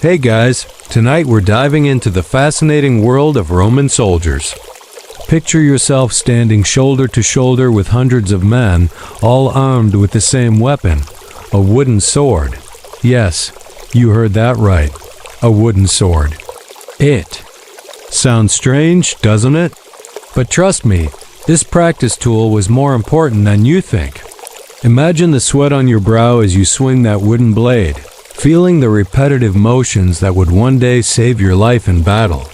Hey guys, tonight we're diving into the fascinating world of Roman soldiers. Picture yourself standing shoulder to shoulder with hundreds of men, all armed with the same weapon, a wooden sword. Yes, you heard that right, a wooden sword. It sounds strange, doesn't it? But trust me, this practice tool was more important than you think. Imagine the sweat on your brow as you swing that wooden blade, feeling the repetitive motions that would one day save your life in battle.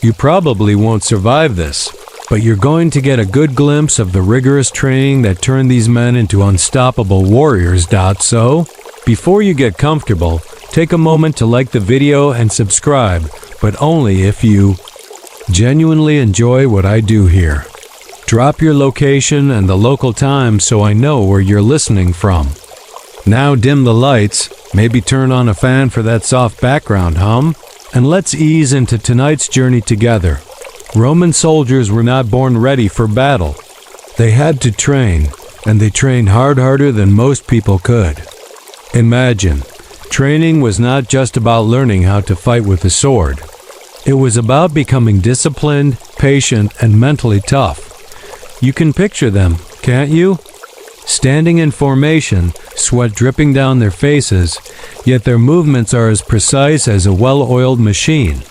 You probably won't survive this, but you're going to get a good glimpse of the rigorous training that turned these men into unstoppable warriors. So, before you get comfortable, take a moment to like the video and subscribe, but only if you genuinely enjoy what I do here. Drop your location and the local time so I know where you're listening from. Now dim the lights, maybe turn on a fan for that soft background hum, and let's ease into tonight's journey together. Roman soldiers were not born ready for battle. They had to train, and they trained harder than most people could. Imagine, training was not just about learning how to fight with a sword. It was about becoming disciplined, patient, and mentally tough. You can picture them, can't you? Standing in formation, sweat dripping down their faces, yet their movements are as precise as a well-oiled machine.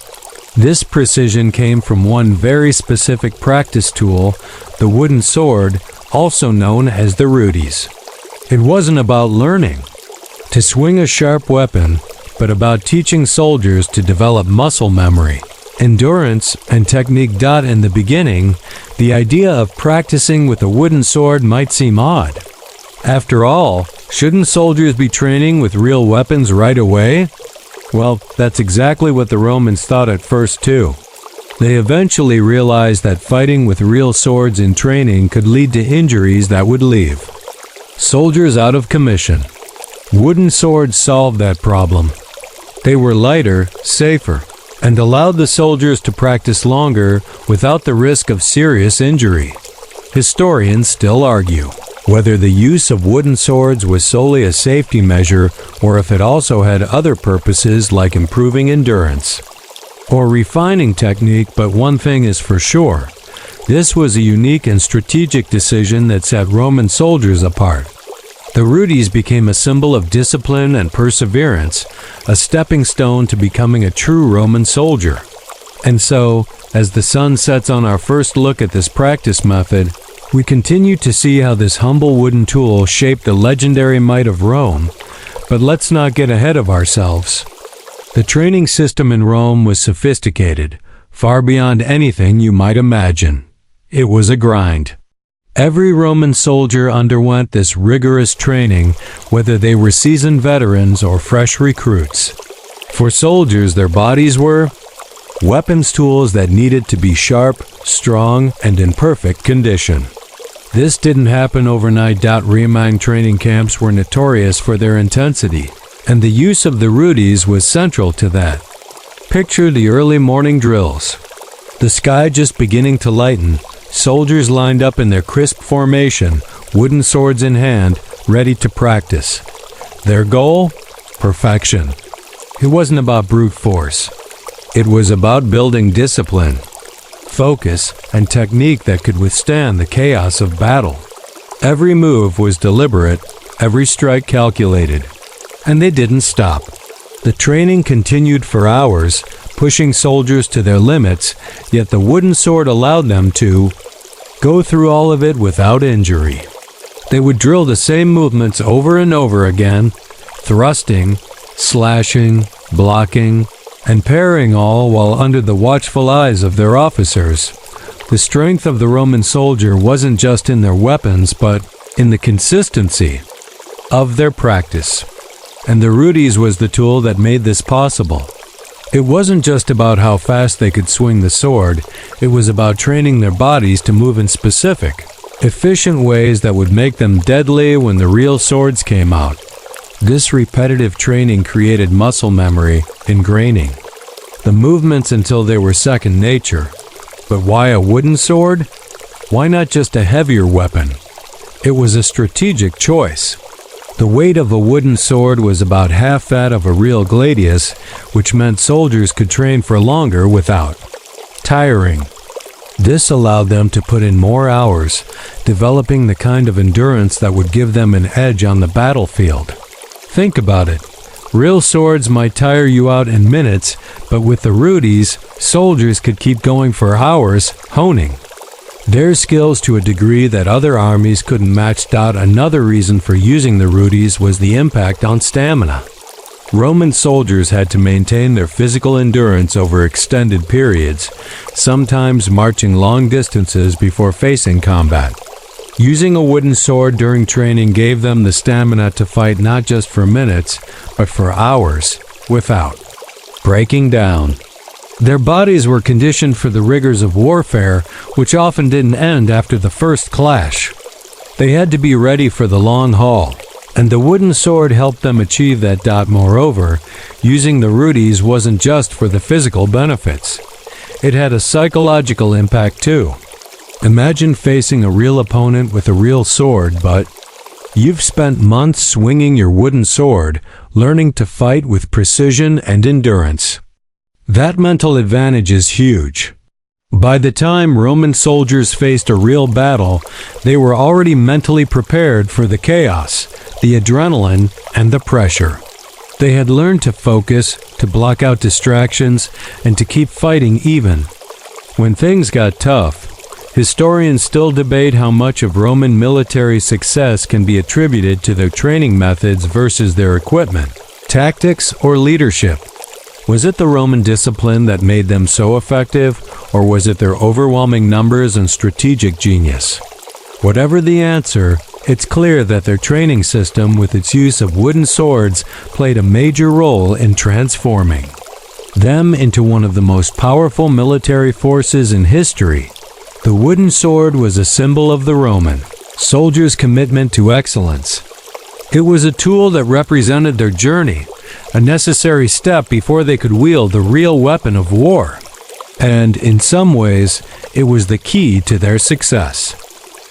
This precision came from one very specific practice tool, the wooden sword, also known as the Rudis. It wasn't about learning to swing a sharp weapon, but about teaching soldiers to develop muscle memory, endurance, and technique. In the beginning, the idea of practicing with a wooden sword might seem odd. After all, shouldn't soldiers be training with real weapons right away? Well, that's exactly what the Romans thought at first too. They eventually realized that fighting with real swords in training could lead to injuries that would leave soldiers out of commission. Wooden swords solved that problem. They were lighter, safer, and allowed the soldiers to practice longer without the risk of serious injury. Historians still argue whether the use of wooden swords was solely a safety measure or if it also had other purposes like improving endurance or refining technique, but one thing is for sure, this was a unique and strategic decision that set Roman soldiers apart. The Rudis became a symbol of discipline and perseverance, a stepping stone to becoming a true Roman soldier. And so, as the sun sets on our first look at this practice method, we continue to see how this humble wooden tool shaped the legendary might of Rome. But let's not get ahead of ourselves. The training system in Rome was sophisticated, far beyond anything you might imagine. It was a grind. Every Roman soldier underwent this rigorous training, whether they were seasoned veterans or fresh recruits. For soldiers, their bodies were weapons tools that needed to be sharp, strong, and in perfect condition. This didn't happen overnight. Roman training camps were notorious for their intensity, and the use of the Rudis was central to that. Picture the early morning drills. The sky just beginning to lighten, soldiers lined up in their crisp formation, wooden swords in hand, ready to practice. Their goal? Perfection. It wasn't about brute force. It was about building discipline, focus, and technique that could withstand the chaos of battle. Every move was deliberate, every strike calculated. And they didn't stop. The training continued for hours, pushing soldiers to their limits, yet the wooden sword allowed them to go through all of it without injury. They would drill the same movements over and over again, thrusting, slashing, blocking, and parrying, all while under the watchful eyes of their officers. The strength of the Roman soldier wasn't just in their weapons, but in the consistency of their practice. And the Rudis was the tool that made this possible. It wasn't just about how fast they could swing the sword, it was about training their bodies to move in specific, efficient ways that would make them deadly when the real swords came out. This repetitive training created muscle memory, ingraining the movements until they were second nature. But why a wooden sword? Why not just a heavier weapon? It was a strategic choice. The weight of a wooden sword was about half that of a real gladius, which meant soldiers could train for longer without tiring. This allowed them to put in more hours, developing the kind of endurance that would give them an edge on the battlefield. Think about it. Real swords might tire you out in minutes, but with the Rudis, soldiers could keep going for hours, honing their skills to a degree that other armies couldn't match. Another reason for using the Rudis was the impact on stamina. Roman soldiers had to maintain their physical endurance over extended periods, sometimes marching long distances before facing combat. Using a wooden sword during training gave them the stamina to fight not just for minutes, but for hours, without breaking down. Their bodies were conditioned for the rigors of warfare, which often didn't end after the first clash. They had to be ready for the long haul, and the wooden sword helped them achieve that. Moreover, using the Rudis wasn't just for the physical benefits. It had a psychological impact too. Imagine facing a real opponent with a real sword, but you've spent months swinging your wooden sword, learning to fight with precision and endurance. That mental advantage is huge. By the time Roman soldiers faced a real battle, they were already mentally prepared for the chaos, the adrenaline, and the pressure. They had learned to focus, to block out distractions, and to keep fighting even when things got tough. Historians still debate how much of Roman military success can be attributed to their training methods versus their equipment, tactics, or leadership. Was it the Roman discipline that made them so effective, or was it their overwhelming numbers and strategic genius? Whatever the answer, it's clear that their training system, with its use of wooden swords, played a major role in transforming them into one of the most powerful military forces in history. The wooden sword was a symbol of the Roman soldiers' commitment to excellence. It was a tool that represented their journey, a necessary step before they could wield the real weapon of war. And in some ways, it was the key to their success.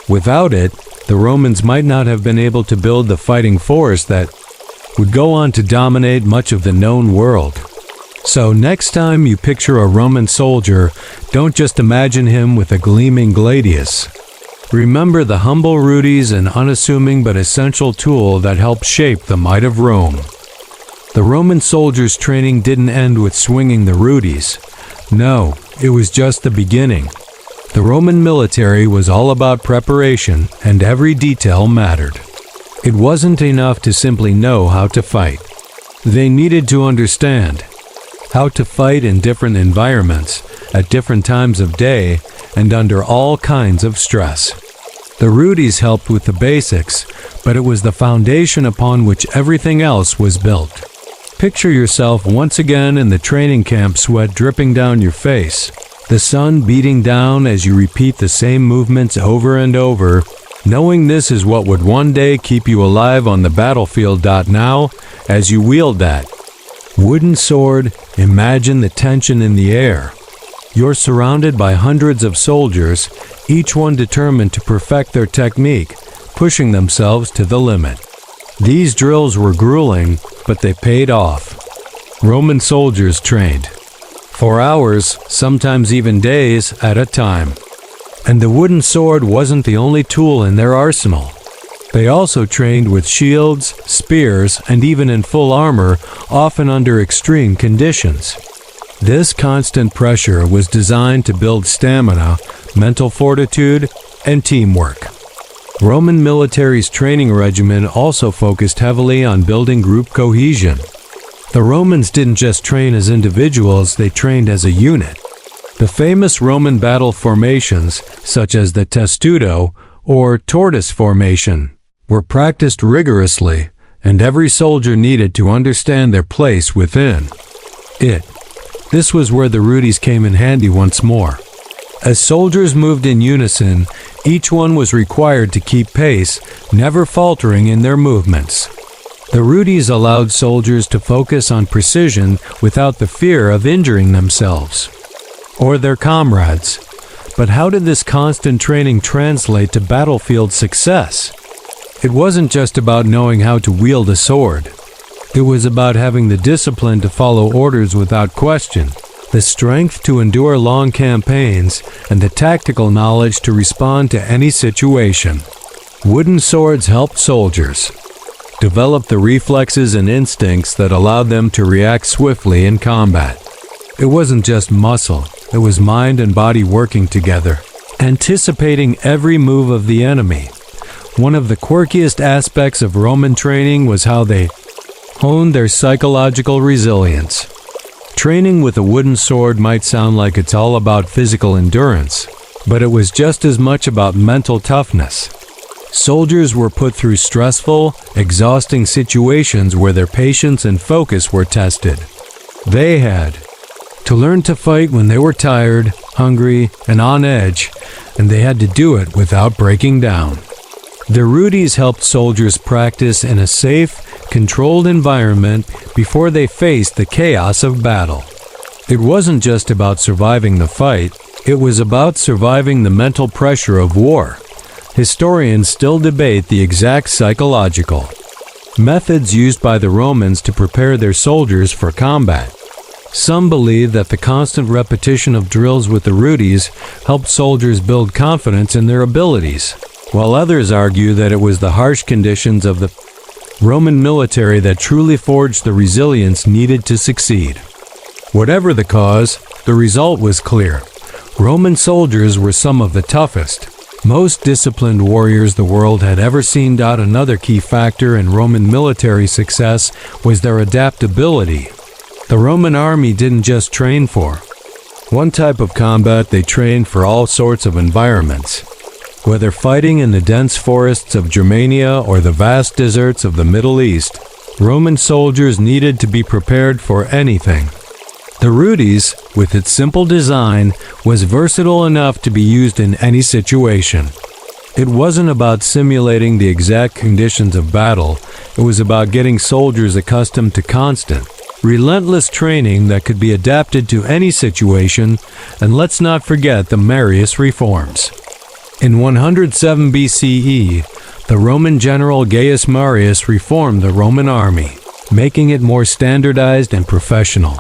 Without it, the Romans might not have been able to build the fighting force that would go on to dominate much of the known world. So next time you picture a Roman soldier, don't just imagine him with a gleaming gladius. Remember the humble Rudis, an unassuming but essential tool that helped shape the might of Rome. The Roman soldiers' training didn't end with swinging the Rudis. No, it was just the beginning. The Roman military was all about preparation, and every detail mattered. It wasn't enough to simply know how to fight. They needed to understand how to fight in different environments, at different times of day, and under all kinds of stress. The Rudis helped with the basics, but it was the foundation upon which everything else was built. Picture yourself once again in the training camp, sweat dripping down your face, the sun beating down as you repeat the same movements over and over, knowing this is what would one day keep you alive on the battlefield. Now, as you wield that wooden sword, imagine the tension in the air. You're surrounded by hundreds of soldiers, each one determined to perfect their technique, pushing themselves to the limit. These drills were grueling, but they paid off. Roman soldiers trained for hours, sometimes even days at a time. And the wooden sword wasn't the only tool in their arsenal. They also trained with shields, spears, and even in full armor, often under extreme conditions. This constant pressure was designed to build stamina, mental fortitude, and teamwork. Roman military's training regimen also focused heavily on building group cohesion. The Romans didn't just train as individuals, they trained as a unit. The famous Roman battle formations, such as the testudo or tortoise formation, were practiced rigorously, and every soldier needed to understand their place within it. This was where the Rudis came in handy once more. As soldiers moved in unison, each one was required to keep pace, never faltering in their movements. The Rudis allowed soldiers to focus on precision without the fear of injuring themselves or their comrades. But how did this constant training translate to battlefield success? It wasn't just about knowing how to wield a sword. It was about having the discipline to follow orders without question, the strength to endure long campaigns, and the tactical knowledge to respond to any situation. Wooden swords helped soldiers develop the reflexes and instincts that allowed them to react swiftly in combat. It wasn't just muscle, it was mind and body working together, anticipating every move of the enemy. One of the quirkiest aspects of Roman training was how they honed their psychological resilience. Training with a wooden sword might sound like it's all about physical endurance, but it was just as much about mental toughness. Soldiers were put through stressful, exhausting situations where their patience and focus were tested. They had to learn to fight when they were tired, hungry, and on edge, and they had to do it without breaking down. The Rudis helped soldiers practice in a safe, controlled environment before they faced the chaos of battle. It wasn't just about surviving the fight, it was about surviving the mental pressure of war. Historians still debate the exact psychological methods used by the Romans to prepare their soldiers for combat. Some believe that the constant repetition of drills with the Rudis helped soldiers build confidence in their abilities, while others argue that it was the harsh conditions of the Roman military that truly forged the resilience needed to succeed. Whatever the cause, the result was clear. Roman soldiers were some of the toughest, most disciplined warriors the world had ever seen. Another key factor in Roman military success was their adaptability. The Roman army didn't just train for one type of combat, they trained for all sorts of environments. Whether fighting in the dense forests of Germania or the vast deserts of the Middle East, Roman soldiers needed to be prepared for anything. The Rudis, with its simple design, was versatile enough to be used in any situation. It wasn't about simulating the exact conditions of battle, it was about getting soldiers accustomed to constant, relentless training that could be adapted to any situation, and let's not forget the Marius reforms. In 107 BCE, the Roman general Gaius Marius reformed the Roman army, making it more standardized and professional.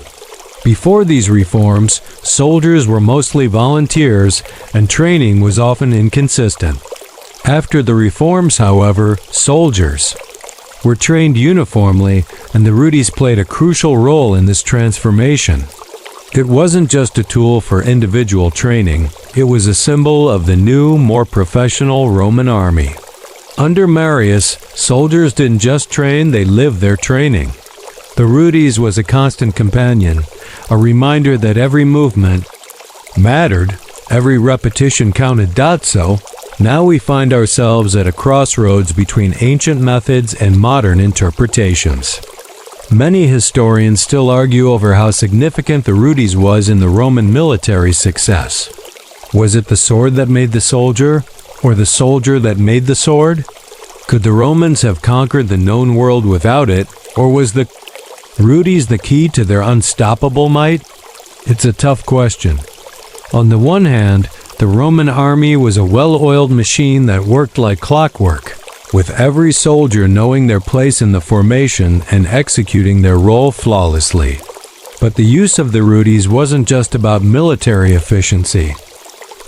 Before these reforms, soldiers were mostly volunteers and training was often inconsistent. After the reforms, however, soldiers were trained uniformly, and the Rudis played a crucial role in this transformation. It wasn't just a tool for individual training, it was a symbol of the new, more professional Roman army. Under Marius, soldiers didn't just train, they lived their training. The Rudis was a constant companion, a reminder that every movement mattered, every repetition counted. So, now we find ourselves at a crossroads between ancient methods and modern interpretations. Many historians still argue over how significant the Rudis was in the Roman military success. Was it the sword that made the soldier, or the soldier that made the sword? Could the Romans have conquered the known world without it, or was the Rudis the key to their unstoppable might? It's a tough question. On the one hand, the Roman army was a well-oiled machine that worked like clockwork, with every soldier knowing their place in the formation and executing their role flawlessly. But the use of the Rudis wasn't just about military efficiency.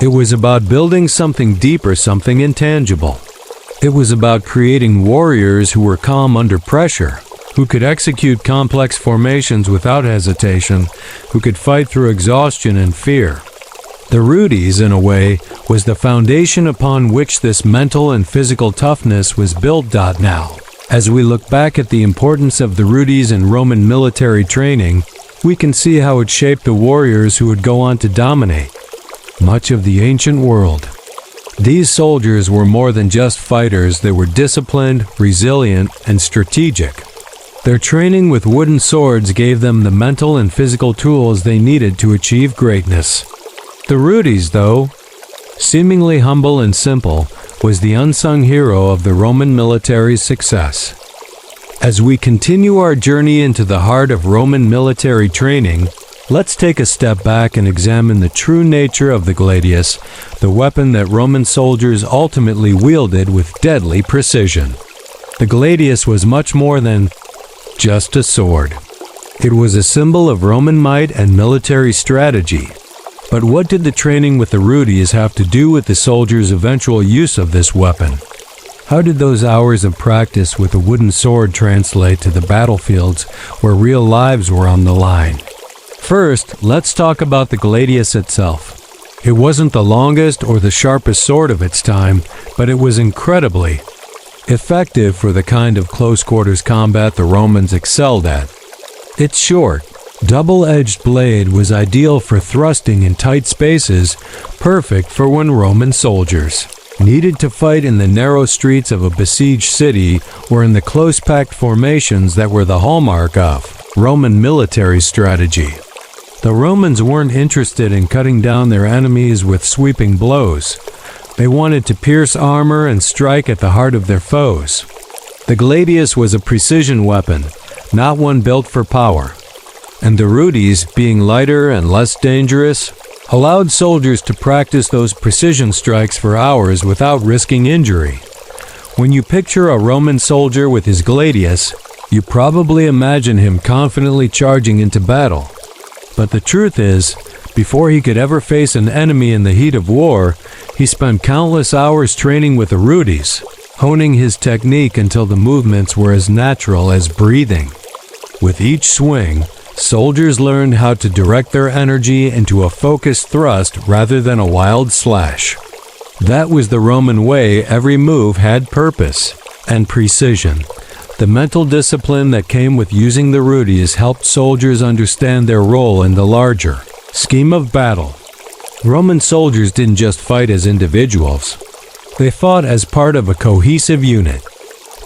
It was about building something deeper, something intangible. It was about creating warriors who were calm under pressure, who could execute complex formations without hesitation, who could fight through exhaustion and fear. The Rudis, in a way, was the foundation upon which this mental and physical toughness was built. Now, as we look back at the importance of the Rudis in Roman military training, we can see how it shaped the warriors who would go on to dominate much of the ancient world. These soldiers were more than just fighters, they were disciplined, resilient, and strategic. Their training with wooden swords gave them the mental and physical tools they needed to achieve greatness. The Rudis, though, seemingly humble and simple, was the unsung hero of the Roman military success. As we continue our journey into the heart of Roman military training, Let's take a step back and examine the true nature of the gladius, the weapon that Roman soldiers ultimately wielded with deadly precision. The gladius was much more than just a sword. It was a symbol of Roman might and military strategy. But what did the training with the Rudis have to do with the soldiers' eventual use of this weapon? How did those hours of practice with a wooden sword translate to the battlefields where real lives were on the line? First, let's talk about the gladius itself. It wasn't the longest or the sharpest sword of its time, but it was incredibly effective for the kind of close-quarters combat the Romans excelled at. Its short, double-edged blade was ideal for thrusting in tight spaces, perfect for when Roman soldiers needed to fight in the narrow streets of a besieged city or in the close-packed formations that were the hallmark of Roman military strategy. The Romans weren't interested in cutting down their enemies with sweeping blows. They wanted to pierce armor and strike at the heart of their foes. The gladius was a precision weapon, not one built for power. And the Rudis, being lighter and less dangerous, allowed soldiers to practice those precision strikes for hours without risking injury. When you picture a Roman soldier with his gladius, you probably imagine him confidently charging into battle. But the truth is, before he could ever face an enemy in the heat of war, he spent countless hours training with the Rudis, honing his technique until the movements were as natural as breathing. With each swing, soldiers learned how to direct their energy into a focused thrust rather than a wild slash. That was the Roman way. Every move had purpose and precision. The mental discipline that came with using the Rudis helped soldiers understand their role in the larger scheme of battle. Roman soldiers didn't just fight as individuals. They fought as part of a cohesive unit.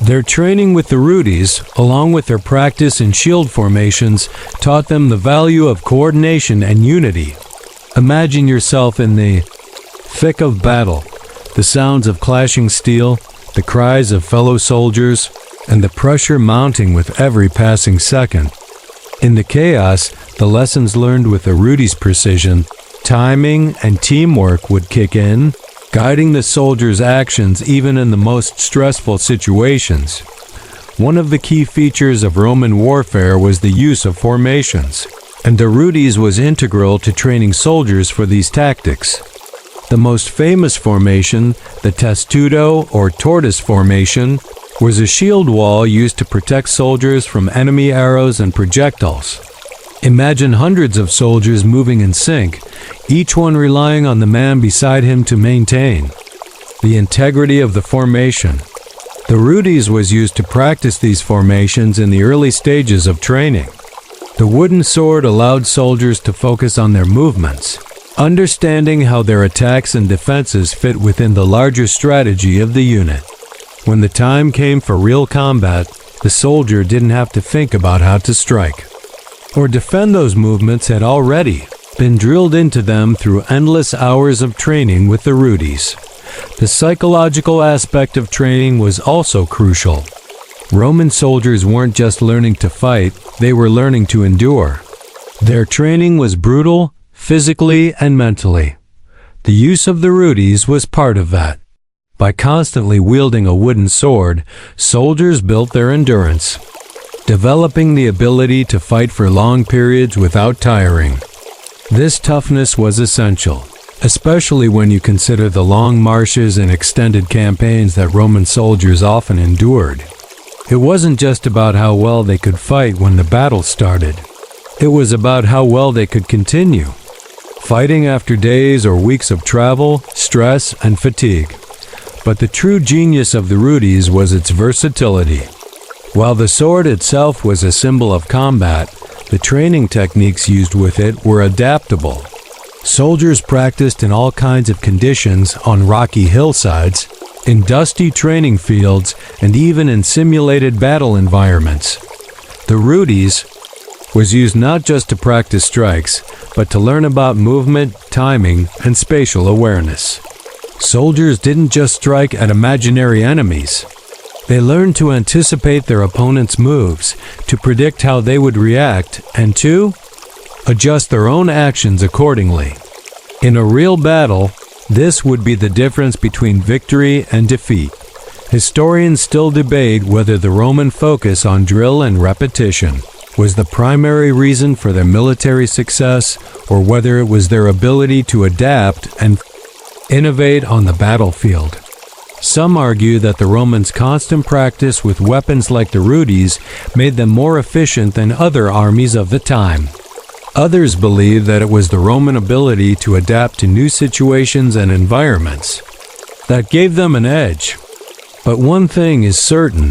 Their training with the Rudis, along with their practice in shield formations, taught them the value of coordination and unity. Imagine yourself in the thick of battle, the sounds of clashing steel, the cries of fellow soldiers, and the pressure mounting with every passing second. In the chaos, the lessons learned with the Rudis' precision, timing, and teamwork would kick in, guiding the soldiers' actions even in the most stressful situations. One of the key features of Roman warfare was the use of formations, and the Rudis was integral to training soldiers for these tactics. The most famous formation, the testudo or tortoise formation, was a shield wall used to protect soldiers from enemy arrows and projectiles. Imagine hundreds of soldiers moving in sync, each one relying on the man beside him to maintain the integrity of the formation. The Rudis was used to practice these formations in the early stages of training. The wooden sword allowed soldiers to focus on their movements, understanding how their attacks and defenses fit within the larger strategy of the unit. When the time came for real combat, the soldier didn't have to think about how to strike or defend. Those movements had already been drilled into them through endless hours of training with the Rudis. The psychological aspect of training was also crucial. Roman soldiers weren't just learning to fight, they were learning to endure. Their training was brutal, physically and mentally. The use of the Rudis was part of that. By constantly wielding a wooden sword, soldiers built their endurance, developing the ability to fight for long periods without tiring. This toughness was essential, especially when you consider the long marches and extended campaigns that Roman soldiers often endured. It wasn't just about how well they could fight when the battle started. It was about how well they could continue, fighting after days or weeks of travel, stress, and fatigue. But the true genius of the Rudis was its versatility. While the sword itself was a symbol of combat, the training techniques used with it were adaptable. Soldiers practiced in all kinds of conditions on rocky hillsides, in dusty training fields, and even in simulated battle environments. The Rudis was used not just to practice strikes, but to learn about movement, timing, and spatial awareness. Soldiers didn't just strike at imaginary enemies. They learned to anticipate their opponent's moves, to predict how they would react, and to adjust their own actions accordingly. In a real battle, this would be the difference between victory and defeat. Historians still debate whether the Roman focus on drill and repetition was the primary reason for their military success, or whether it was their ability to adapt and innovate on the battlefield. Some argue that the Romans' constant practice with weapons like the Rudis made them more efficient than other armies of the time. Others believe that it was the Roman ability to adapt to new situations and environments that gave them an edge. But one thing is certain: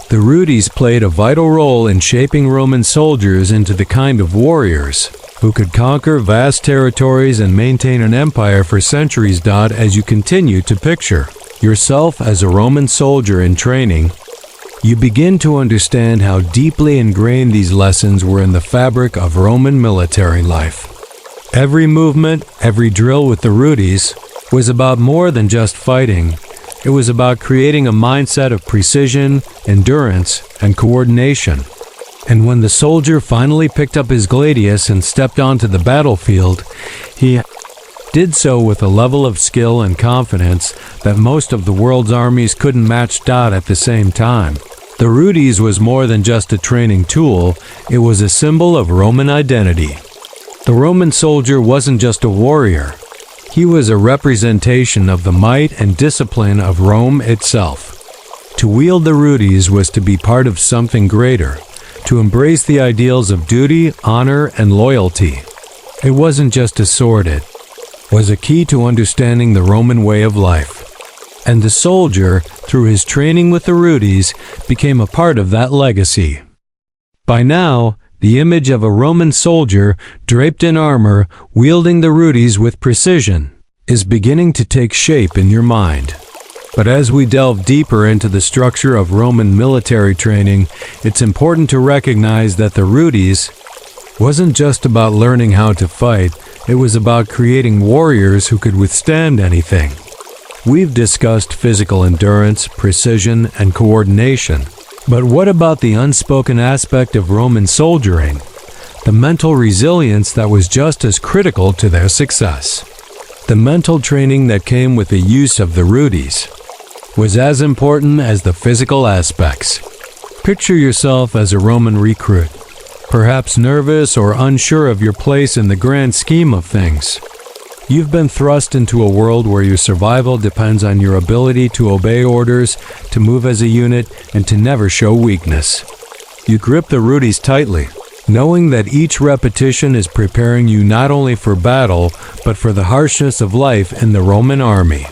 the Rudis played a vital role in shaping Roman soldiers into the kind of warriors who could conquer vast territories and maintain an empire for centuries. As you continue to picture yourself as a Roman soldier in training, you begin to understand how deeply ingrained these lessons were in the fabric of Roman military life. Every movement, every drill with the Rudis was about more than just fighting. It was about creating a mindset of precision, endurance, and coordination. And when the soldier finally picked up his gladius and stepped onto the battlefield, he did so with a level of skill and confidence that most of the world's armies couldn't match. At the same time, the Rudis was more than just a training tool, it was a symbol of Roman identity. The Roman soldier wasn't just a warrior. He was a representation of the might and discipline of Rome itself. To wield the Rudis was to be part of something greater, to embrace the ideals of duty, honor, and loyalty. It wasn't just a sword, it was a key to understanding the Roman way of life. And the soldier, through his training with the Rudis, became a part of that legacy. By now, the image of a Roman soldier, draped in armor, wielding the Rudis with precision, is beginning to take shape in your mind. But as we delve deeper into the structure of Roman military training, it's important to recognize that the Rudis wasn't just about learning how to fight, it was about creating warriors who could withstand anything. We've discussed physical endurance, precision, and coordination. But what about the unspoken aspect of Roman soldiering? The mental resilience that was just as critical to their success. The mental training that came with the use of the Rudis was as important as the physical aspects. Picture yourself as a Roman recruit, perhaps nervous or unsure of your place in the grand scheme of things. You've been thrust into a world where your survival depends on your ability to obey orders, to move as a unit, and to never show weakness. You grip the Rudis tightly, knowing that each repetition is preparing you not only for battle, but for the harshness of life in the Roman army.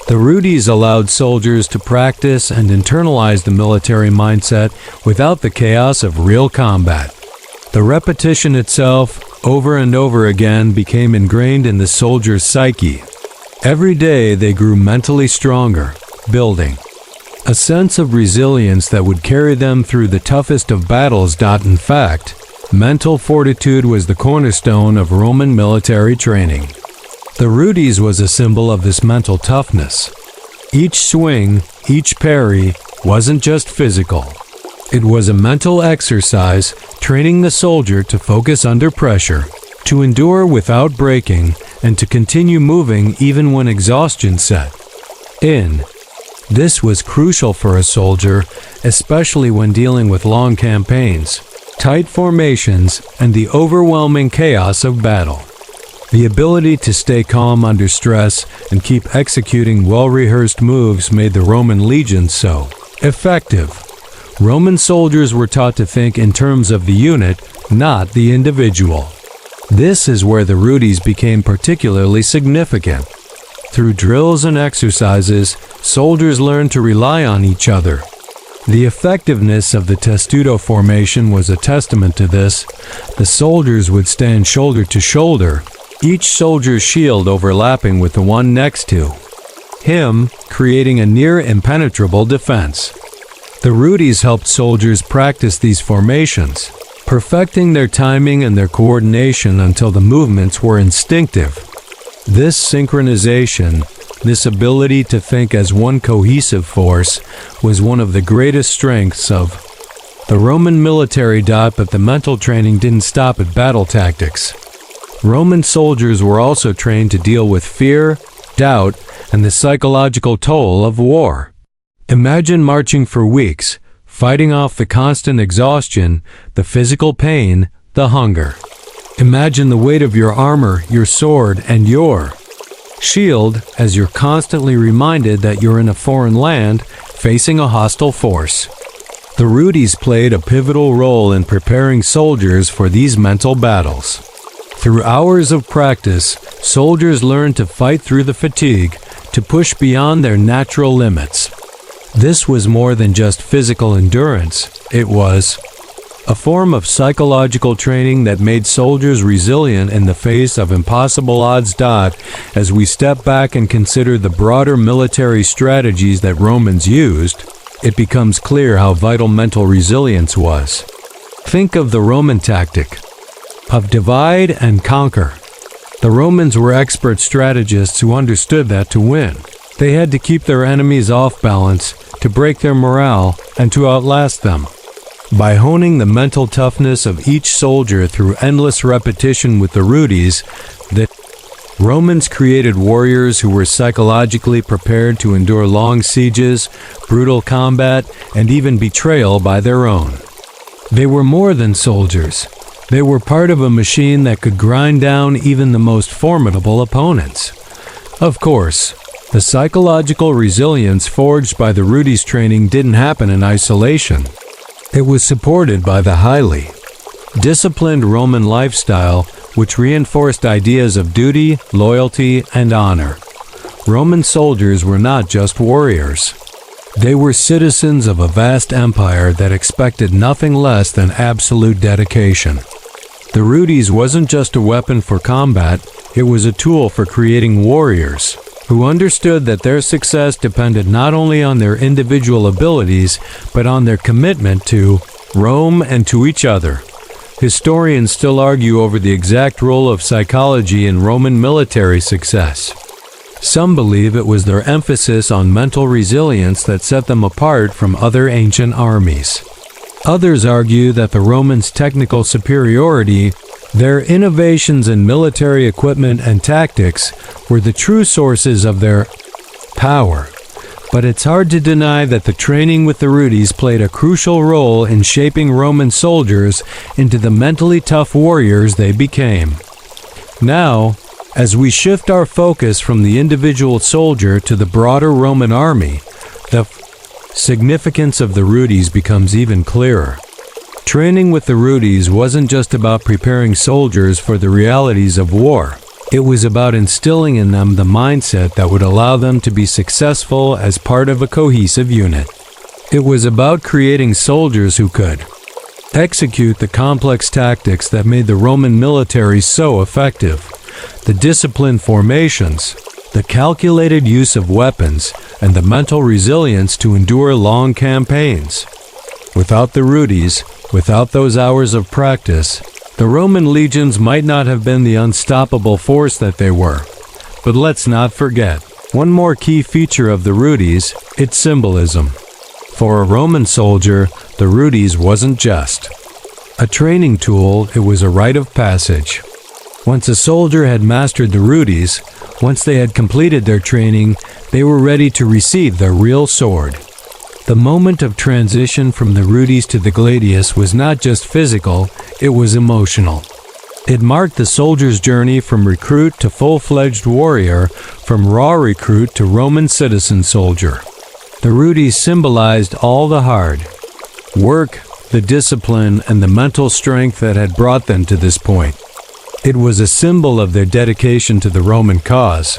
The Rudis allowed soldiers to practice and internalize the military mindset without the chaos of real combat. The repetition itself, over and over again, became ingrained in the soldier's psyche. Every day they grew mentally stronger, building a sense of resilience that would carry them through the toughest of battles. In fact, mental fortitude was the cornerstone of Roman military training. The Rudis was a symbol of this mental toughness. Each swing, each parry, wasn't just physical. It was a mental exercise, training the soldier to focus under pressure, to endure without breaking, and to continue moving even when exhaustion set in. This was crucial for a soldier, especially when dealing with long campaigns, tight formations, and the overwhelming chaos of battle. The ability to stay calm under stress and keep executing well-rehearsed moves made the Roman legions so effective. Roman soldiers were taught to think in terms of the unit, not the individual. This is where the Rudis became particularly significant. Through drills and exercises, soldiers learned to rely on each other. The effectiveness of the testudo formation was a testament to this. The soldiers would stand shoulder to shoulder, each soldier's shield overlapping with the one next to him, creating a near impenetrable defense. The Rudis helped soldiers practice these formations, perfecting their timing and their coordination until the movements were instinctive. This synchronization, this ability to think as one cohesive force, was one of the greatest strengths of The Roman military taught that the mental training didn't stop at battle tactics. Roman soldiers were also trained to deal with fear, doubt, and the psychological toll of war. Imagine marching for weeks, fighting off the constant exhaustion, the physical pain, the hunger. Imagine the weight of your armor, your sword, and your shield as you're constantly reminded that you're in a foreign land facing a hostile force. The Rudis played a pivotal role in preparing soldiers for these mental battles. Through hours of practice, soldiers learned to fight through the fatigue, to push beyond their natural limits. This was more than just physical endurance. It was a form of psychological training that made soldiers resilient in the face of impossible odds. As we step back and consider the broader military strategies that Romans used, it becomes clear how vital mental resilience was. Think of the Roman tactic of divide and conquer. The Romans were expert strategists who understood that to win, they had to keep their enemies off balance, to break their morale, and to outlast them. By honing the mental toughness of each soldier through endless repetition with the Rudis, the Romans created warriors who were psychologically prepared to endure long sieges, brutal combat, and even betrayal by their own. They were more than soldiers. They were part of a machine that could grind down even the most formidable opponents. Of course, the psychological resilience forged by the Rudis training didn't happen in isolation. It was supported by the highly disciplined Roman lifestyle, which reinforced ideas of duty, loyalty, and honor. Roman soldiers were not just warriors. They were citizens of a vast empire that expected nothing less than absolute dedication. The Rudis wasn't just a weapon for combat, it was a tool for creating warriors who understood that their success depended not only on their individual abilities, but on their commitment to Rome and to each other. Historians still argue over the exact role of psychology in Roman military success. Some believe it was their emphasis on mental resilience that set them apart from other ancient armies. Others argue that the Romans' technical superiority, their innovations in military equipment and tactics, were the true sources of their power. But it's hard to deny that the training with the Rudis played a crucial role in shaping Roman soldiers into the mentally tough warriors they became. Now, as we shift our focus from the individual soldier to the broader Roman army, the significance of the Rudis becomes even clearer. Training with the Rudis wasn't just about preparing soldiers for the realities of war. It was about instilling in them the mindset that would allow them to be successful as part of a cohesive unit. It was about creating soldiers who could execute the complex tactics that made the Roman military so effective. The disciplined formations, the calculated use of weapons, and the mental resilience to endure long campaigns. Without the Rudis, without those hours of practice, the Roman legions might not have been the unstoppable force that they were. But let's not forget one more key feature of the Rudis, its symbolism. For a Roman soldier, the Rudis wasn't just a training tool, it was a rite of passage. Once a soldier had mastered the Rudis, once they had completed their training, they were ready to receive their real sword. The moment of transition from the Rudis to the gladius was not just physical, it was emotional. It marked the soldier's journey from recruit to full-fledged warrior, from raw recruit to Roman citizen soldier. The Rudis symbolized all the hard work, the discipline, and the mental strength that had brought them to this point. It was a symbol of their dedication to the Roman cause,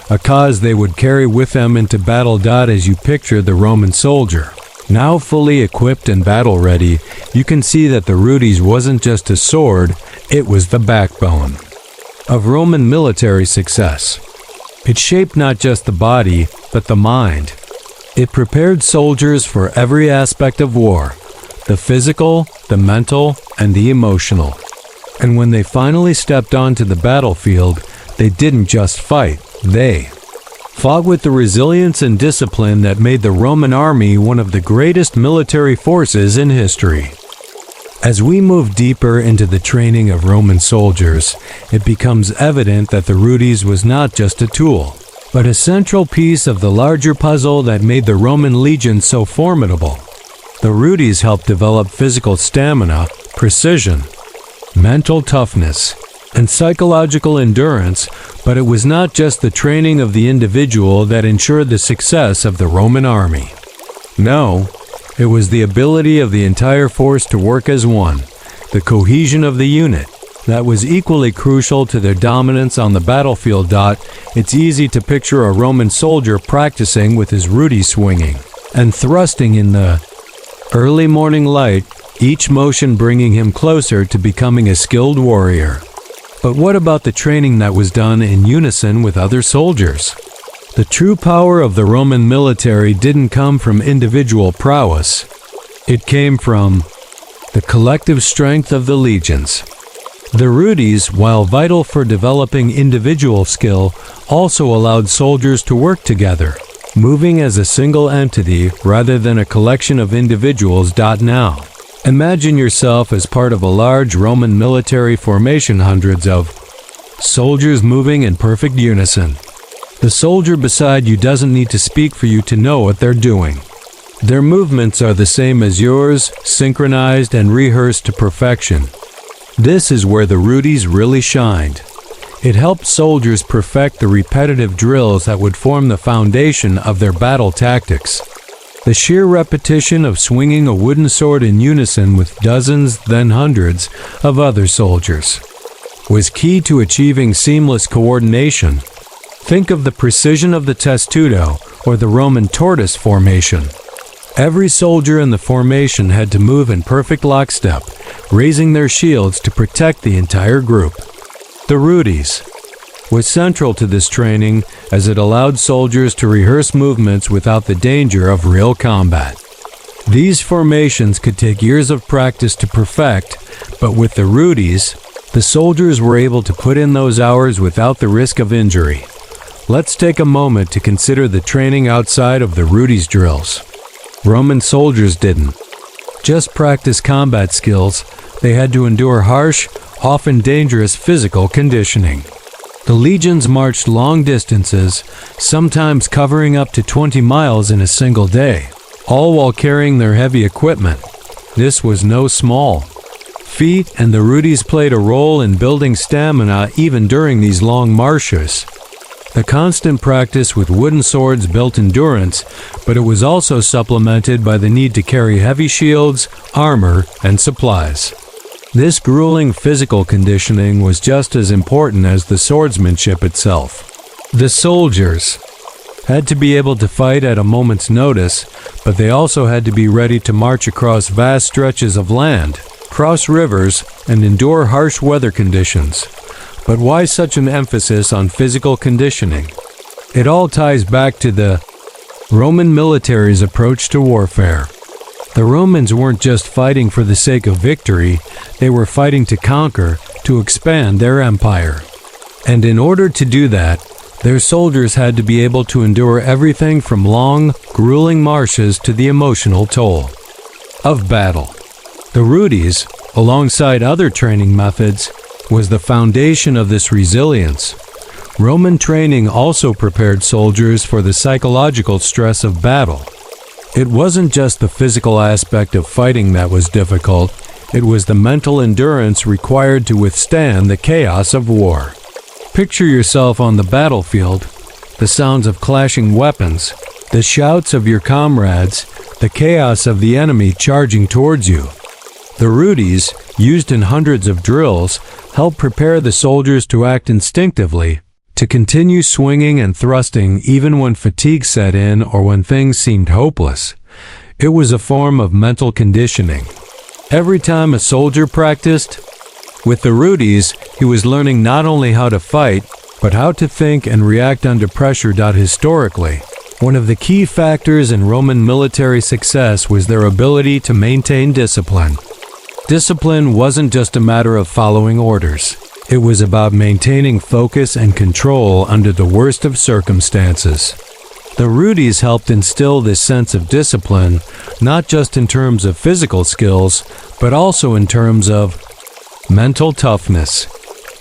a cause they would carry with them into battle. As you picture the Roman soldier, now fully equipped and battle-ready, you can see that the Rudis wasn't just a sword, it was the backbone of Roman military success. It shaped not just the body, but the mind. It prepared soldiers for every aspect of war, the physical, the mental, and the emotional. And when they finally stepped onto the battlefield, they didn't just fight, they fought with the resilience and discipline that made the Roman army one of the greatest military forces in history. As we move deeper into the training of Roman soldiers, it becomes evident that the Rudis was not just a tool, but a central piece of the larger puzzle that made the Roman legion so formidable. The Rudis helped develop physical stamina, precision, mental toughness, and psychological endurance, but it was not just the training of the individual that ensured the success of the Roman army. No, it was the ability of the entire force to work as one, the cohesion of the unit, that was equally crucial to their dominance on the battlefield. It's easy to picture a Roman soldier practicing with his Rudi swinging and thrusting in the early morning light, each motion bringing him closer to becoming a skilled warrior. But what about the training that was done in unison with other soldiers? The true power of the Roman military didn't come from individual prowess. It came from the collective strength of the legions. The Rudis, while vital for developing individual skill, also allowed soldiers to work together, moving as a single entity rather than a collection of individuals. Now, imagine yourself as part of a large Roman military formation, hundreds of soldiers moving in perfect unison. The soldier beside you doesn't need to speak for you to know what they're doing. Their movements are the same as yours, synchronized and rehearsed to perfection. This is where the Rudis really shined. It helped soldiers perfect the repetitive drills that would form the foundation of their battle tactics. The sheer repetition of swinging a wooden sword in unison with dozens, then hundreds, of other soldiers was key to achieving seamless coordination. Think of the precision of the testudo or the Roman tortoise formation. Every soldier in the formation had to move in perfect lockstep, raising their shields to protect the entire group. The Rudis was central to this training as it allowed soldiers to rehearse movements without the danger of real combat. These formations could take years of practice to perfect, but with the Rudis, the soldiers were able to put in those hours without the risk of injury. Let's take a moment to consider the training outside of the Rudis drills. Roman soldiers didn't just practice combat skills, they had to endure harsh, often dangerous physical conditioning. The legions marched long distances, sometimes covering up to 20 miles in a single day, all while carrying their heavy equipment. This was no small feat, and the Rudis played a role in building stamina even during these long marches. The constant practice with wooden swords built endurance, but it was also supplemented by the need to carry heavy shields, armor, and supplies. This grueling physical conditioning was just as important as the swordsmanship itself. The soldiers had to be able to fight at a moment's notice, but they also had to be ready to march across vast stretches of land, cross rivers, and endure harsh weather conditions. But why such an emphasis on physical conditioning? It all ties back to the Roman military's approach to warfare. The Romans weren't just fighting for the sake of victory, they were fighting to conquer, to expand their empire. And in order to do that, their soldiers had to be able to endure everything from long, grueling marches to the emotional toll of battle. The Rudis, alongside other training methods, was the foundation of this resilience. Roman training also prepared soldiers for the psychological stress of battle. It wasn't just the physical aspect of fighting that was difficult, it was the mental endurance required to withstand the chaos of war. Picture yourself on the battlefield, the sounds of clashing weapons, the shouts of your comrades, the chaos of the enemy charging towards you. The Rudis, used in hundreds of drills, helped prepare the soldiers to act instinctively, to continue swinging and thrusting even when fatigue set in or when things seemed hopeless. It was a form of mental conditioning. Every time a soldier practiced with the Rudis, he was learning not only how to fight, but how to think and react under pressure. Historically, one of the key factors in Roman military success was their ability to maintain discipline. Discipline wasn't just a matter of following orders. It was about maintaining focus and control under the worst of circumstances. The Rudis helped instill this sense of discipline, not just in terms of physical skills, but also in terms of mental toughness.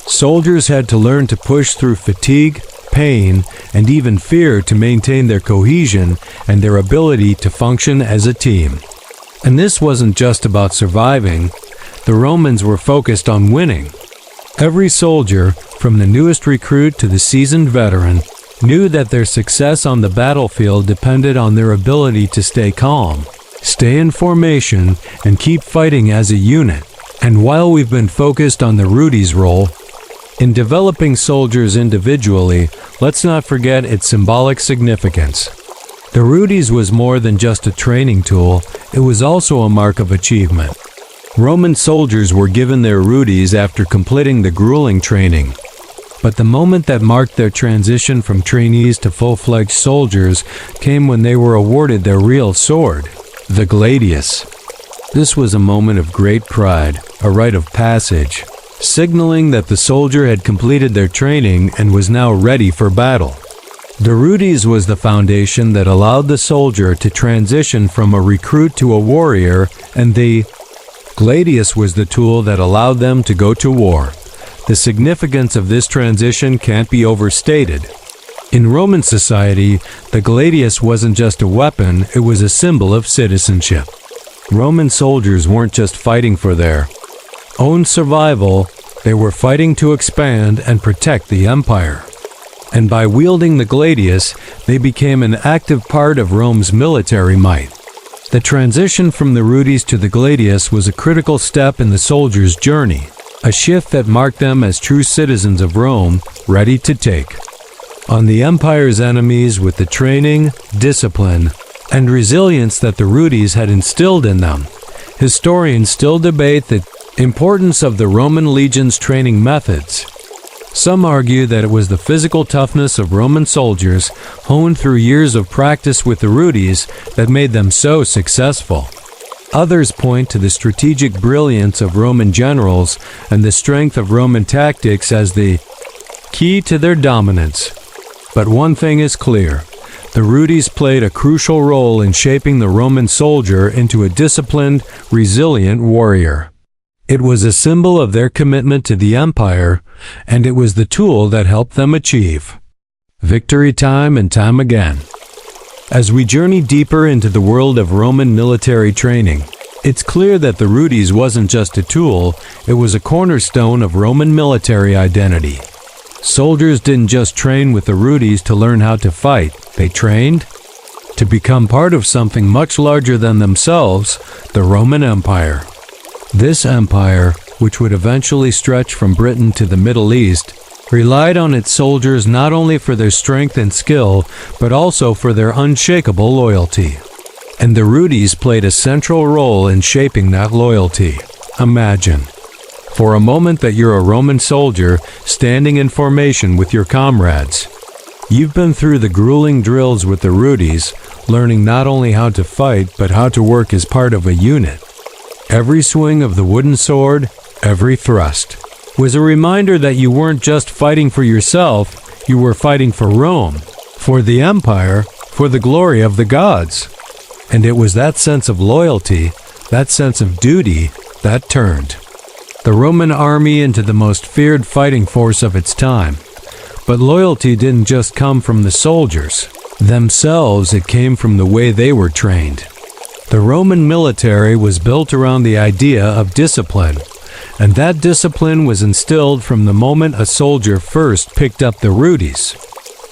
Soldiers had to learn to push through fatigue, pain, and even fear to maintain their cohesion and their ability to function as a team. And this wasn't just about surviving. The Romans were focused on winning. Every soldier, from the newest recruit to the seasoned veteran, knew that their success on the battlefield depended on their ability to stay calm, stay in formation, and keep fighting as a unit. And while we've been focused on the Rudis role, in developing soldiers individually, let's not forget its symbolic significance. The Rudis was more than just a training tool, it was also a mark of achievement. Roman soldiers were given their Rudis after completing the grueling training. But the moment that marked their transition from trainees to full-fledged soldiers came when they were awarded their real sword, the gladius. This was a moment of great pride, a rite of passage, signaling that the soldier had completed their training and was now ready for battle. The Rudis was the foundation that allowed the soldier to transition from a recruit to a warrior, and the gladius was the tool that allowed them to go to war. The significance of this transition can't be overstated. In Roman society, the gladius wasn't just a weapon, it was a symbol of citizenship. Roman soldiers weren't just fighting for their own survival, they were fighting to expand and protect the empire. And by wielding the gladius, they became an active part of Rome's military might. The transition from the Rudis to the gladius was a critical step in the soldiers' journey, a shift that marked them as true citizens of Rome, ready to take on the empire's enemies with the training, discipline, and resilience that the Rudis had instilled in them. Historians still debate the importance of the Roman legion's training methods. Some argue that it was the physical toughness of Roman soldiers, honed through years of practice with the Rudis, that made them so successful. Others point to the strategic brilliance of Roman generals and the strength of Roman tactics as the key to their dominance. But one thing is clear. The Rudis played a crucial role in shaping the Roman soldier into a disciplined, resilient warrior. It was a symbol of their commitment to the empire, and it was the tool that helped them achieve victory time and time again. As we journey deeper into the world of Roman military training, it's clear that the Rudis wasn't just a tool, it was a cornerstone of Roman military identity. Soldiers didn't just train with the Rudis to learn how to fight, they trained to become part of something much larger than themselves, the Roman Empire. This empire, which would eventually stretch from Britain to the Middle East, relied on its soldiers not only for their strength and skill, but also for their unshakable loyalty. And the Rudis played a central role in shaping that loyalty. Imagine, for a moment, that you're a Roman soldier standing in formation with your comrades. You've been through the grueling drills with the Rudis, learning not only how to fight, but how to work as part of a unit. Every swing of the wooden sword, every thrust, was a reminder that you weren't just fighting for yourself, you were fighting for Rome, for the empire, for the glory of the gods. And it was that sense of loyalty, that sense of duty, that turned the Roman army into the most feared fighting force of its time. But loyalty didn't just come from the soldiers themselves, it came from the way they were trained. The Roman military was built around the idea of discipline, and that discipline was instilled from the moment a soldier first picked up the Rudis.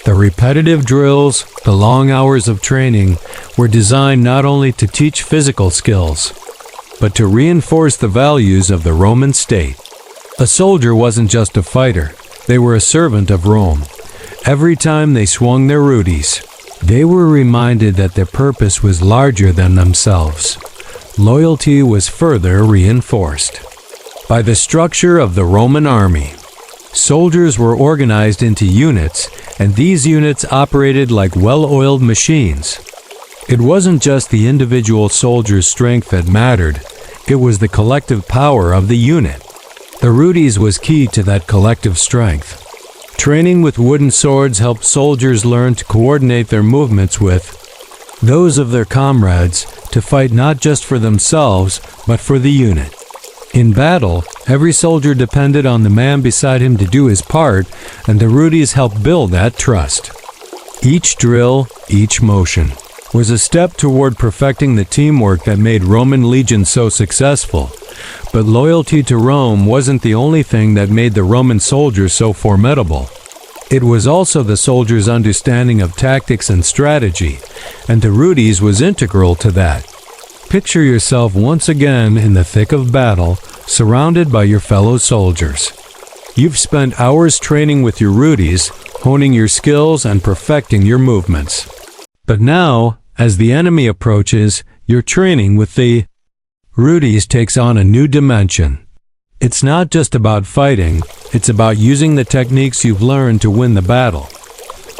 The repetitive drills, the long hours of training, were designed not only to teach physical skills, but to reinforce the values of the Roman state. A soldier wasn't just a fighter, they were a servant of Rome. Every time they swung their Rudis, they were reminded that their purpose was larger than themselves. Loyalty was further reinforced by the structure of the Roman army. Soldiers were organized into units, and these units operated like well-oiled machines. It wasn't just the individual soldier's strength that mattered, it was the collective power of the unit. The Rudis was key to that collective strength. Training with wooden swords helped soldiers learn to coordinate their movements with those of their comrades, to fight not just for themselves, but for the unit. In battle, every soldier depended on the man beside him to do his part, and the Rudis helped build that trust. Each drill, each motion, was a step toward perfecting the teamwork that made Roman legions so successful. But loyalty to Rome wasn't the only thing that made the Roman soldiers so formidable. It was also the soldiers' understanding of tactics and strategy, and the Rudis was integral to that. Picture yourself once again in the thick of battle, surrounded by your fellow soldiers. You've spent hours training with your Rudis, honing your skills and perfecting your movements. But now, as the enemy approaches, your training with the Rudis takes on a new dimension. It's not just about fighting, it's about using the techniques you've learned to win the battle.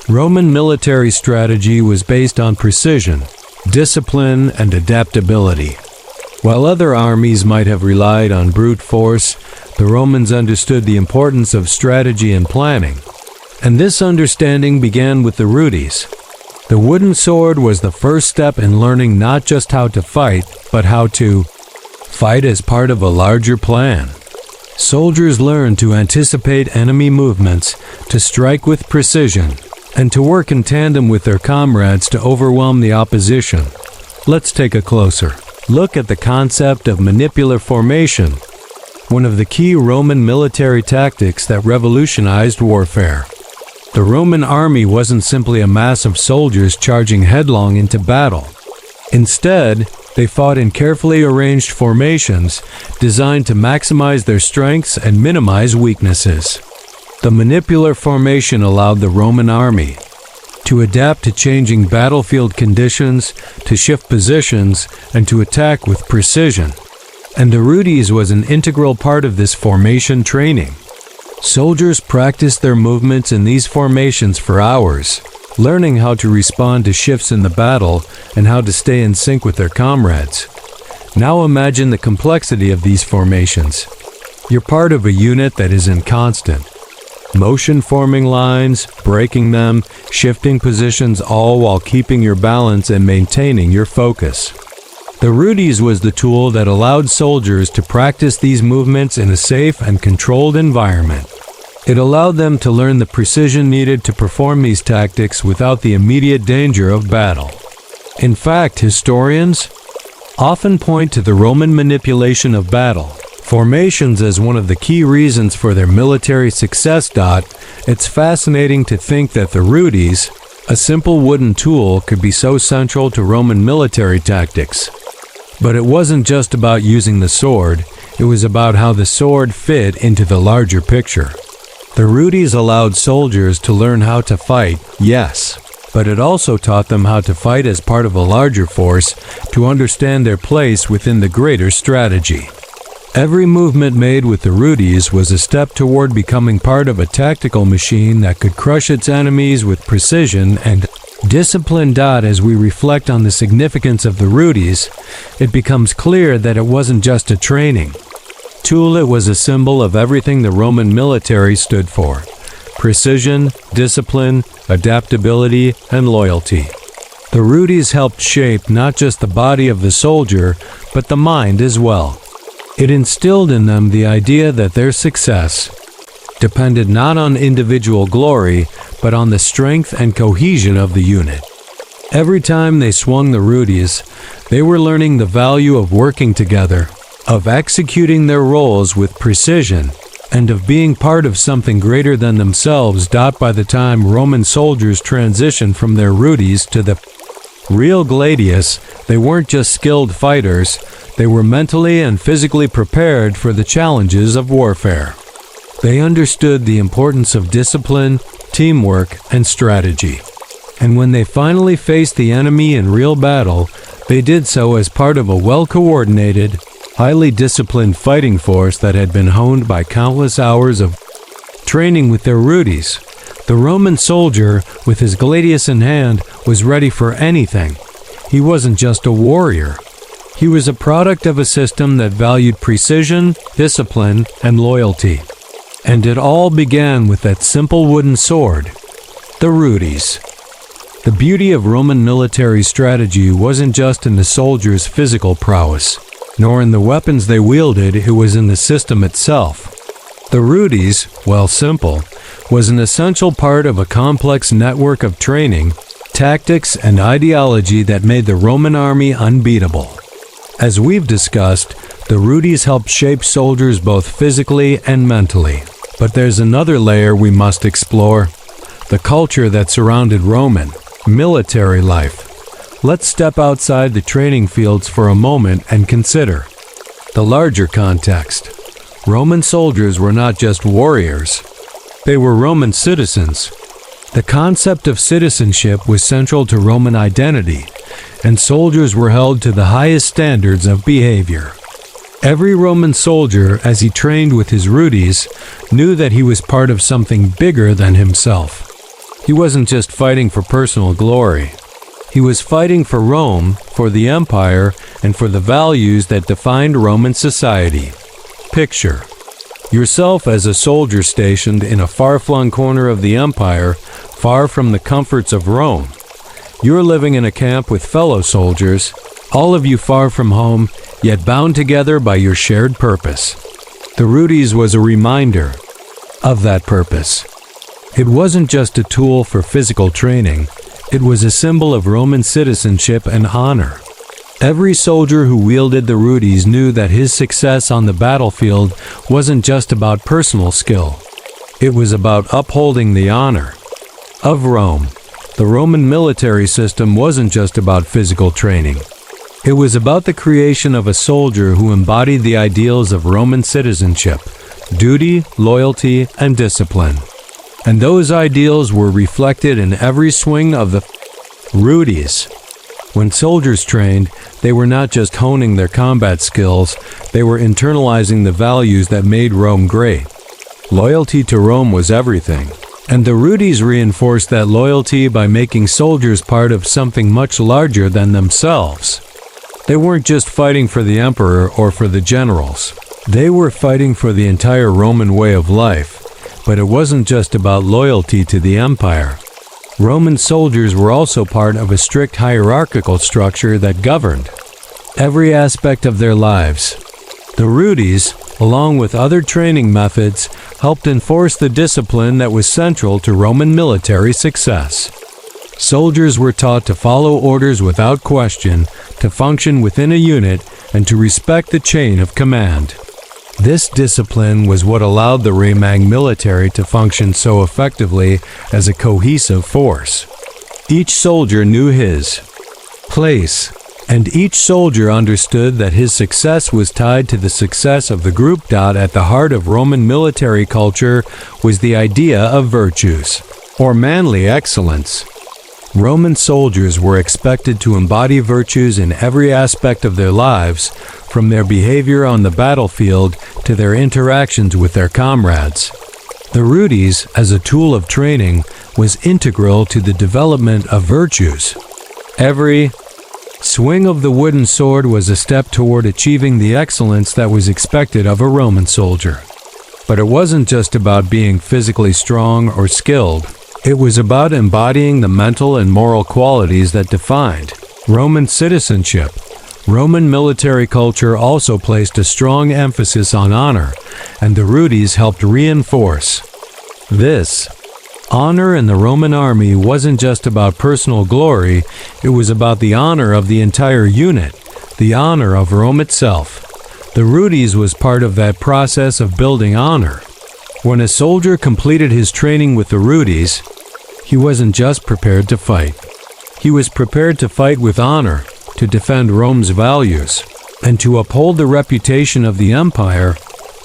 Roman military strategy was based on precision, discipline, and adaptability. While other armies might have relied on brute force, the Romans understood the importance of strategy and planning. And this understanding began with the Rudis. The wooden sword was the first step in learning not just how to fight, but how to fight as part of a larger plan. Soldiers learned to anticipate enemy movements, to strike with precision, and to work in tandem with their comrades to overwhelm the opposition. Let's take a closer look at the concept of manipular formation, one of the key Roman military tactics that revolutionized warfare. The Roman army wasn't simply a mass of soldiers charging headlong into battle. Instead, they fought in carefully arranged formations designed to maximize their strengths and minimize weaknesses. The manipular formation allowed the Roman army to adapt to changing battlefield conditions, to shift positions, and to attack with precision. And the Rudis was an integral part of this formation training. Soldiers practiced their movements in these formations for hours, learning how to respond to shifts in the battle and how to stay in sync with their comrades. Now imagine the complexity of these formations. You're part of a unit that is in constant motion, forming lines, breaking them, shifting positions, all while keeping your balance and maintaining your focus. The Rudis was the tool that allowed soldiers to practice these movements in a safe and controlled environment. It allowed them to learn the precision needed to perform these tactics without the immediate danger of battle. In fact, historians often point to the Roman manipulation of battle formations as one of the key reasons for their military success. It's fascinating to think that the Rudis, a simple wooden tool, could be so central to Roman military tactics. But it wasn't just about using the sword, it was about how the sword fit into the larger picture. The Rudis allowed soldiers to learn how to fight, yes, but it also taught them how to fight as part of a larger force, to understand their place within the greater strategy. Every movement made with the Rudis was a step toward becoming part of a tactical machine that could crush its enemies with precision and discipline. As we reflect on the significance of the Rudis, it becomes clear that it wasn't just a training tool, it was a symbol of everything the Roman military stood for: precision, discipline, adaptability, and loyalty. The Rudis helped shape not just the body of the soldier, but the mind as well. It instilled in them the idea that their success depended not on individual glory, but on the strength and cohesion of the unit. Every time they swung the Rudis, they were learning the value of working together, of executing their roles with precision, and of being part of something greater than themselves. By the time Roman soldiers transitioned from their Rudis to the real gladius, they weren't just skilled fighters, they were mentally and physically prepared for the challenges of warfare. They understood the importance of discipline, teamwork, and strategy. And when they finally faced the enemy in real battle, they did so as part of a well-coordinated, highly disciplined fighting force that had been honed by countless hours of training with their Rudis. The Roman soldier, with his gladius in hand, was ready for anything. He wasn't just a warrior. He was a product of a system that valued precision, discipline, and loyalty. And it all began with that simple wooden sword, the Rudis. The beauty of Roman military strategy wasn't just in the soldiers' physical prowess, nor in the weapons they wielded, it was in the system itself. The Rudis, while simple, was an essential part of a complex network of training, tactics, and ideology that made the Roman army unbeatable. As we've discussed, the Rudis helped shape soldiers both physically and mentally. But there's another layer we must explore: the culture that surrounded Roman military life. Let's step outside the training fields for a moment and consider the larger context. Roman soldiers were not just warriors, they were Roman citizens. The concept of citizenship was central to Roman identity, and soldiers were held to the highest standards of behavior. Every Roman soldier, as he trained with his Rudis, knew that he was part of something bigger than himself. He wasn't just fighting for personal glory. He was fighting for Rome, for the empire, and for the values that defined Roman society. Picture yourself as a soldier stationed in a far-flung corner of the empire, far from the comforts of Rome. You're living in a camp with fellow soldiers, all of you far from home, yet bound together by your shared purpose. The Rudis was a reminder of that purpose. It wasn't just a tool for physical training, it was a symbol of Roman citizenship and honor. Every soldier who wielded the Rudis knew that his success on the battlefield wasn't just about personal skill. It was about upholding the honor of Rome. The Roman military system wasn't just about physical training. It was about the creation of a soldier who embodied the ideals of Roman citizenship: duty, loyalty, and discipline. And those ideals were reflected in every swing of the Rudis. When soldiers trained, they were not just honing their combat skills, they were internalizing the values that made Rome great. Loyalty to Rome was everything. And the Rudis reinforced that loyalty by making soldiers part of something much larger than themselves. They weren't just fighting for the emperor or for the generals. They were fighting for the entire Roman way of life. But it wasn't just about loyalty to the empire. Roman soldiers were also part of a strict hierarchical structure that governed every aspect of their lives. The Rudis, along with other training methods, helped enforce the discipline that was central to Roman military success. Soldiers were taught to follow orders without question, to function within a unit, and to respect the chain of command. This discipline was what allowed the Roman military to function so effectively as a cohesive force. Each soldier knew his place, and each soldier understood that his success was tied to the success of the group. At the heart of Roman military culture was the idea of virtues, or manly excellence. Roman soldiers were expected to embody virtues in every aspect of their lives, from their behavior on the battlefield to their interactions with their comrades. The Rudis, as a tool of training, was integral to the development of virtues. Every swing of the wooden sword was a step toward achieving the excellence that was expected of a Roman soldier. But it wasn't just about being physically strong or skilled. It was about embodying the mental and moral qualities that defined Roman citizenship. Roman military culture also placed a strong emphasis on honor, and the Rudis helped reinforce this. Honor in the Roman army wasn't just about personal glory, it was about the honor of the entire unit, the honor of Rome itself. The Rudis was part of that process of building honor. When a soldier completed his training with the Rudis, he wasn't just prepared to fight. He was prepared to fight with honor, to defend Rome's values, and to uphold the reputation of the empire.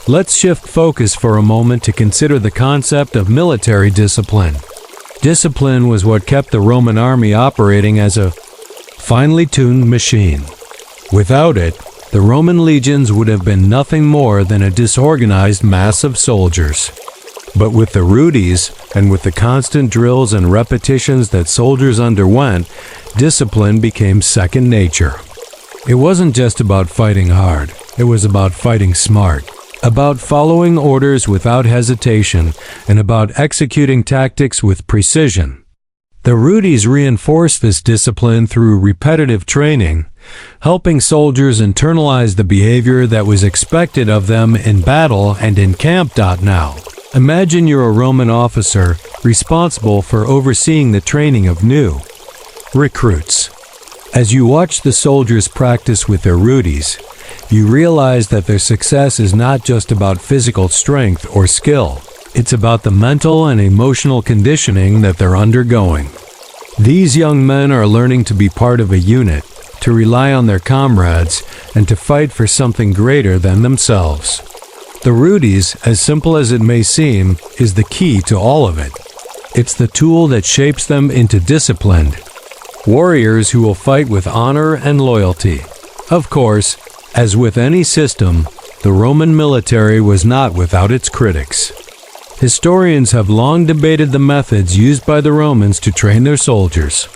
Let's shift focus for a moment to consider the concept of military discipline. Discipline was what kept the Roman army operating as a finely tuned machine. Without it, the Roman legions would have been nothing more than a disorganized mass of soldiers. But with the Rudis, and with the constant drills and repetitions that soldiers underwent, discipline became second nature. It wasn't just about fighting hard, it was about fighting smart, about following orders without hesitation, and about executing tactics with precision. The Rudis reinforced this discipline through repetitive training, helping soldiers internalize the behavior that was expected of them in battle and in camp. Now, imagine you're a Roman officer responsible for overseeing the training of new recruits. As you watch the soldiers practice with their Rudis, you realize that their success is not just about physical strength or skill. It's about the mental and emotional conditioning that they're undergoing. These young men are learning to be part of a unit, to rely on their comrades, and to fight for something greater than themselves. The Rudis, as simple as it may seem, is the key to all of it. It's the tool that shapes them into disciplined warriors who will fight with honor and loyalty. Of course, as with any system, the Roman military was not without its critics. Historians have long debated the methods used by the Romans to train their soldiers.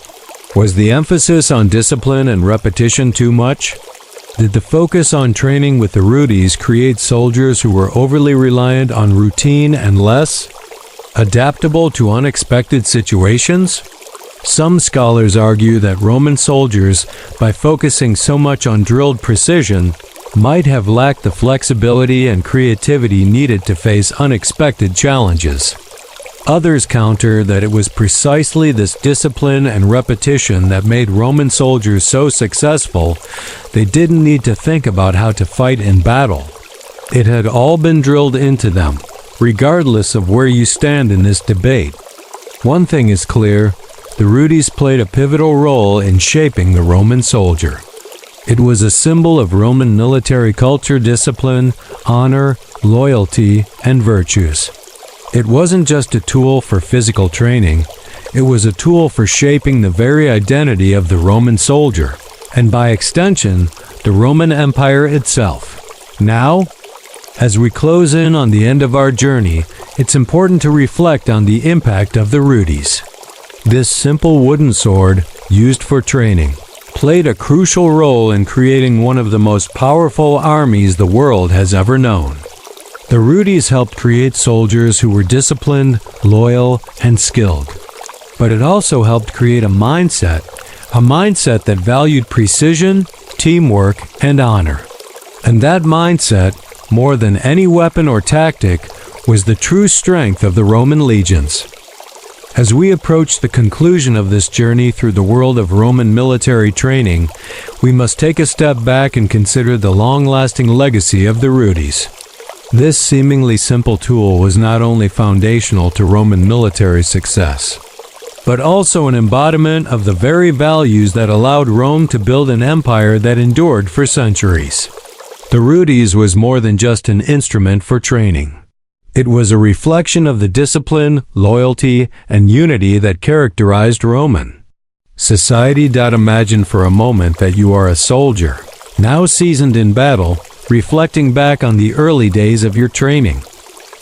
Was the emphasis on discipline and repetition too much? Did the focus on training with the Rudis create soldiers who were overly reliant on routine and less adaptable to unexpected situations? Some scholars argue that Roman soldiers, by focusing so much on drilled precision, might have lacked the flexibility and creativity needed to face unexpected challenges. Others counter that it was precisely this discipline and repetition that made Roman soldiers so successful. They didn't need to think about how to fight in battle. It had all been drilled into them, regardless of where you stand in this debate. One thing is clear: the Rudis played a pivotal role in shaping the Roman soldier. It was a symbol of Roman military culture, discipline, honor, loyalty, and virtues. It wasn't just a tool for physical training, it was a tool for shaping the very identity of the Roman soldier, and by extension, the Roman Empire itself. Now, as we close in on the end of our journey, it's important to reflect on the impact of the Rudis. This simple wooden sword, used for training, played a crucial role in creating one of the most powerful armies the world has ever known. The Rudis helped create soldiers who were disciplined, loyal, and skilled. But it also helped create a mindset that valued precision, teamwork, and honor. And that mindset, more than any weapon or tactic, was the true strength of the Roman legions. As we approach the conclusion of this journey through the world of Roman military training, we must take a step back and consider the long-lasting legacy of the Rudis. This seemingly simple tool was not only foundational to Roman military success, but also an embodiment of the very values that allowed Rome to build an empire that endured for centuries. The Rudis was more than just an instrument for training. It was a reflection of the discipline, loyalty, and unity that characterized Roman society. Imagine for a moment that you are a soldier, now seasoned in battle, reflecting back on the early days of your training.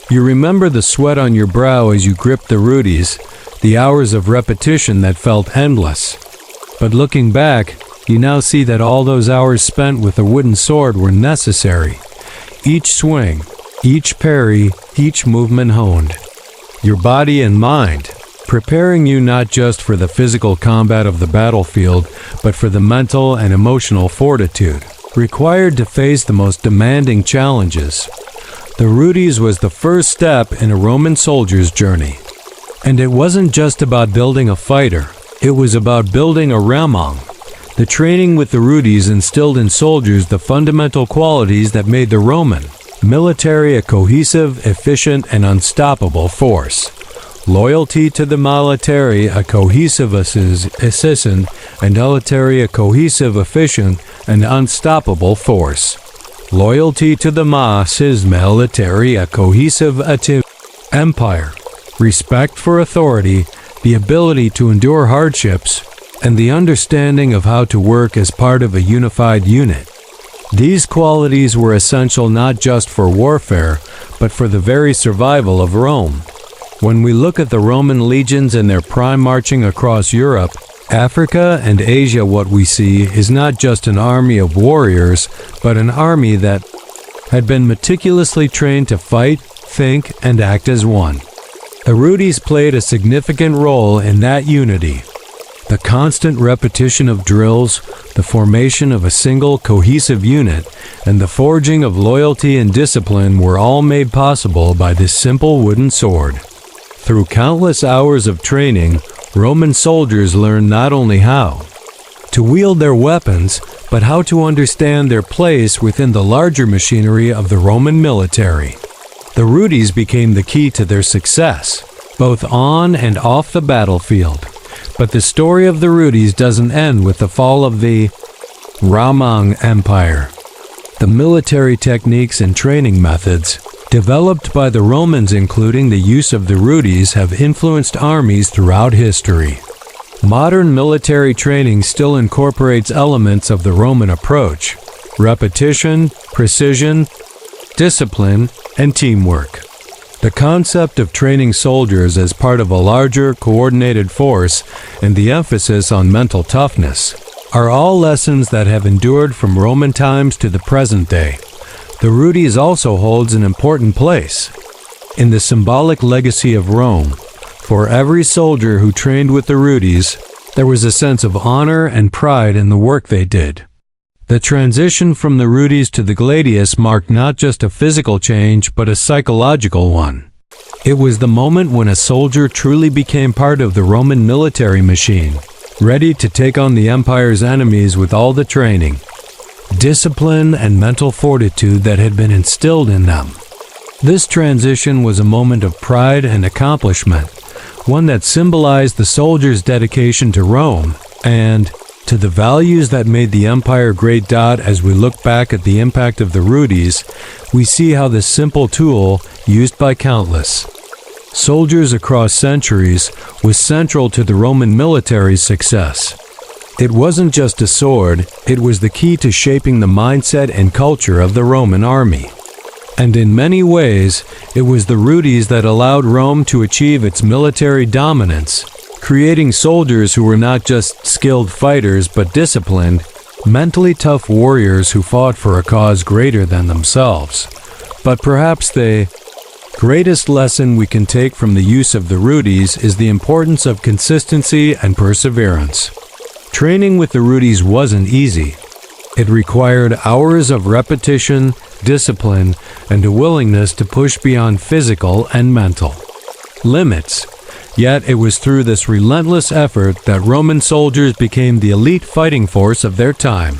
You remember the sweat on your brow as you gripped the Rudis, the hours of repetition that felt endless. But looking back, you now see that all those hours spent with a wooden sword were necessary. Each swing, each parry, each movement honed your body and mind, preparing you not just for the physical combat of the battlefield, but for the mental and emotional fortitude required to face the most demanding challenges. The Rudis was the first step in a Roman soldier's journey. And it wasn't just about building a fighter, it was about building a Ramon. The training with the Rudis instilled in soldiers the fundamental qualities that made the Roman military a cohesive, efficient, and unstoppable force. Loyalty to the military, a cohesive, efficient, and military, a cohesive, efficient, and unstoppable force. Loyalty to the military, a cohesive, empire. Respect for authority, the ability to endure hardships, and the understanding of how to work as part of a unified unit. These qualities were essential not just for warfare, but for the very survival of Rome. When we look at the Roman legions in their prime marching across Europe, Africa, and Asia, what we see is not just an army of warriors, but an army that had been meticulously trained to fight, think, and act as one. The Rudis played a significant role in that unity. The constant repetition of drills, the formation of a single cohesive unit, and the forging of loyalty and discipline were all made possible by this simple wooden sword. Through countless hours of training, Roman soldiers learned not only how to wield their weapons, but how to understand their place within the larger machinery of the Roman military. The Rudis became the key to their success, both on and off the battlefield. But the story of the Rudis doesn't end with the fall of the Roman Empire. The military techniques and training methods developed by the Romans, including the use of the Rudis, have influenced armies throughout history. Modern military training still incorporates elements of the Roman approach: repetition, precision, discipline, and teamwork. The concept of training soldiers as part of a larger, coordinated force and the emphasis on mental toughness are all lessons that have endured from Roman times to the present day. The Rudis also holds an important place in the symbolic legacy of Rome. For every soldier who trained with the Rudis, there was a sense of honor and pride in the work they did. The transition from the Rudis to the gladius marked not just a physical change, but a psychological one. It was the moment when a soldier truly became part of the Roman military machine, ready to take on the empire's enemies with all the training, discipline, and mental fortitude that had been instilled in them. This transition was a moment of pride and accomplishment, one that symbolized the soldier's dedication to Rome and to the values that made the empire great. As we look back at the impact of the Rudis, we see how this simple tool, used by countless soldiers across centuries, was central to the Roman military's success. It wasn't just a sword, it was the key to shaping the mindset and culture of the Roman army. And in many ways, it was the Rudis that allowed Rome to achieve its military dominance, creating soldiers who were not just skilled fighters but disciplined, mentally tough warriors who fought for a cause greater than themselves. But perhaps the greatest lesson we can take from the use of the Rudis is the importance of consistency and perseverance. Training with the Rudis wasn't easy. It required hours of repetition, discipline, and a willingness to push beyond physical and mental limits. Yet it was through this relentless effort that Roman soldiers became the elite fighting force of their time.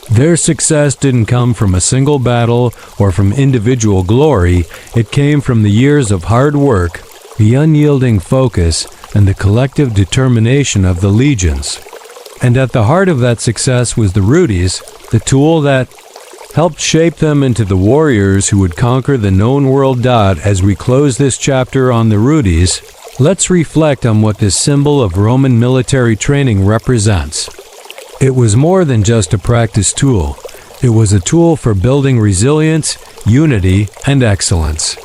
Their success didn't come from a single battle or from individual glory. It came from the years of hard work, the unyielding focus, and the collective determination of the legions. And at the heart of that success was the Rudis, the tool that helped shape them into the warriors who would conquer the known world. As we close this chapter on the Rudis, let's reflect on what this symbol of Roman military training represents. It was more than just a practice tool. It was a tool for building resilience, unity, and excellence.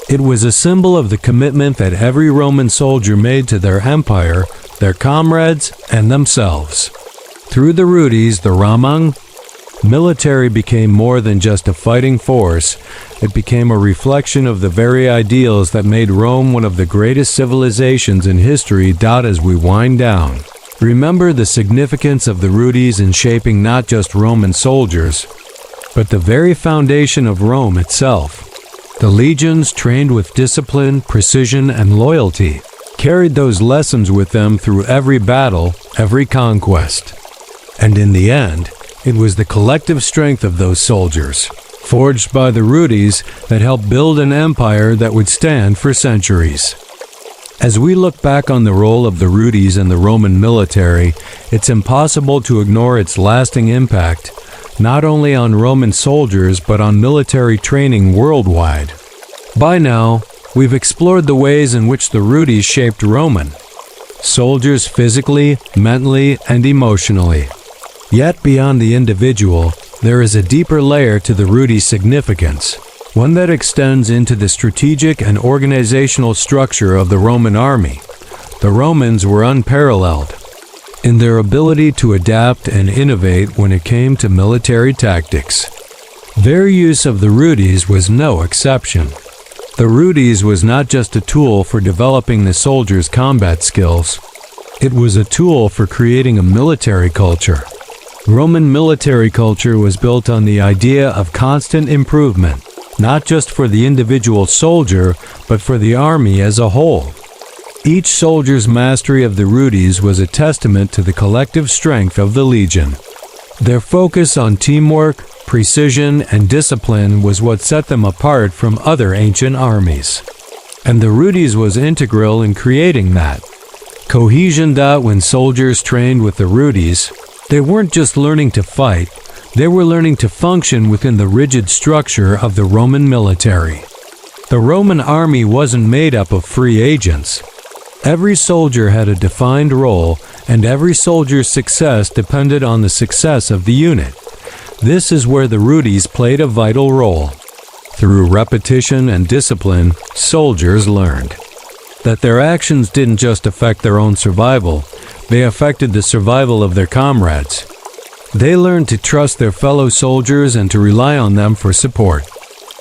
It was a symbol of the commitment that every Roman soldier made to their empire, their comrades, and themselves. Through the Rudis, the Roman military became more than just a fighting force. It became a reflection of the very ideals that made Rome one of the greatest civilizations in history. As we wind down, remember the significance of the Rudis in shaping not just Roman soldiers, but the very foundation of Rome itself. The legions, trained with discipline, precision, and loyalty, carried those lessons with them through every battle, every conquest. And in the end, it was the collective strength of those soldiers, forged by the Rudis, that helped build an empire that would stand for centuries. As we look back on the role of the Rudis in the Roman military, it's impossible to ignore its lasting impact, not only on Roman soldiers but on military training worldwide. By now, we've explored the ways in which the Rudis shaped Roman soldiers physically, mentally, and emotionally. Yet beyond the individual, there is a deeper layer to the Rudis' significance, one that extends into the strategic and organizational structure of the Roman army. The Romans were unparalleled in their ability to adapt and innovate when it came to military tactics. Their use of the Rudis was no exception. The Rudis was not just a tool for developing the soldiers' combat skills. It was a tool for creating a military culture. Roman military culture was built on the idea of constant improvement, not just for the individual soldier, but for the army as a whole. Each soldier's mastery of the Rudis was a testament to the collective strength of the legion. Their focus on teamwork, precision, and discipline was what set them apart from other ancient armies. And the Rudis was integral in creating that cohesion. When soldiers trained with the Rudis, they weren't just learning to fight, they were learning to function within the rigid structure of the Roman military. The Roman army wasn't made up of free agents. Every soldier had a defined role, and every soldier's success depended on the success of the unit. This is where the Rudis played a vital role. Through repetition and discipline, soldiers learned that their actions didn't just affect their own survival, they affected the survival of their comrades. They learned to trust their fellow soldiers and to rely on them for support.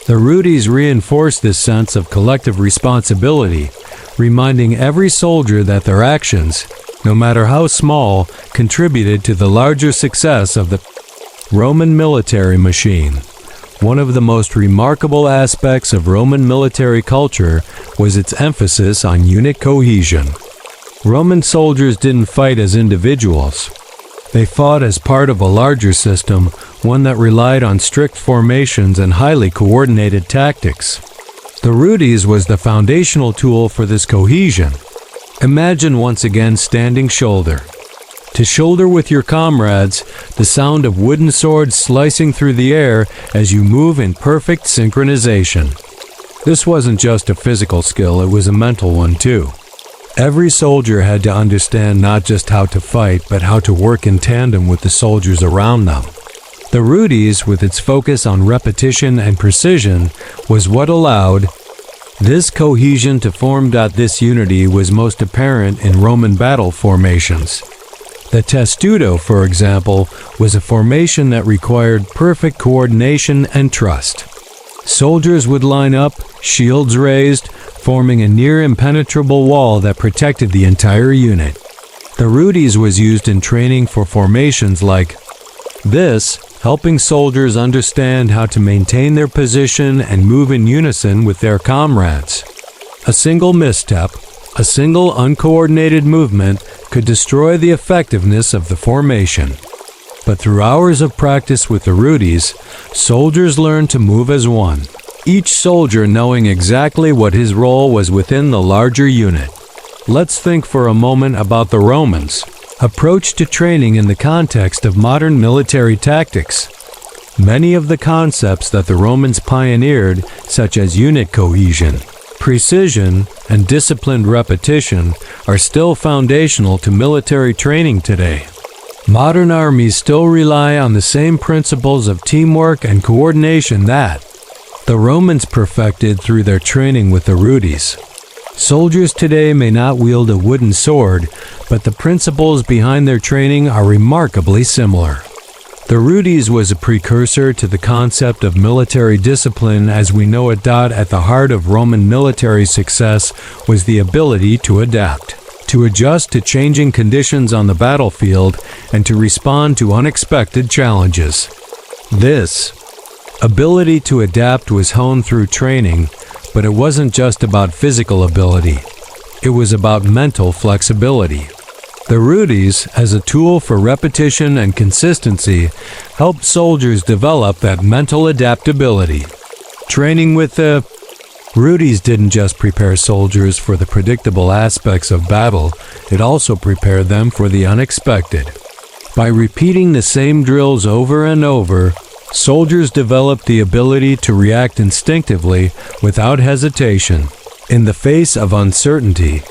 The Rudis reinforced this sense of collective responsibility, reminding every soldier that their actions, no matter how small, contributed to the larger success of the Roman military machine. One of the most remarkable aspects of Roman military culture was its emphasis on unit cohesion. Roman soldiers didn't fight as individuals. They fought as part of a larger system, one that relied on strict formations and highly coordinated tactics. The Rudis was the foundational tool for this cohesion. Imagine once again standing shoulder to shoulder with your comrades, the sound of wooden swords slicing through the air as you move in perfect synchronization. This wasn't just a physical skill, it was a mental one too. Every soldier had to understand not just how to fight, but how to work in tandem with the soldiers around them. The Rudis, with its focus on repetition and precision, was what allowed this cohesion to form. This unity was most apparent in Roman battle formations. The testudo, for example, was a formation that required perfect coordination and trust. Soldiers would line up, shields raised, forming a near impenetrable wall that protected the entire unit. The Rudis was used in training for formations like this, helping soldiers understand how to maintain their position and move in unison with their comrades. A single misstep, a single uncoordinated movement could destroy the effectiveness of the formation. But through hours of practice with the Rudis, soldiers learned to move as one, each soldier knowing exactly what his role was within the larger unit. Let's think for a moment about the Romans' approach to training in the context of modern military tactics. Many of the concepts that the Romans pioneered, such as unit cohesion, precision, and disciplined repetition, are still foundational to military training today. Modern armies still rely on the same principles of teamwork and coordination that the Romans perfected through their training with the Rudis. Soldiers today may not wield a wooden sword, but the principles behind their training are remarkably similar. The Rudis was a precursor to the concept of military discipline as we know it. At the heart of Roman military success was the ability to adapt, to adjust to changing conditions on the battlefield, and to respond to unexpected challenges. This ability to adapt was honed through training, but it wasn't just about physical ability. It was about mental flexibility. The Rudis, as a tool for repetition and consistency, helped soldiers develop that mental adaptability. Training with the Rudis didn't just prepare soldiers for the predictable aspects of battle, it also prepared them for the unexpected. By repeating the same drills over and over, soldiers developed the ability to react instinctively without hesitation. In the face of uncertainty,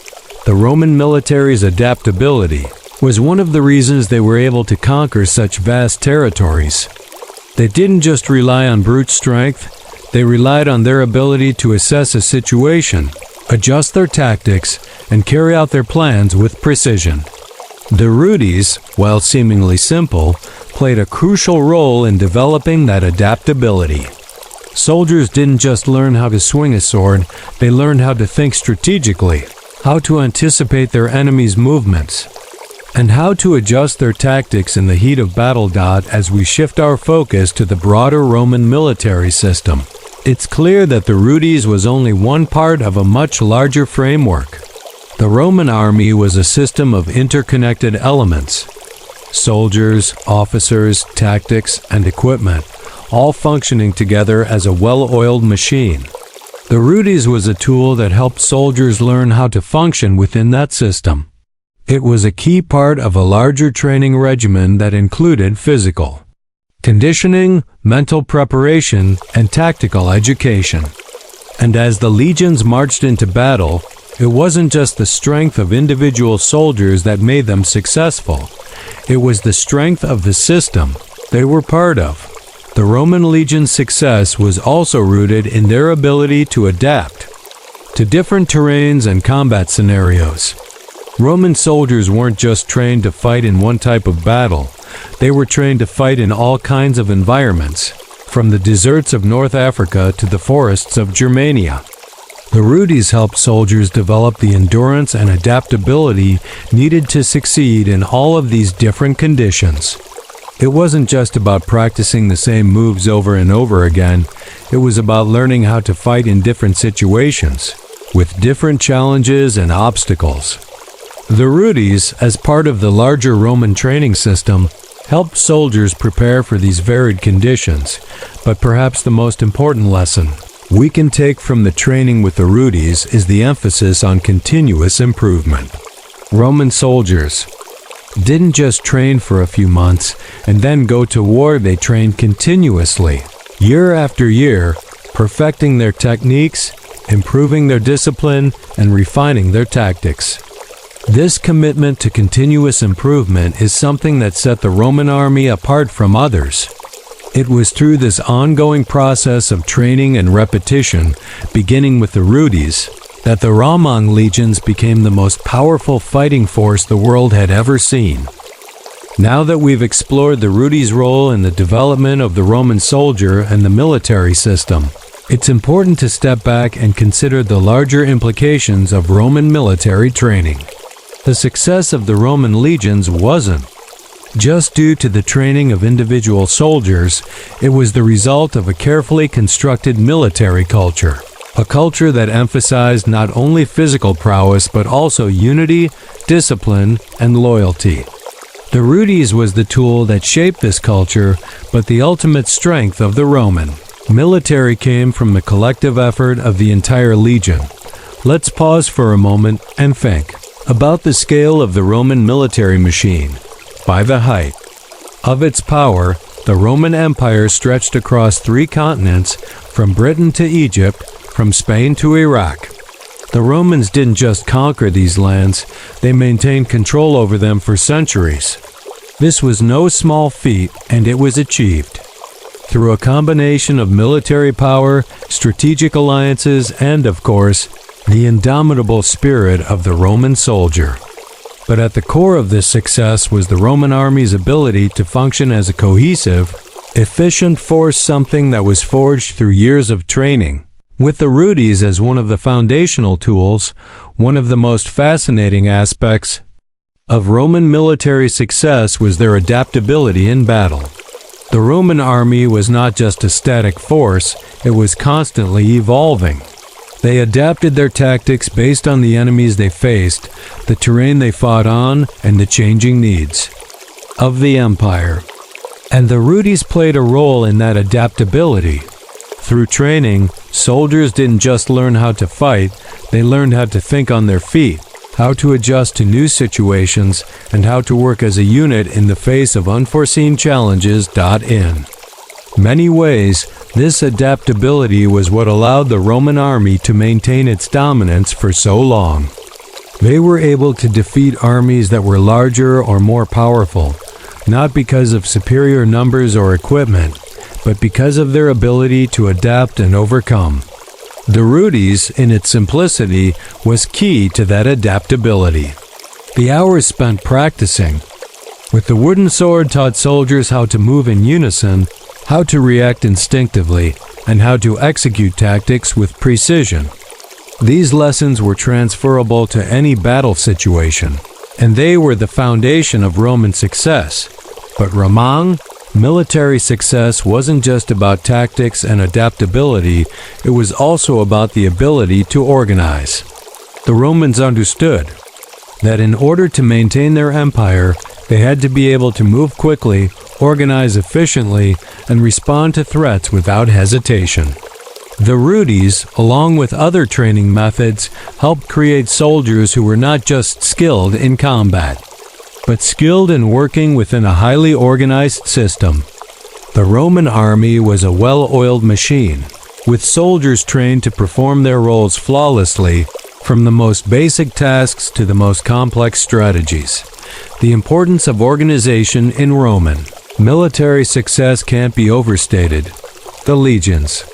the Roman military's adaptability was one of the reasons they were able to conquer such vast territories. They didn't just rely on brute strength, they relied on their ability to assess a situation, adjust their tactics, and carry out their plans with precision. The Rudis, while seemingly simple, played a crucial role in developing that adaptability. Soldiers didn't just learn how to swing a sword, they learned how to think strategically, how to anticipate their enemy's movements, and how to adjust their tactics in the heat of battle. As we shift our focus to the broader Roman military system, it's clear that the Rudis was only one part of a much larger framework. The Roman army was a system of interconnected elements: soldiers, officers, tactics, and equipment, all functioning together as a well-oiled machine. The Rudis was a tool that helped soldiers learn how to function within that system. It was a key part of a larger training regimen that included physical conditioning, mental preparation, and tactical education. And as the legions marched into battle, it wasn't just the strength of individual soldiers that made them successful. It was the strength of the system they were part of. The Roman legion's success was also rooted in their ability to adapt to different terrains and combat scenarios. Roman soldiers weren't just trained to fight in one type of battle. They were trained to fight in all kinds of environments, from the deserts of North Africa to the forests of Germania. The Rudis helped soldiers develop the endurance and adaptability needed to succeed in all of these different conditions. It wasn't just about practicing the same moves over and over again. It was about learning how to fight in different situations, with different challenges and obstacles. The Rudis, as part of the larger Roman training system, helped soldiers prepare for these varied conditions. But perhaps the most important lesson we can take from the training with the Rudis is the emphasis on continuous improvement. Roman soldiers didn't just train for a few months and then go to war. They trained continuously, year after year, perfecting their techniques, improving their discipline, and refining their tactics. This commitment to continuous improvement is something that set the Roman army apart from others. It was through this ongoing process of training and repetition, beginning with the Rudis, that the Roman legions became the most powerful fighting force the world had ever seen. Now that we've explored the Rudis' role in the development of the Roman soldier and the military system, it's important to step back and consider the larger implications of Roman military training. The success of the Roman legions wasn't just due to the training of individual soldiers. It was the result of a carefully constructed military culture, a culture that emphasized not only physical prowess but also unity, discipline, and loyalty. The Rudis was the tool that shaped this culture, but the ultimate strength of the Roman military came from the collective effort of the entire legion. Let's pause for a moment and think about the scale of the Roman military machine. By the height of its power, the Roman Empire stretched across 3 continents, from Britain to Egypt, from Spain to Iraq. The Romans didn't just conquer these lands, they maintained control over them for centuries. This was no small feat, and it was achieved through a combination of military power, strategic alliances, and, of course, the indomitable spirit of the Roman soldier. But at the core of this success was the Roman army's ability to function as a cohesive, efficient force, something that was forged through years of training. With the Rudis as one of the foundational tools, one of the most fascinating aspects of Roman military success was their adaptability in battle. The Roman army was not just a static force, it was constantly evolving. They adapted their tactics based on the enemies they faced, the terrain they fought on, and the changing needs of the empire. And the Rudis played a role in that adaptability. Through training, soldiers didn't just learn how to fight, they learned how to think on their feet, how to adjust to new situations, and how to work as a unit in the face of unforeseen challenges. In many ways, this adaptability was what allowed the Roman army to maintain its dominance for so long. They were able to defeat armies that were larger or more powerful, not because of superior numbers or equipment, but because of their ability to adapt and overcome. The Rudis, in its simplicity, was key to that adaptability. The hours spent practicing with the wooden sword taught soldiers how to move in unison, how to react instinctively, and how to execute tactics with precision. These lessons were transferable to any battle situation, and they were the foundation of Roman success. But Roman military success wasn't just about tactics and adaptability, it was also about the ability to organize. The Romans understood that in order to maintain their empire, they had to be able to move quickly, organize efficiently, and respond to threats without hesitation. The Rudis, along with other training methods, helped create soldiers who were not just skilled in combat, but skilled in working within a highly organized system. The Roman army was a well-oiled machine, with soldiers trained to perform their roles flawlessly, from the most basic tasks to the most complex strategies. The importance of organization in Roman military success can't be overstated. The legions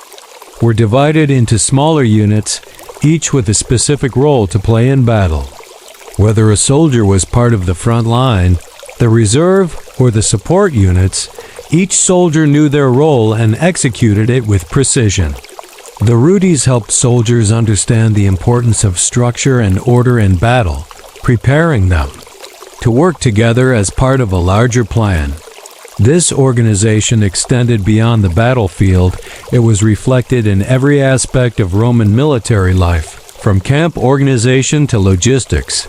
were divided into smaller units, each with a specific role to play in battle. Whether a soldier was part of the front line, the reserve, or the support units, each soldier knew their role and executed it with precision. The Rudis helped soldiers understand the importance of structure and order in battle, preparing them to work together as part of a larger plan. This organization extended beyond the battlefield. It was reflected in every aspect of Roman military life, from camp organization to logistics.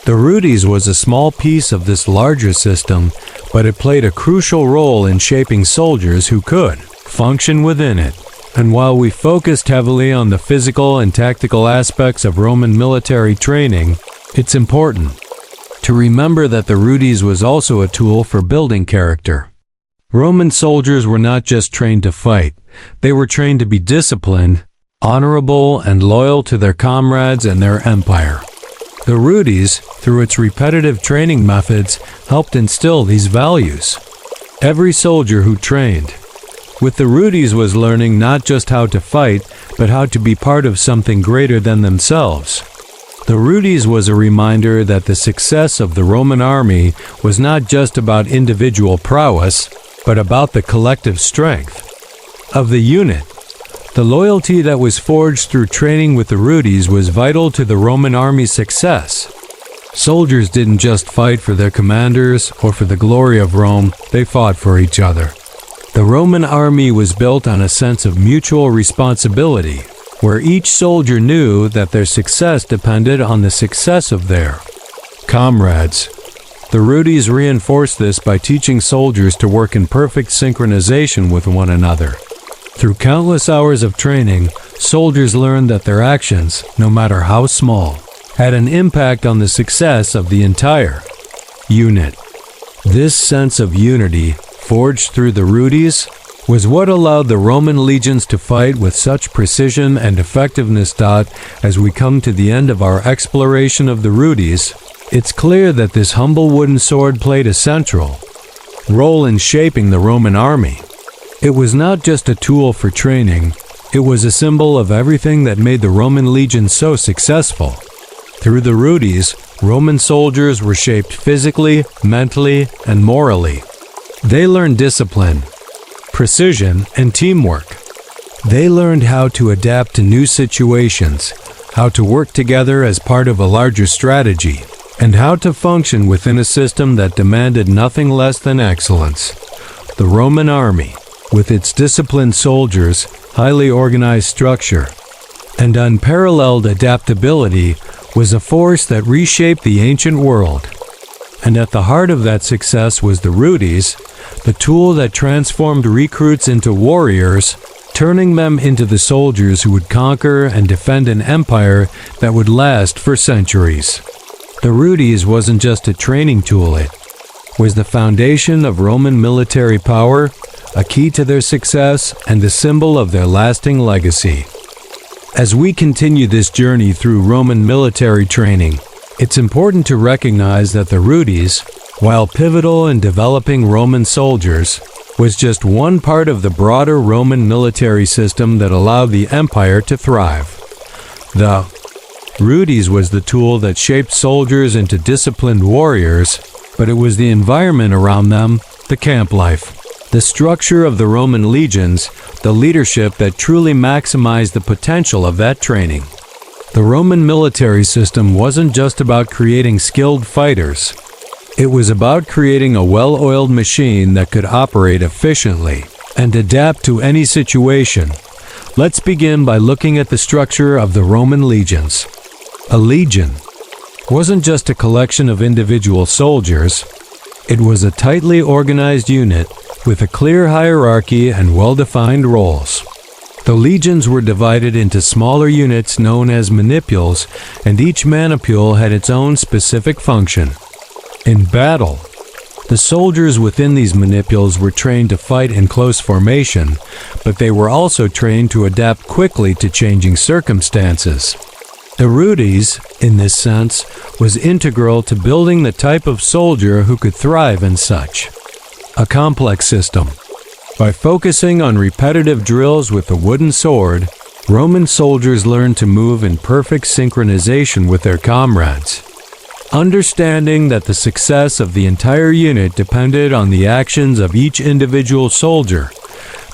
The Rudis was a small piece of this larger system, but it played a crucial role in shaping soldiers who could function within it. And while we focused heavily on the physical and tactical aspects of Roman military training, it's important to remember that the Rudis was also a tool for building character. Roman soldiers were not just trained to fight, they were trained to be disciplined, honorable, and loyal to their comrades and their empire. The Rudis, through its repetitive training methods, helped instill these values. Every soldier who trained with the Rudis was learning not just how to fight, but how to be part of something greater than themselves. The Rudis was a reminder that the success of the Roman army was not just about individual prowess, but about the collective strength of the unit. The loyalty that was forged through training with the Rudis was vital to the Roman army's success. Soldiers didn't just fight for their commanders or for the glory of Rome, they fought for each other. The Roman army was built on a sense of mutual responsibility, where each soldier knew that their success depended on the success of their comrades. The Rudis reinforced this by teaching soldiers to work in perfect synchronization with one another. Through countless hours of training, soldiers learned that their actions, no matter how small, had an impact on the success of the entire unit. This sense of unity, forged through the Rudis, was what allowed the Roman legions to fight with such precision and effectiveness. As we come to the end of our exploration of the Rudis, it's clear that this humble wooden sword played a central role in shaping the Roman army. It was not just a tool for training, it was a symbol of everything that made the Roman legion so successful. Through the Rudis, Roman soldiers were shaped physically, mentally, and morally. They learned discipline, precision, and teamwork. They learned how to adapt to new situations, how to work together as part of a larger strategy, and how to function within a system that demanded nothing less than excellence. The Roman army, with its disciplined soldiers, highly organized structure, and unparalleled adaptability, was a force that reshaped the ancient world. And at the heart of that success was the Rudis, the tool that transformed recruits into warriors, turning them into the soldiers who would conquer and defend an empire that would last for centuries. The Rudis wasn't just a training tool, it was the foundation of Roman military power, a key to their success, and a symbol of their lasting legacy. As we continue this journey through Roman military training, it's important to recognize that the Rudis, while pivotal in developing Roman soldiers, was just one part of the broader Roman military system that allowed the empire to thrive. The Rudis was the tool that shaped soldiers into disciplined warriors, but it was the environment around them, the camp life, The structure of the Roman legions, the leadership that truly maximized the potential of that training. The Roman military system wasn't just about creating skilled fighters. It was about creating a well-oiled machine that could operate efficiently and adapt to any situation. Let's begin by looking at the structure of the Roman legions. A legion wasn't just a collection of individual soldiers. It was a tightly organized unit with a clear hierarchy and well-defined roles. The legions were divided into smaller units known as manipules, and each manipule had its own specific function. In battle, the soldiers within these manipules were trained to fight in close formation, but they were also trained to adapt quickly to changing circumstances. The Rudis, in this sense, was integral to building the type of soldier who could thrive in such a complex system. By focusing on repetitive drills with a wooden sword, Roman soldiers learned to move in perfect synchronization with their comrades. Understanding that the success of the entire unit depended on the actions of each individual soldier.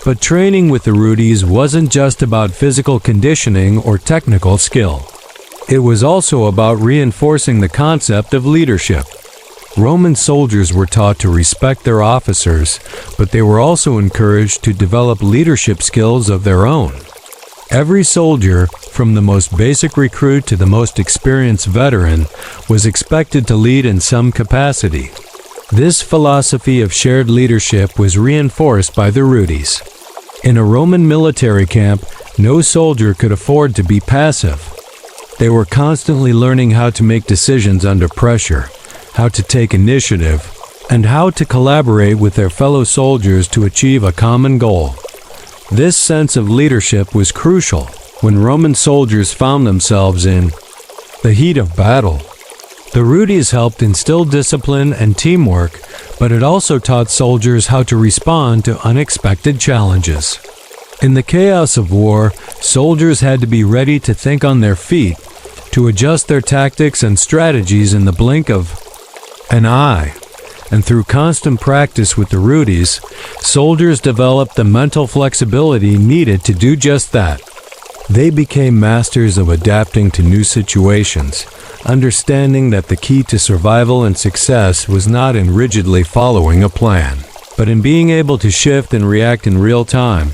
But training with the Rudis wasn't just about physical conditioning or technical skill. It was also about reinforcing the concept of leadership. Roman soldiers were taught to respect their officers, but they were also encouraged to develop leadership skills of their own. Every soldier, from the most basic recruit to the most experienced veteran, was expected to lead in some capacity. This philosophy of shared leadership was reinforced by the Rudis. In a Roman military camp, no soldier could afford to be passive. They were constantly learning how to make decisions under pressure, how to take initiative, and how to collaborate with their fellow soldiers to achieve a common goal. This sense of leadership was crucial when Roman soldiers found themselves in the heat of battle. The Rudis helped instill discipline and teamwork, but it also taught soldiers how to respond to unexpected challenges. In the chaos of war, soldiers had to be ready to think on their feet, to adjust their tactics and strategies in the blink of an eye. And through constant practice with the Rudis, soldiers developed the mental flexibility needed to do just that. They became masters of adapting to new situations, understanding that the key to survival and success was not in rigidly following a plan, but in being able to shift and react in real time.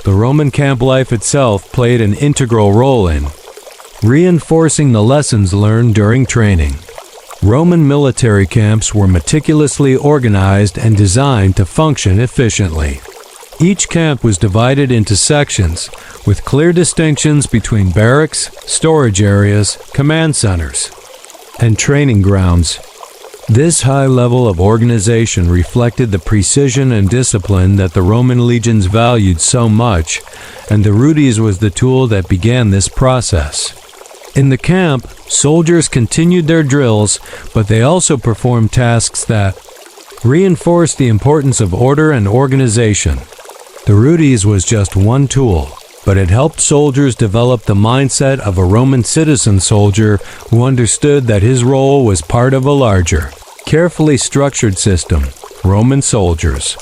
The Roman camp life itself played an integral role in reinforcing the lessons learned during training. Roman military camps were meticulously organized and designed to function efficiently. Each camp was divided into sections, with clear distinctions between barracks, storage areas, command centers, and training grounds. This high level of organization reflected the precision and discipline that the Roman legions valued so much, and the Rudis was the tool that began this process. In the camp, soldiers continued their drills, but they also performed tasks that reinforced the importance of order and organization. The Rudis was just one tool, but it helped soldiers develop the mindset of a Roman citizen soldier who understood that his role was part of a larger, carefully structured system. Roman soldiers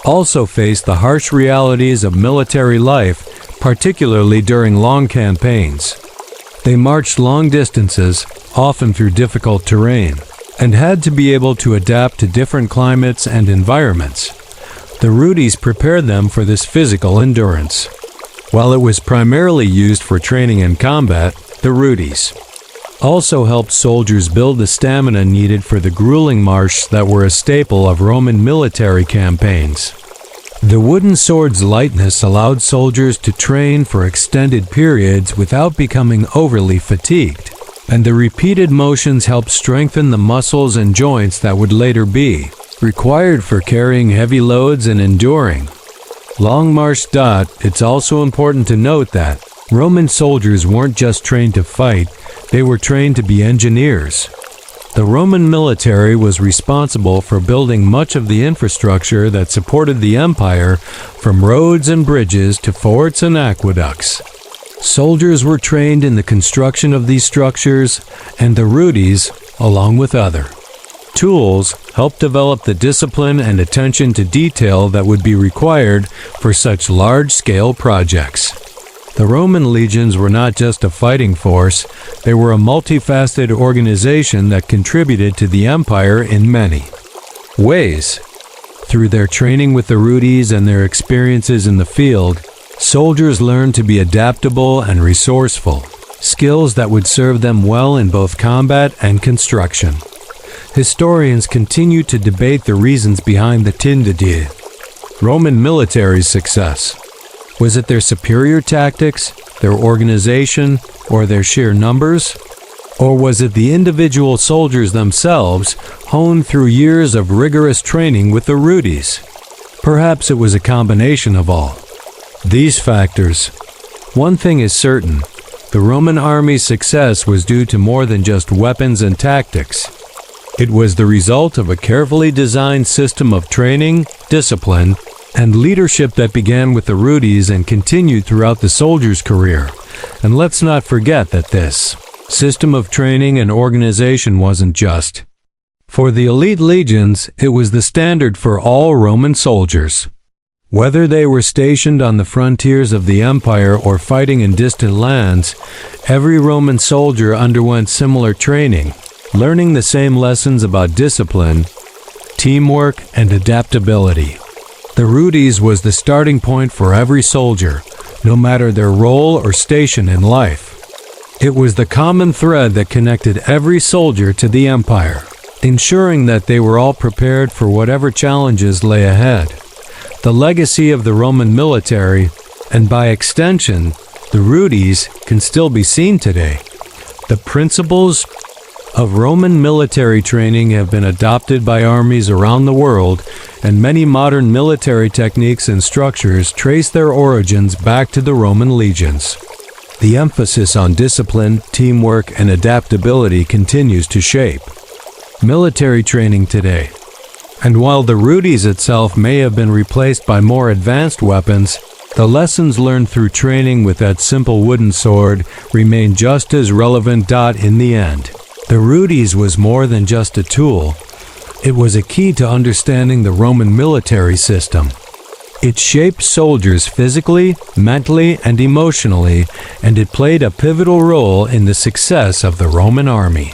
also faced the harsh realities of military life, particularly during long campaigns. They marched long distances, often through difficult terrain, and had to be able to adapt to different climates and environments. The Rudis prepared them for this physical endurance. While it was primarily used for training and combat, the Rudis also helped soldiers build the stamina needed for the grueling marches that were a staple of Roman military campaigns. The wooden sword's lightness allowed soldiers to train for extended periods without becoming overly fatigued, and the repeated motions helped strengthen the muscles and joints that would later be required for carrying heavy loads and enduring long march. It's also important to note that Roman soldiers weren't just trained to fight, they were trained to be engineers. The Roman military was responsible for building much of the infrastructure that supported the empire, from roads and bridges to forts and aqueducts. Soldiers were trained in the construction of these structures, and the Rudis, along with other tools helped develop the discipline and attention to detail that would be required for such large-scale projects. The Roman legions were not just a fighting force, they were a multifaceted organization that contributed to the empire in many ways. Through their training with the Rudis and their experiences in the field, soldiers learned to be adaptable and resourceful, skills that would serve them well in both combat and construction. Historians continue to debate the reasons behind the Tindidie, Roman military's success. Was it their superior tactics, their organization, or their sheer numbers? Or was it the individual soldiers themselves, honed through years of rigorous training with the Rudis? Perhaps it was a combination of all these factors. One thing is certain, the Roman army's success was due to more than just weapons and tactics. It was the result of a carefully designed system of training, discipline, and leadership that began with the Rudis and continued throughout the soldier's career. And let's not forget that this system of training and organization wasn't just for the elite legions, it was the standard for all Roman soldiers. Whether they were stationed on the frontiers of the empire or fighting in distant lands, every Roman soldier underwent similar training, learning the same lessons about discipline, teamwork, and adaptability. The Rudis was the starting point for every soldier, no matter their role or station in life. It was the common thread that connected every soldier to the empire, ensuring that they were all prepared for whatever challenges lay ahead. The legacy of the Roman military, and by extension, the Rudis, can still be seen today. The principles of Roman military training have been adopted by armies around the world, and many modern military techniques and structures trace their origins back to the Roman legions. The emphasis on discipline, teamwork, and adaptability continues to shape military training today. And while the Rudis itself may have been replaced by more advanced weapons, the lessons learned through training with that simple wooden sword remain just as relevant. In the end, the Rudis was more than just a tool. It was a key to understanding the Roman military system. It shaped soldiers physically, mentally, and emotionally, and it played a pivotal role in the success of the Roman army.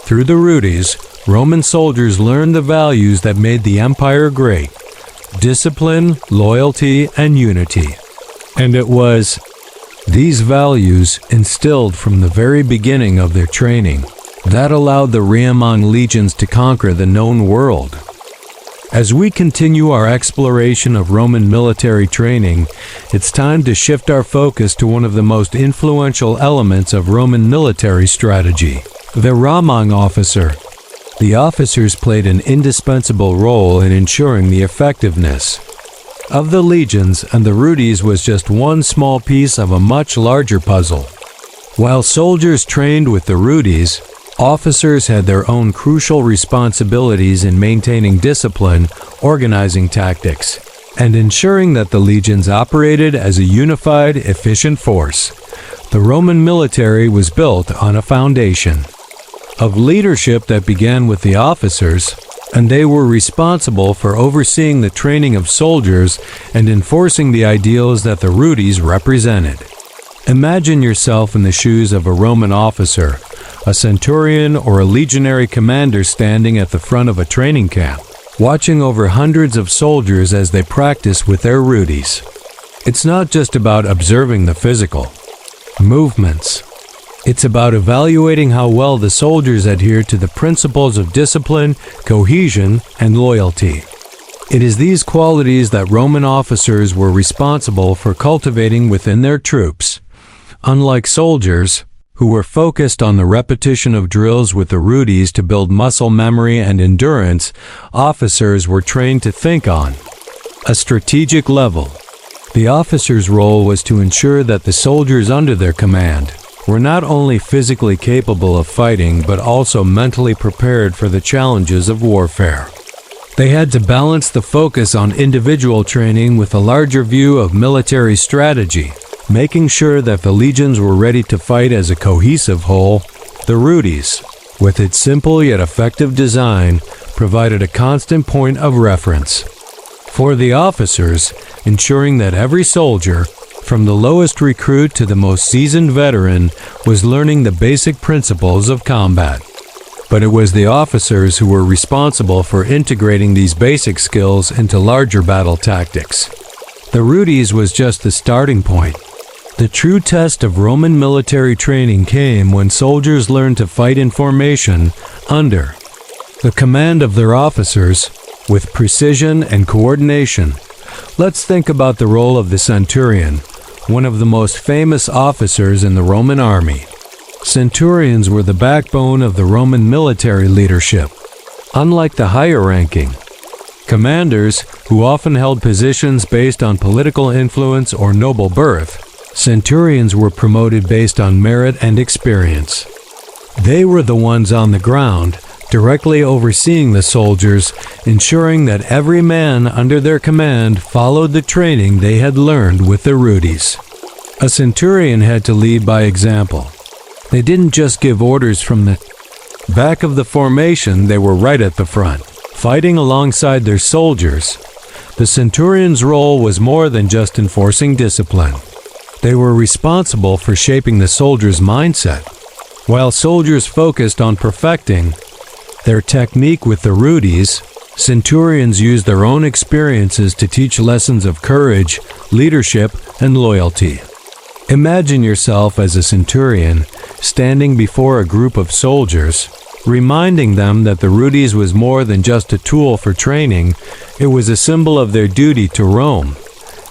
Through the Rudis, Roman soldiers learned the values that made the empire great: discipline, loyalty, and unity. And it was these values, instilled from the very beginning of their training, that allowed the Roman legions to conquer the known world. As we continue our exploration of Roman military training, it's time to shift our focus to one of the most influential elements of Roman military strategy: the Roman officer. The officers played an indispensable role in ensuring the effectiveness of the legions, and the Rudis was just one small piece of a much larger puzzle. While soldiers trained with the Rudis, officers had their own crucial responsibilities in maintaining discipline, organizing tactics, and ensuring that the legions operated as a unified, efficient force. The Roman military was built on a foundation of leadership that began with the officers, and they were responsible for overseeing the training of soldiers and enforcing the ideals that the Rudis represented. Imagine yourself in the shoes of a Roman officer, a centurion or a legionary commander standing at the front of a training camp, watching over hundreds of soldiers as they practice with their Rudis. It's not just about observing the physical movements. It's about evaluating how well the soldiers adhere to the principles of discipline, cohesion, and loyalty. It is these qualities that Roman officers were responsible for cultivating within their troops. Unlike soldiers, who were focused on the repetition of drills with the Rudis to build muscle memory and endurance, officers were trained to think on a strategic level. The officer's role was to ensure that the soldiers under their command were not only physically capable of fighting but also mentally prepared for the challenges of warfare. They had to balance the focus on individual training with a larger view of military strategy, making sure that the legions were ready to fight as a cohesive whole. The Rudis, with its simple yet effective design, provided a constant point of reference. For the officers, ensuring that every soldier, from the lowest recruit to the most seasoned veteran, was learning the basic principles of combat. But it was the officers who were responsible for integrating these basic skills into larger battle tactics. The Rudis was just the starting point. The true test of Roman military training came when soldiers learned to fight in formation under the command of their officers with precision and coordination. Let's think about the role of the centurion, one of the most famous officers in the Roman army. Centurions were the backbone of the Roman military leadership. Unlike the higher-ranking commanders, who often held positions based on political influence or noble birth, centurions were promoted based on merit and experience. They were the ones on the ground, directly overseeing the soldiers, ensuring that every man under their command followed the training they had learned with the Rudis. A centurion had to lead by example. They didn't just give orders from the back of the formation, they were right at the front, fighting alongside their soldiers. The centurion's role was more than just enforcing discipline. They were responsible for shaping the soldiers' mindset. While soldiers focused on perfecting their technique with the Rudis, centurions used their own experiences to teach lessons of courage, leadership, and loyalty. Imagine yourself as a centurion, standing before a group of soldiers, reminding them that the Rudis was more than just a tool for training, it was a symbol of their duty to Rome.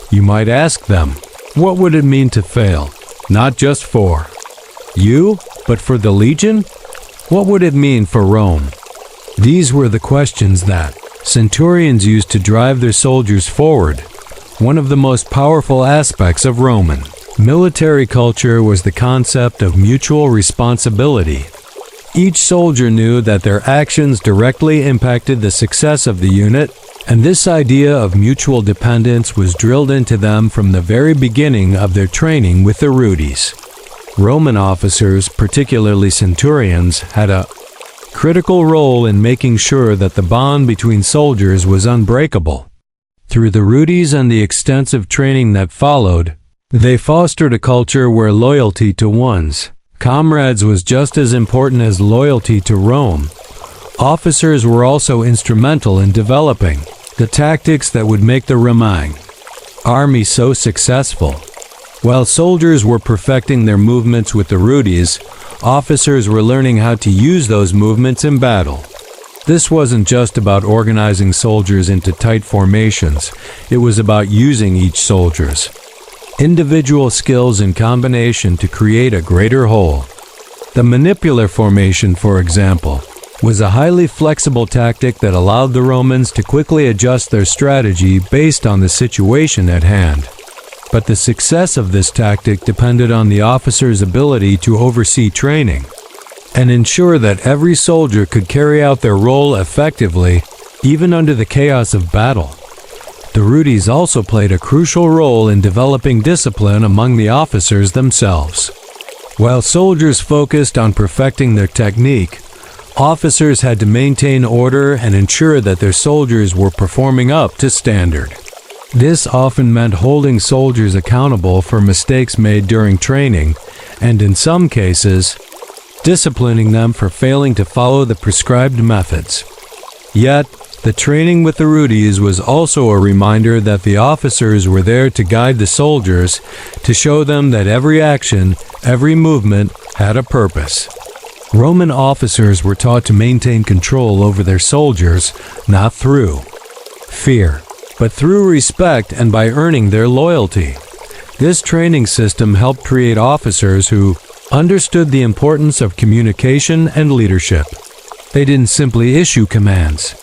You might ask them, what would it mean to fail? Not just for you, but for the legion? What would it mean for Rome? These were the questions that centurions used to drive their soldiers forward. One of the most powerful aspects of Roman military culture was the concept of mutual responsibility. Each soldier knew that their actions directly impacted the success of the unit, and this idea of mutual dependence was drilled into them from the very beginning of their training with the Rudis. Roman officers, particularly centurions, had a critical role in making sure that the bond between soldiers was unbreakable. Through the Rudis and the extensive training that followed, they fostered a culture where loyalty to one's comrades was just as important as loyalty to Rome. Officers were also instrumental in developing the tactics that would make the Roman army so successful. While soldiers were perfecting their movements with the Rudis, officers were learning how to use those movements in battle. This wasn't just about organizing soldiers into tight formations, it was about using each soldier's individual skills in combination to create a greater whole. The manipular formation, for example, was a highly flexible tactic that allowed the Romans to quickly adjust their strategy based on the situation at hand. But the success of this tactic depended on the officer's ability to oversee training and ensure that every soldier could carry out their role effectively, even under the chaos of battle. The Rudis also played a crucial role in developing discipline among the officers themselves. While soldiers focused on perfecting their technique, officers had to maintain order and ensure that their soldiers were performing up to standard. This often meant holding soldiers accountable for mistakes made during training, and in some cases, disciplining them for failing to follow the prescribed methods. Yet, the training with the Rudis was also a reminder that the officers were there to guide the soldiers, to show them that every action, every movement, had a purpose. Roman officers were taught to maintain control over their soldiers, not through fear, but through respect and by earning their loyalty. This training system helped create officers who understood the importance of communication and leadership. They didn't simply issue commands.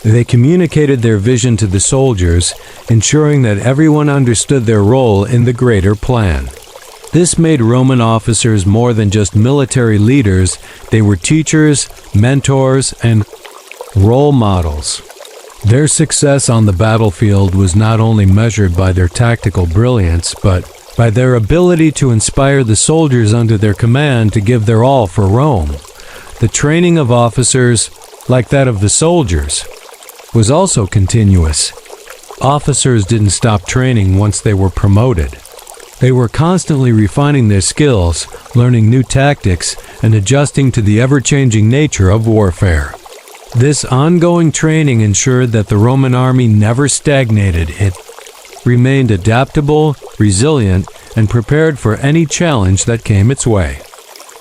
They communicated their vision to the soldiers, ensuring that everyone understood their role in the greater plan. This made Roman officers more than just military leaders. They were teachers, mentors, and role models. Their success on the battlefield was not only measured by their tactical brilliance, but by their ability to inspire the soldiers under their command to give their all for Rome. The training of officers, like that of the soldiers, was also continuous. Officers didn't stop training once they were promoted. They were constantly refining their skills, learning new tactics, and adjusting to the ever-changing nature of warfare. This ongoing training ensured that the Roman army never stagnated. It remained adaptable, resilient, and prepared for any challenge that came its way.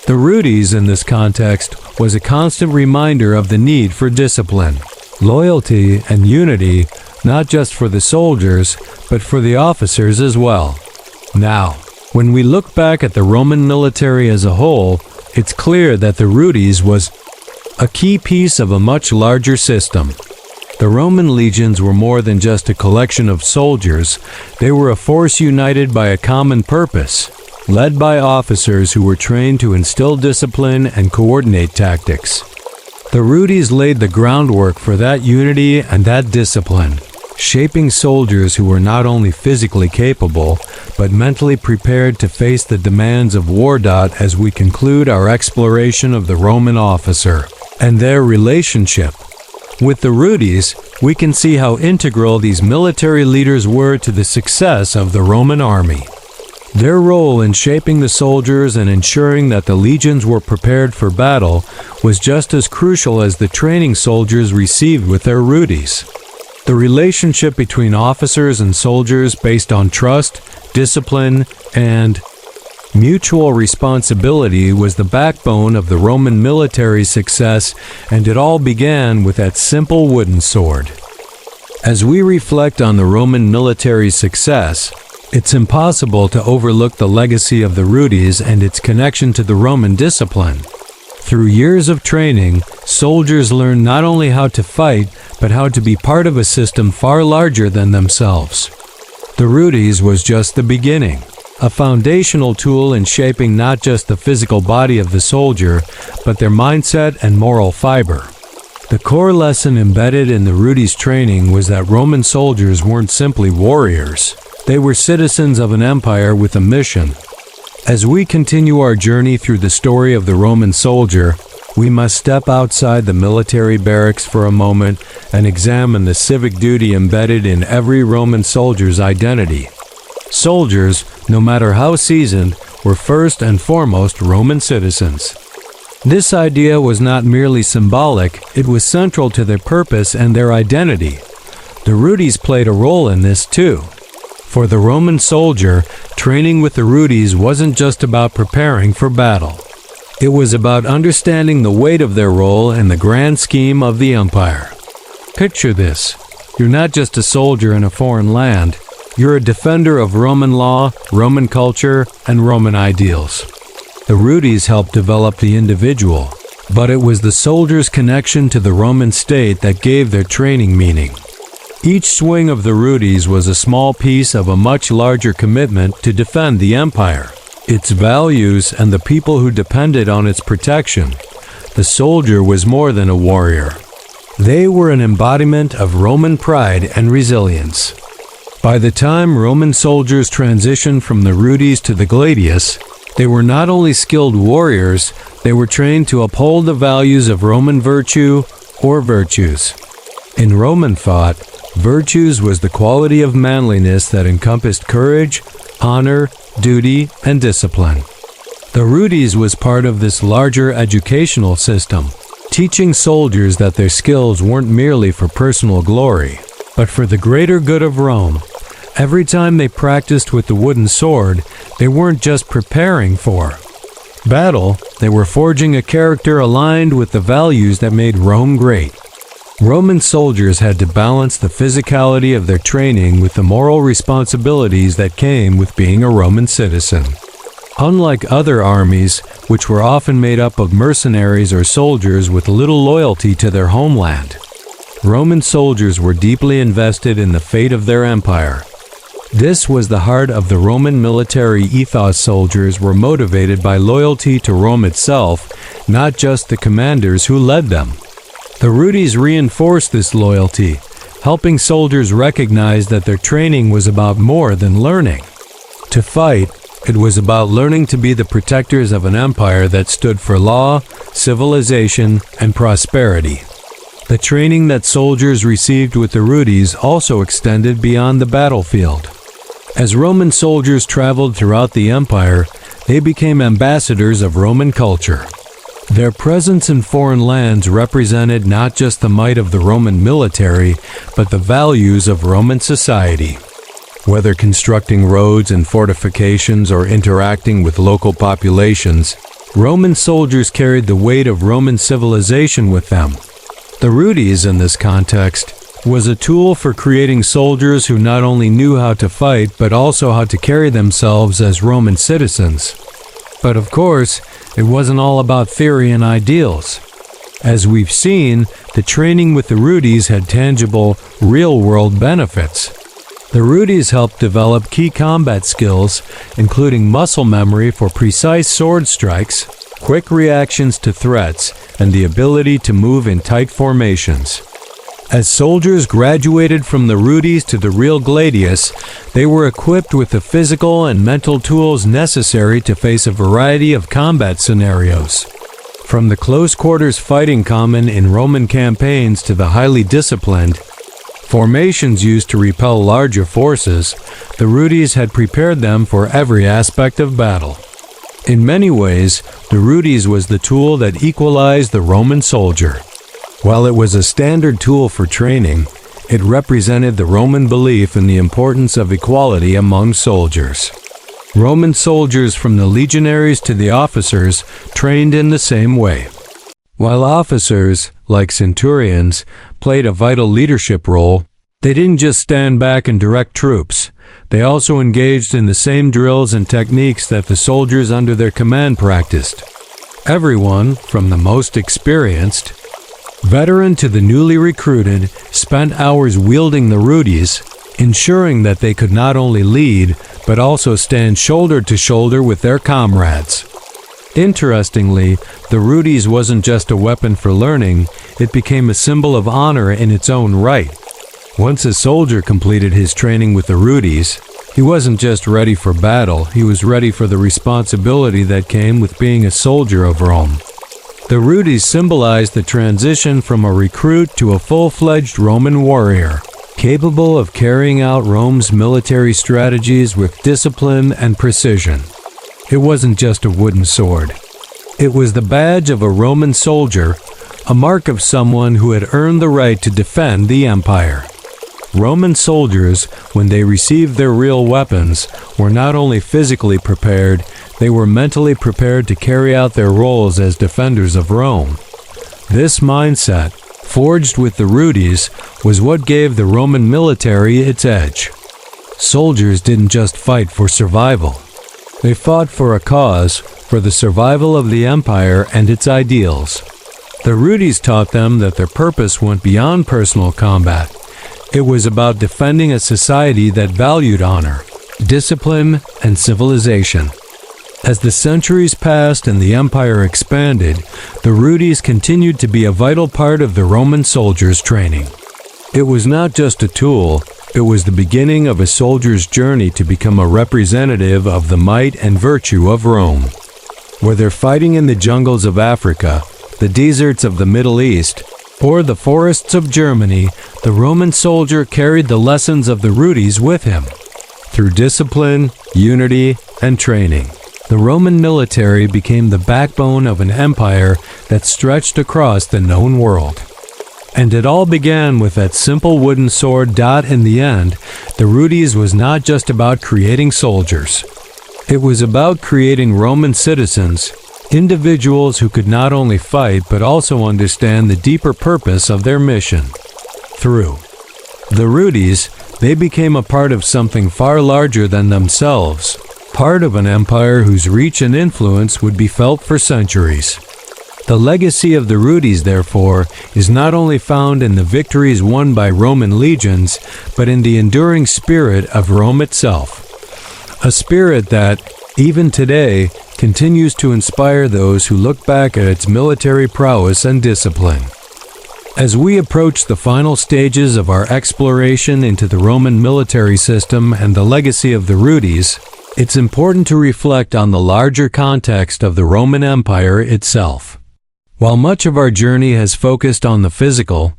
The Rudis in this context was a constant reminder of the need for discipline, loyalty, and unity, not just for the soldiers, but for the officers as well. Now, when we look back at the Roman military as a whole, it's clear that the Rudis was a key piece of a much larger system. The Roman legions were more than just a collection of soldiers. They were a force united by a common purpose, led by officers who were trained to instill discipline and coordinate tactics. The Rudis laid the groundwork for that unity and that discipline, shaping soldiers who were not only physically capable, but mentally prepared to face the demands of war. As we conclude our exploration of the Roman officer and their relationship with the Rudis, we can see how integral these military leaders were to the success of the Roman army. Their role in shaping the soldiers and ensuring that the legions were prepared for battle was just as crucial as the training soldiers received with their Rudis. The relationship between officers and soldiers based on trust, discipline, and mutual responsibility was the backbone of the Roman military success, and it all began with that simple wooden sword. As we reflect on the Roman military success, it's impossible to overlook the legacy of the Rudis and its connection to the Roman discipline. Through years of training, soldiers learned not only how to fight, but how to be part of a system far larger than themselves. The Rudis was just the beginning, a foundational tool in shaping not just the physical body of the soldier, but their mindset and moral fiber. The core lesson embedded in the Rudis' training was that Roman soldiers weren't simply warriors. They were citizens of an empire with a mission. As we continue our journey through the story of the Roman soldier, we must step outside the military barracks for a moment and examine the civic duty embedded in every Roman soldier's identity. Soldiers, no matter how seasoned, were first and foremost Roman citizens. This idea was not merely symbolic, it was central to their purpose and their identity. The Rudis played a role in this too. For the Roman soldier, training with the Rudis wasn't just about preparing for battle. It was about understanding the weight of their role in the grand scheme of the empire. Picture this. You're not just a soldier in a foreign land. You're a defender of Roman law, Roman culture, and Roman ideals. The Rudis helped develop the individual, but it was the soldier's connection to the Roman state that gave their training meaning. Each swing of the Rudis was a small piece of a much larger commitment to defend the empire, its values, and the people who depended on its protection. The soldier was more than a warrior. They were an embodiment of Roman pride and resilience. By the time Roman soldiers transitioned from the Rudis to the gladius, they were not only skilled warriors, they were trained to uphold the values of Roman virtue or virtues. In Roman thought, virtues was the quality of manliness that encompassed courage, honor, duty, and discipline. The Rudis was part of this larger educational system, teaching soldiers that their skills weren't merely for personal glory, but for the greater good of Rome. Every time they practiced with the wooden sword, they weren't just preparing for battle, they were forging a character aligned with the values that made Rome great. Roman soldiers had to balance the physicality of their training with the moral responsibilities that came with being a Roman citizen. Unlike other armies, which were often made up of mercenaries or soldiers with little loyalty to their homeland, Roman soldiers were deeply invested in the fate of their empire. This was the heart of the Roman military ethos. Soldiers were motivated by loyalty to Rome itself, not just the commanders who led them. The Rudis reinforced this loyalty, helping soldiers recognize that their training was about more than learning to fight. It was about learning to be the protectors of an empire that stood for law, civilization, and prosperity. The training that soldiers received with the Rudis also extended beyond the battlefield. As Roman soldiers traveled throughout the empire, they became ambassadors of Roman culture. Their presence in foreign lands represented not just the might of the Roman military, but the values of Roman society. Whether constructing roads and fortifications or interacting with local populations, Roman soldiers carried the weight of Roman civilization with them. The Rudis, in this context, was a tool for creating soldiers who not only knew how to fight but also how to carry themselves as Roman citizens. But of course, it wasn't all about theory and ideals. As we've seen, the training with the Rudis had tangible, real-world benefits. The Rudis helped develop key combat skills, including muscle memory for precise sword strikes, quick reactions to threats, and the ability to move in tight formations. As soldiers graduated from the Rudis to the real gladius, they were equipped with the physical and mental tools necessary to face a variety of combat scenarios. From the close-quarters fighting common in Roman campaigns to the highly disciplined formations used to repel larger forces, the Rudis had prepared them for every aspect of battle. In many ways, the Rudis was the tool that equalized the Roman soldier. While it was a standard tool for training, it represented the Roman belief in the importance of equality among soldiers. Roman soldiers, from the legionaries to the officers, trained in the same way. While officers, like centurions, played a vital leadership role, they didn't just stand back and direct troops. They also engaged in the same drills and techniques that the soldiers under their command practiced. Everyone, from the most experienced veteran to the newly recruited, spent hours wielding the Rudis, ensuring that they could not only lead, but also stand shoulder to shoulder with their comrades. Interestingly, the Rudis wasn't just a weapon for learning, it became a symbol of honor in its own right. Once a soldier completed his training with the Rudis, he wasn't just ready for battle, he was ready for the responsibility that came with being a soldier of Rome. The Rudis symbolized the transition from a recruit to a full-fledged Roman warrior, capable of carrying out Rome's military strategies with discipline and precision. It wasn't just a wooden sword. It was the badge of a Roman soldier, a mark of someone who had earned the right to defend the empire. Roman soldiers, when they received their real weapons, were not only physically prepared, they were mentally prepared to carry out their roles as defenders of Rome. This mindset, forged with the Rudis, was what gave the Roman military its edge. Soldiers didn't just fight for survival. They fought for a cause, for the survival of the empire and its ideals. The Rudis taught them that their purpose went beyond personal combat. It was about defending a society that valued honor, discipline, and civilization. As the centuries passed and the empire expanded, the Rudis continued to be a vital part of the Roman soldiers' training. It was not just a tool, it was the beginning of a soldier's journey to become a representative of the might and virtue of Rome. Whether fighting in the jungles of Africa, the deserts of the Middle East, or the forests of Germany, the Roman soldier carried the lessons of the Rudis with him. Through discipline, unity, and training, the Roman military became the backbone of an empire that stretched across the known world. And it all began with that simple wooden sword. In the end, the Rudis was not just about creating soldiers. It was about creating Roman citizens, individuals who could not only fight but also understand the deeper purpose of their mission. Through the Rudis, they became a part of something far larger than themselves, part of an empire whose reach and influence would be felt for centuries. The legacy of the Rudis, therefore, is not only found in the victories won by Roman legions, but in the enduring spirit of Rome itself. A spirit that, even today, continues to inspire those who look back at its military prowess and discipline. As we approach the final stages of our exploration into the Roman military system and the legacy of the Rudis, it's important to reflect on the larger context of the Roman Empire itself. While much of our journey has focused on the physical,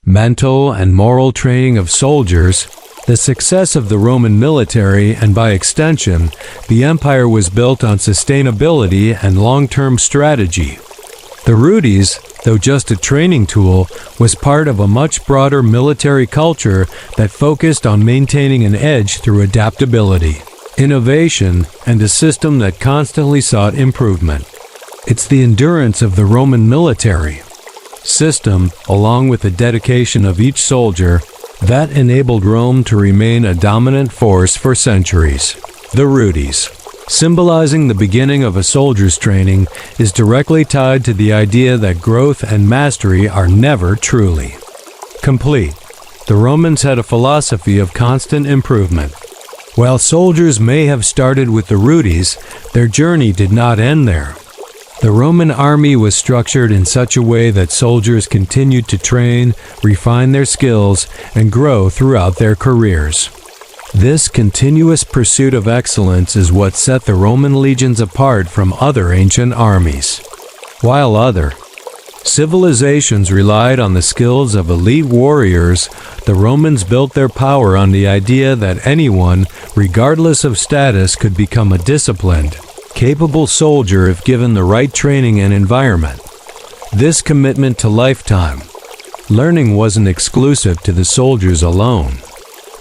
mental and moral training of soldiers, the success of the Roman military, and by extension, the empire was built on sustainability and long-term strategy. The Rudis, though just a training tool, was part of a much broader military culture that focused on maintaining an edge through adaptability, innovation, and a system that constantly sought improvement. It's the endurance of the Roman military system, along with the dedication of each soldier, that enabled Rome to remain a dominant force for centuries. The Rudis, symbolizing the beginning of a soldier's training, is directly tied to the idea that growth and mastery are never truly complete. The Romans had a philosophy of constant improvement. While soldiers may have started with the Rudis, their journey did not end there. The Roman army was structured in such a way that soldiers continued to train, refine their skills, and grow throughout their careers. This continuous pursuit of excellence is what set the Roman legions apart from other ancient armies. While other civilizations relied on the skills of elite warriors, the Romans built their power on the idea that anyone, regardless of status, could become a disciplined, capable soldier if given the right training and environment. This commitment to lifetime learning wasn't exclusive to the soldiers alone.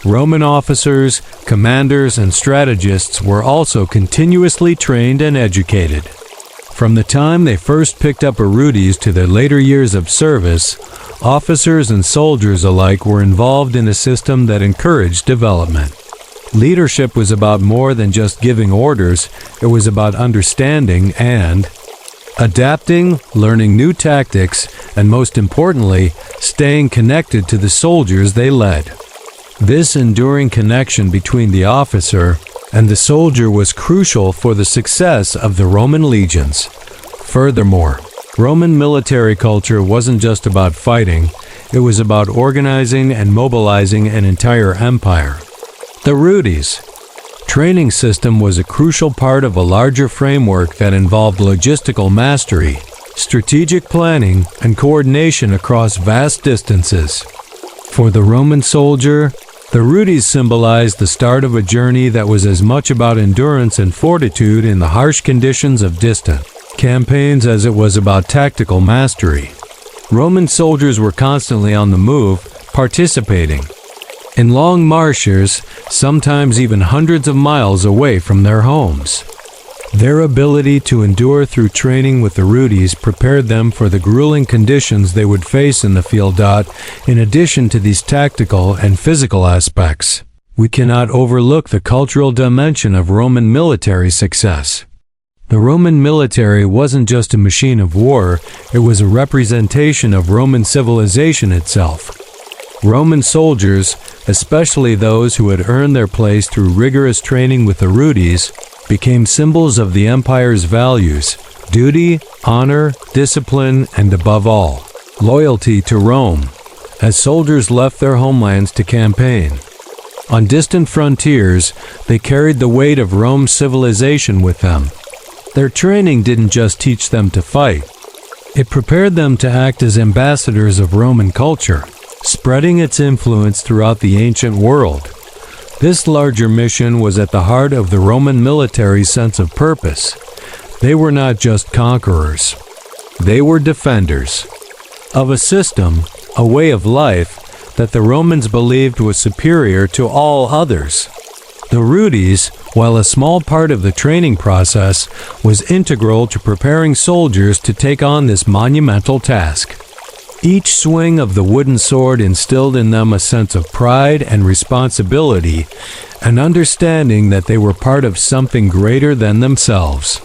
Roman officers, commanders, and strategists were also continuously trained and educated. From the time they first picked up a Rudis to their later years of service, officers and soldiers alike were involved in a system that encouraged development. Leadership was about more than just giving orders. It was about understanding and adapting, learning new tactics, and most importantly, staying connected to the soldiers they led. This enduring connection between the officer and the soldier was crucial for the success of the Roman legions. Furthermore, Roman military culture wasn't just about fighting, it was about organizing and mobilizing an entire empire. The Rudis training system was a crucial part of a larger framework that involved logistical mastery, strategic planning, and coordination across vast distances. For the Roman soldier, the Rudis symbolized the start of a journey that was as much about endurance and fortitude in the harsh conditions of distant campaigns as it was about tactical mastery. Roman soldiers were constantly on the move, participating in long marches, sometimes even hundreds of miles away from their homes. Their ability to endure through training with the Rudis prepared them for the grueling conditions they would face in the field. In addition to these tactical and physical aspects, we cannot overlook the cultural dimension of Roman military success. The Roman military wasn't just a machine of war, it was a representation of Roman civilization itself. Roman soldiers, especially those who had earned their place through rigorous training with the Rudis, became symbols of the empire's values: duty, honor, discipline, and above all, loyalty to Rome, as soldiers left their homelands to campaign. On distant frontiers, they carried the weight of Rome's civilization with them. Their training didn't just teach them to fight, it prepared them to act as ambassadors of Roman culture, spreading its influence throughout the ancient world. This larger mission was at the heart of the Roman military's sense of purpose. They were not just conquerors. They were defenders of a system, a way of life, that the Romans believed was superior to all others. The Rudis, while a small part of the training process, was integral to preparing soldiers to take on this monumental task. Each swing of the wooden sword instilled in them a sense of pride and responsibility, an understanding that they were part of something greater than themselves.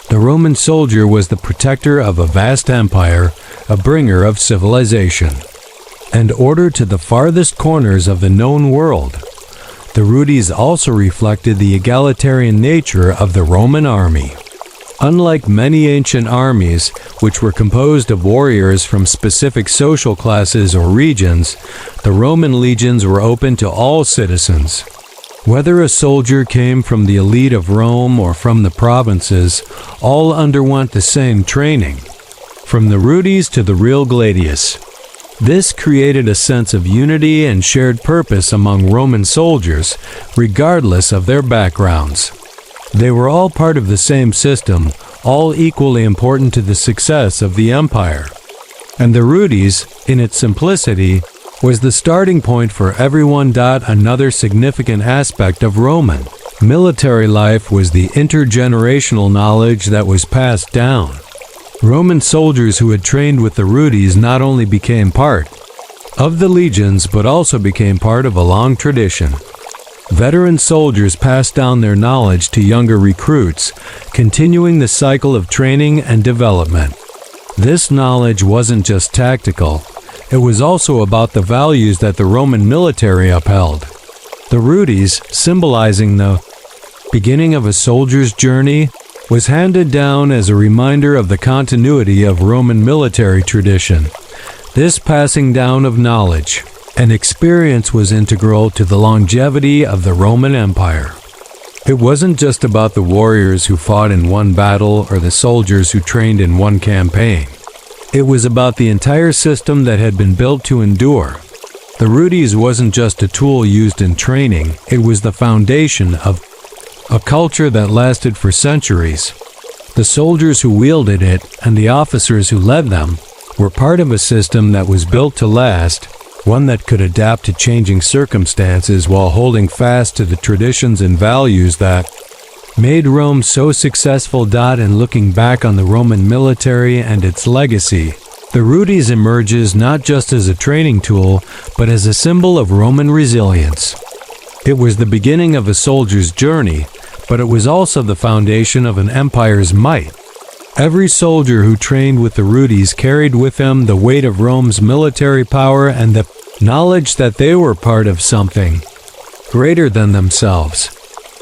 The Roman soldier was the protector of a vast empire, a bringer of civilization, and order to the farthest corners of the known world. The Rudis also reflected the egalitarian nature of the Roman army. Unlike many ancient armies, which were composed of warriors from specific social classes or regions, the Roman legions were open to all citizens. Whether a soldier came from the elite of Rome or from the provinces, all underwent the same training. From the Rudis to the real gladius, This created a sense of unity and shared purpose among Roman soldiers, regardless of their backgrounds. They were all part of the same system, all equally important to the success of the empire. And the Rudis, in its simplicity, was the starting point for everyone. Another significant aspect of Roman military life was the intergenerational knowledge that was passed down. Roman soldiers who had trained with the Rudis not only became part of the legions but also became part of a long tradition. Veteran soldiers passed down their knowledge to younger recruits, continuing the cycle of training and development. This knowledge wasn't just tactical, it was also about the values that the Roman military upheld. The Rudis, symbolizing the beginning of a soldier's journey, was handed down as a reminder of the continuity of Roman military tradition. This passing down of knowledge and experience was integral to the longevity of the Roman Empire. It wasn't just about the warriors who fought in one battle or the soldiers who trained in one campaign. It was about the entire system that had been built to endure. The Rudis wasn't just a tool used in training, it was the foundation of a culture that lasted for centuries. The soldiers who wielded it and the officers who led them were part of a system that was built to last, one that could adapt to changing circumstances while holding fast to the traditions and values that made Rome so successful. And looking back on the Roman military and its legacy, the Rudis emerges not just as a training tool, but as a symbol of Roman resilience. It was the beginning of a soldier's journey, but it was also the foundation of an empire's might. Every soldier who trained with the Rudis carried with them the weight of Rome's military power and the knowledge that they were part of something greater than themselves.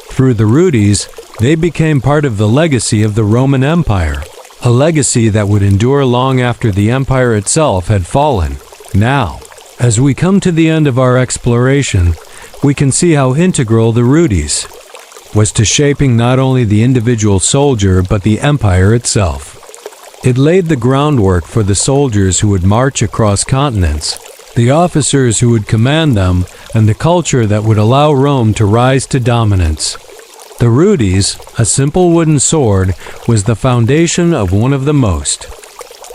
Through the Rudis, they became part of the legacy of the Roman Empire, a legacy that would endure long after the empire itself had fallen. Now, as we come to the end of our exploration, we can see how integral the Rudis was to shaping not only the individual soldier but the empire itself. It laid the groundwork for the soldiers who would march across continents, the officers who would command them, and the culture that would allow Rome to rise to dominance. The Rudis, a simple wooden sword, was the foundation of one of the most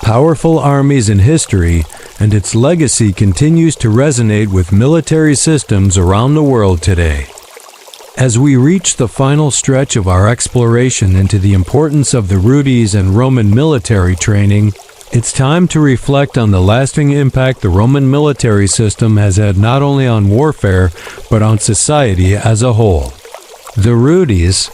powerful armies in history, and its legacy continues to resonate with military systems around the world today. As we reach the final stretch of our exploration into the importance of the Rudis and Roman military training, it's time to reflect on the lasting impact the Roman military system has had not only on warfare, but on society as a whole. The Rudis,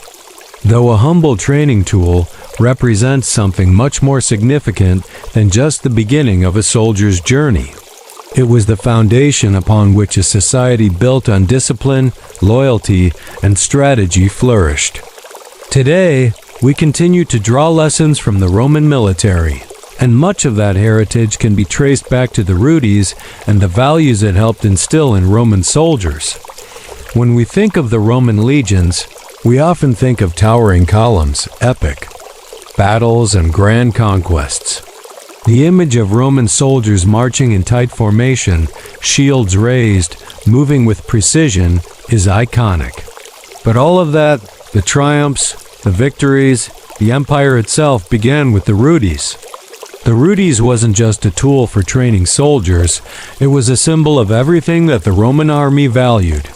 though a humble training tool, represents something much more significant than just the beginning of a soldier's journey. It was the foundation upon which a society built on discipline, loyalty, and strategy flourished. Today, we continue to draw lessons from the Roman military, and much of that heritage can be traced back to the Rudis and the values it helped instill in Roman soldiers. When we think of the Roman legions, we often think of towering columns, epic battles, and grand conquests. The image of Roman soldiers marching in tight formation, shields raised, moving with precision, is iconic. But all of that, the triumphs, the victories, the empire itself began with the Rudis. The Rudis wasn't just a tool for training soldiers, it was a symbol of everything that the Roman army valued: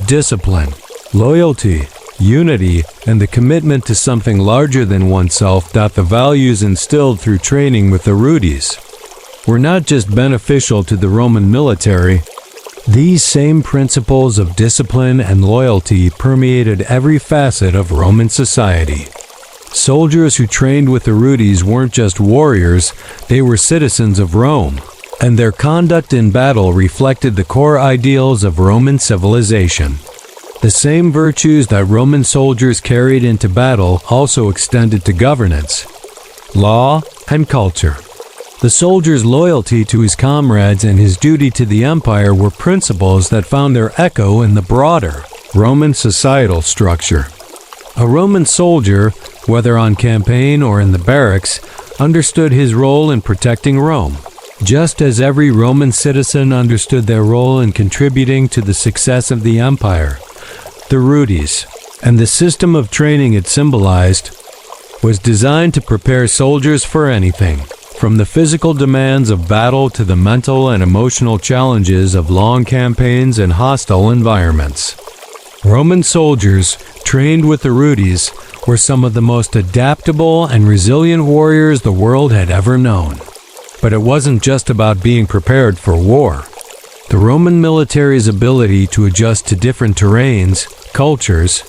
discipline, loyalty, unity, and the commitment to something larger than oneself. The values instilled through training with the Rudis were not just beneficial to the Roman military. These same principles of discipline and loyalty permeated every facet of Roman society. Soldiers who trained with the Rudis weren't just warriors, they were citizens of Rome, and their conduct in battle reflected the core ideals of Roman civilization. The same virtues that Roman soldiers carried into battle also extended to governance, law, and culture. The soldier's loyalty to his comrades and his duty to the empire were principles that found their echo in the broader Roman societal structure. A Roman soldier, whether on campaign or in the barracks, understood his role in protecting Rome. Just as every Roman citizen understood their role in contributing to the success of the empire, the Rudis, and the system of training it symbolized, was designed to prepare soldiers for anything, from the physical demands of battle to the mental and emotional challenges of long campaigns and hostile environments. Roman soldiers, trained with the Rudis, were some of the most adaptable and resilient warriors the world had ever known. But it wasn't just about being prepared for war. The Roman military's ability to adjust to different terrains, cultures,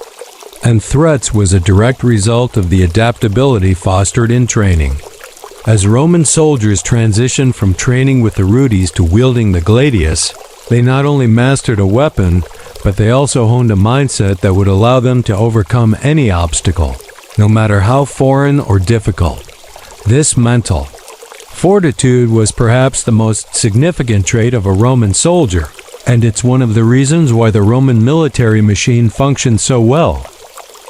and threats was a direct result of the adaptability fostered in training. As Roman soldiers transitioned from training with the Rudis to wielding the gladius, they not only mastered a weapon, but they also honed a mindset that would allow them to overcome any obstacle, no matter how foreign or difficult. This mental fortitude was perhaps the most significant trait of a Roman soldier, and it's one of the reasons why the Roman military machine functioned so well.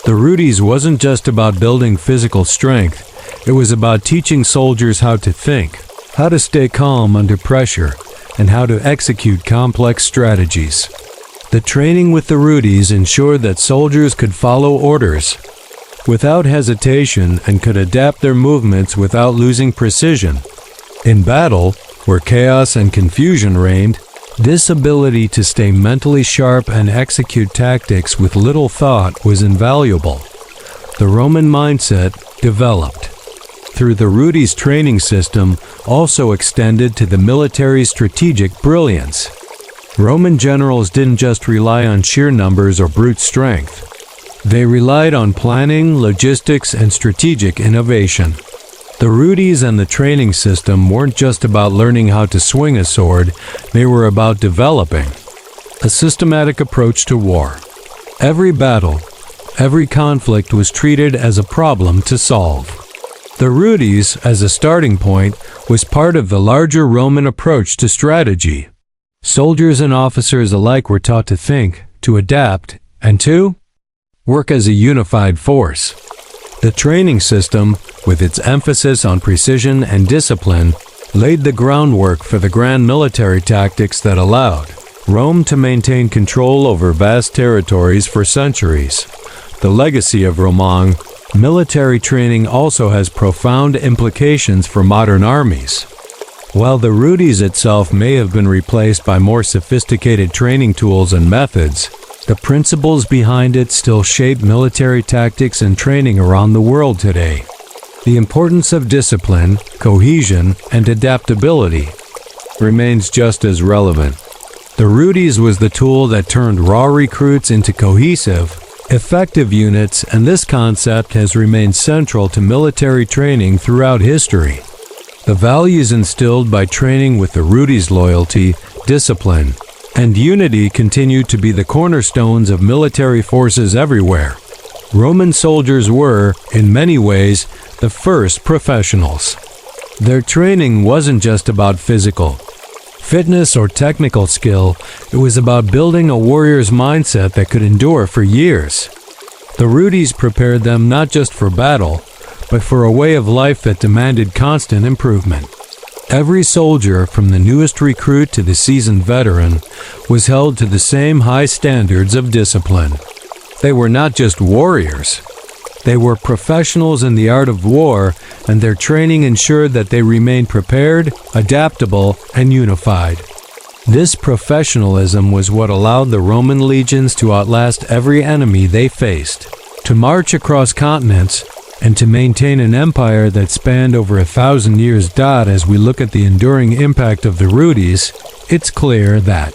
The Rudis wasn't just about building physical strength, it was about teaching soldiers how to think, how to stay calm under pressure, and how to execute complex strategies. The training with the Rudis ensured that soldiers could follow orders without hesitation and could adapt their movements without losing precision. In battle, where chaos and confusion reigned, this ability to stay mentally sharp and execute tactics with little thought was invaluable. The Roman mindset, developed through the Rudis training system, also extended to the military's strategic brilliance. Roman generals didn't just rely on sheer numbers or brute strength. They relied on planning, logistics, and strategic innovation. The Rudis and the training system weren't just about learning how to swing a sword, they were about developing a systematic approach to war. Every battle, every conflict was treated as a problem to solve. The Rudis, as a starting point, was part of the larger Roman approach to strategy. Soldiers and officers alike were taught to think, to adapt, and to work as a unified force. The training system, with its emphasis on precision and discipline, laid the groundwork for the grand military tactics that allowed Rome to maintain control over vast territories for centuries. The legacy of Roman military training also has profound implications for modern armies. While the Rudis itself may have been replaced by more sophisticated training tools and methods, the principles behind it still shape military tactics and training around the world today. The importance of discipline, cohesion, and adaptability remains just as relevant. The Rudis was the tool that turned raw recruits into cohesive, effective units, and this concept has remained central to military training throughout history. The values instilled by training with the Rudis' loyalty, discipline, and unity continue to be the cornerstones of military forces everywhere. Roman soldiers were, in many ways, the first professionals. Their training wasn't just about physical fitness or technical skill, it was about building a warrior's mindset that could endure for years. The Rudis prepared them not just for battle, but for a way of life that demanded constant improvement. Every soldier, from the newest recruit to the seasoned veteran, was held to the same high standards of discipline. They were not just warriors. They were professionals in the art of war, and their training ensured that they remained prepared, adaptable, and unified. This professionalism was what allowed the Roman legions to outlast every enemy they faced, to march across continents, and to maintain an empire that spanned over 1,000 years. As we look at the enduring impact of the Rudis, it's clear that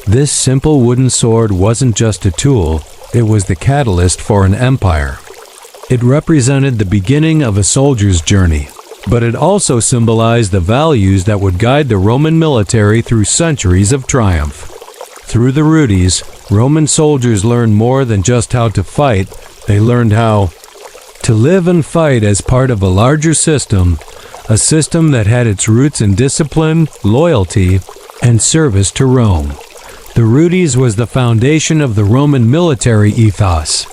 this simple wooden sword wasn't just a tool, it was the catalyst for an empire. It represented the beginning of a soldier's journey, but it also symbolized the values that would guide the Roman military through centuries of triumph. Through the Rudis, Roman soldiers learned more than just how to fight, they learned how to live and fight as part of a larger system, a system that had its roots in discipline, loyalty, and service to Rome. The Rudis was the foundation of the Roman military ethos,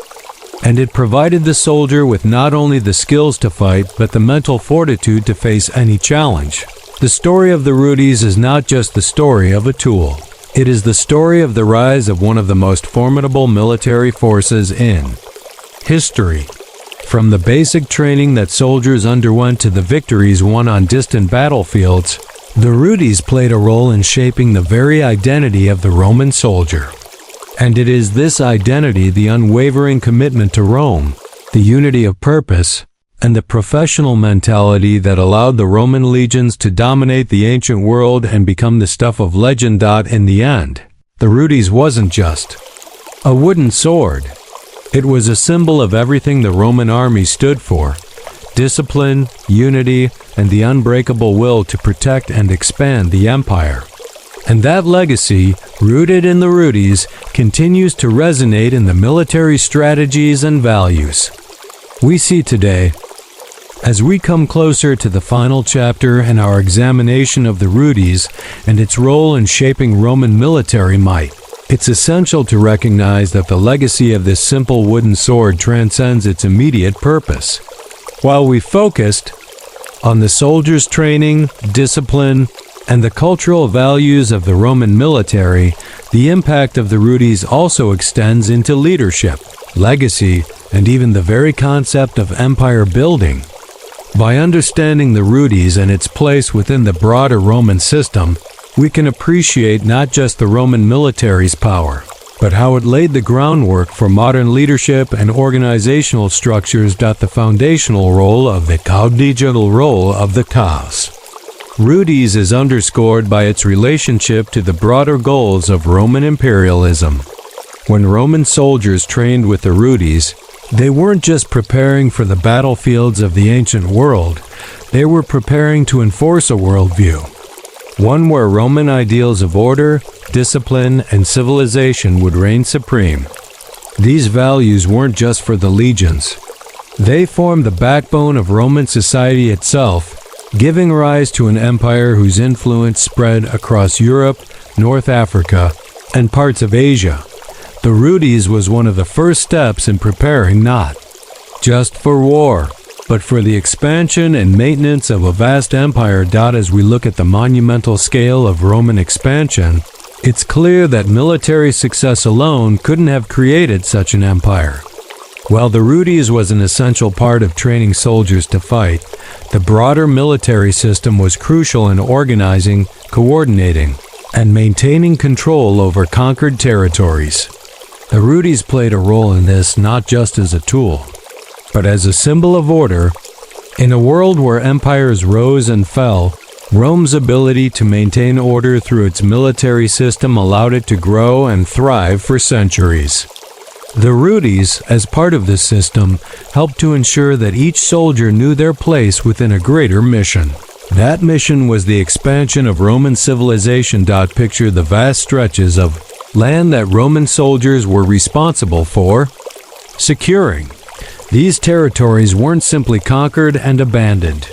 and it provided the soldier with not only the skills to fight, but the mental fortitude to face any challenge. The story of the Rudis is not just the story of a tool. It is the story of the rise of one of the most formidable military forces in history. From the basic training that soldiers underwent to the victories won on distant battlefields, the Rudis played a role in shaping the very identity of the Roman soldier. And it is this identity, the unwavering commitment to Rome, the unity of purpose, and the professional mentality that allowed the Roman legions to dominate the ancient world and become the stuff of legend. In the end, the Rudis wasn't just a wooden sword. It was a symbol of everything the Roman army stood for: discipline, unity, and the unbreakable will to protect and expand the empire. And that legacy, rooted in the Rudis, continues to resonate in the military strategies and values we see today. As we come closer to the final chapter in our examination of the Rudis and its role in shaping Roman military might, it's essential to recognize that the legacy of this simple wooden sword transcends its immediate purpose. While we focused on the soldiers' training, discipline, and the cultural values of the Roman military, the impact of the Rudis also extends into leadership, legacy, and even the very concept of empire building. By understanding the Rudis and its place within the broader Roman system, we can appreciate not just the Roman military's power, but how it laid the groundwork for modern leadership and organizational structures. The foundational role of the digital role of the chaos Rudis is underscored by its relationship to the broader goals of Roman imperialism. When Roman soldiers trained with the Rudis, they weren't just preparing for the battlefields of the ancient world, they were preparing to enforce a worldview, one where Roman ideals of order, discipline, and civilization would reign supreme. These values weren't just for the legions. They formed the backbone of Roman society itself, giving rise to an empire whose influence spread across Europe, North Africa, and parts of Asia. The Rudis was one of the first steps in preparing not just for war, but for the expansion and maintenance of a vast empire. As we look at the monumental scale of Roman expansion, it's clear that military success alone couldn't have created such an empire. While the Rudis was an essential part of training soldiers to fight, the broader military system was crucial in organizing, coordinating, and maintaining control over conquered territories. The Rudis played a role in this not just as a tool, but as a symbol of order. In a world where empires rose and fell, Rome's ability to maintain order through its military system allowed it to grow and thrive for centuries. The Rudis, as part of this system, helped to ensure that each soldier knew their place within a greater mission. That mission was the expansion of Roman civilization. Picture the vast stretches of land that Roman soldiers were responsible for securing. These territories weren't simply conquered and abandoned.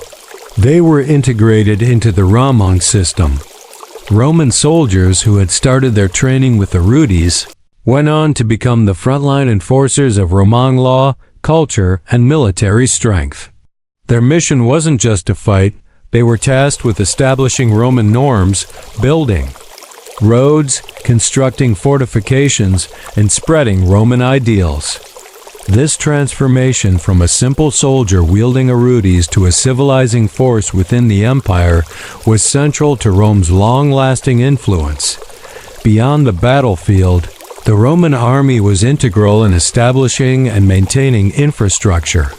They were integrated into the Roman system. Roman soldiers who had started their training with the Rudis went on to become the frontline enforcers of Roman law, culture, and military strength. Their mission wasn't just to fight, they were tasked with establishing Roman norms, building roads, constructing fortifications, and spreading Roman ideals. This transformation from a simple soldier wielding a Rudis to a civilizing force within the empire was central to Rome's long-lasting influence. Beyond the battlefield, the Roman army was integral in establishing and maintaining infrastructure.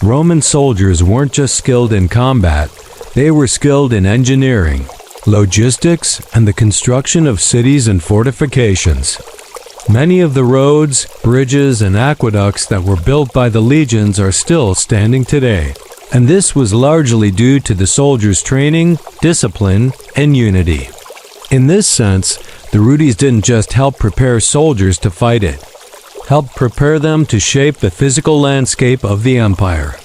Roman soldiers weren't just skilled in combat, they were skilled in engineering, logistics, and the construction of cities and fortifications. Many of the roads, bridges, and aqueducts that were built by the legions are still standing today, and this was largely due to the soldiers' training, discipline, and unity. In this sense, the Rudis didn't just help prepare soldiers to fight it, helped prepare them to shape the physical landscape of the empire.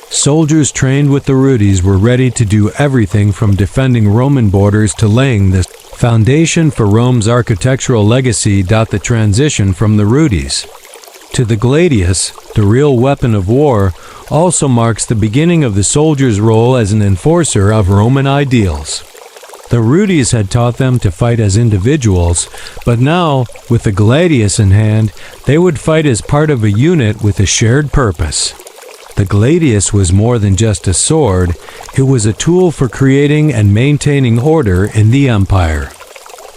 Soldiers trained with the Rudis were ready to do everything from defending Roman borders to laying the foundation for Rome's architectural legacy. The transition from the Rudis To the gladius, the real weapon of war, also marks the beginning of the soldier's role as an enforcer of Roman ideals. The Rudis had taught them to fight as individuals, but now, with the gladius in hand, they would fight as part of a unit with a shared purpose. The gladius was more than just a sword, it was a tool for creating and maintaining order in the empire.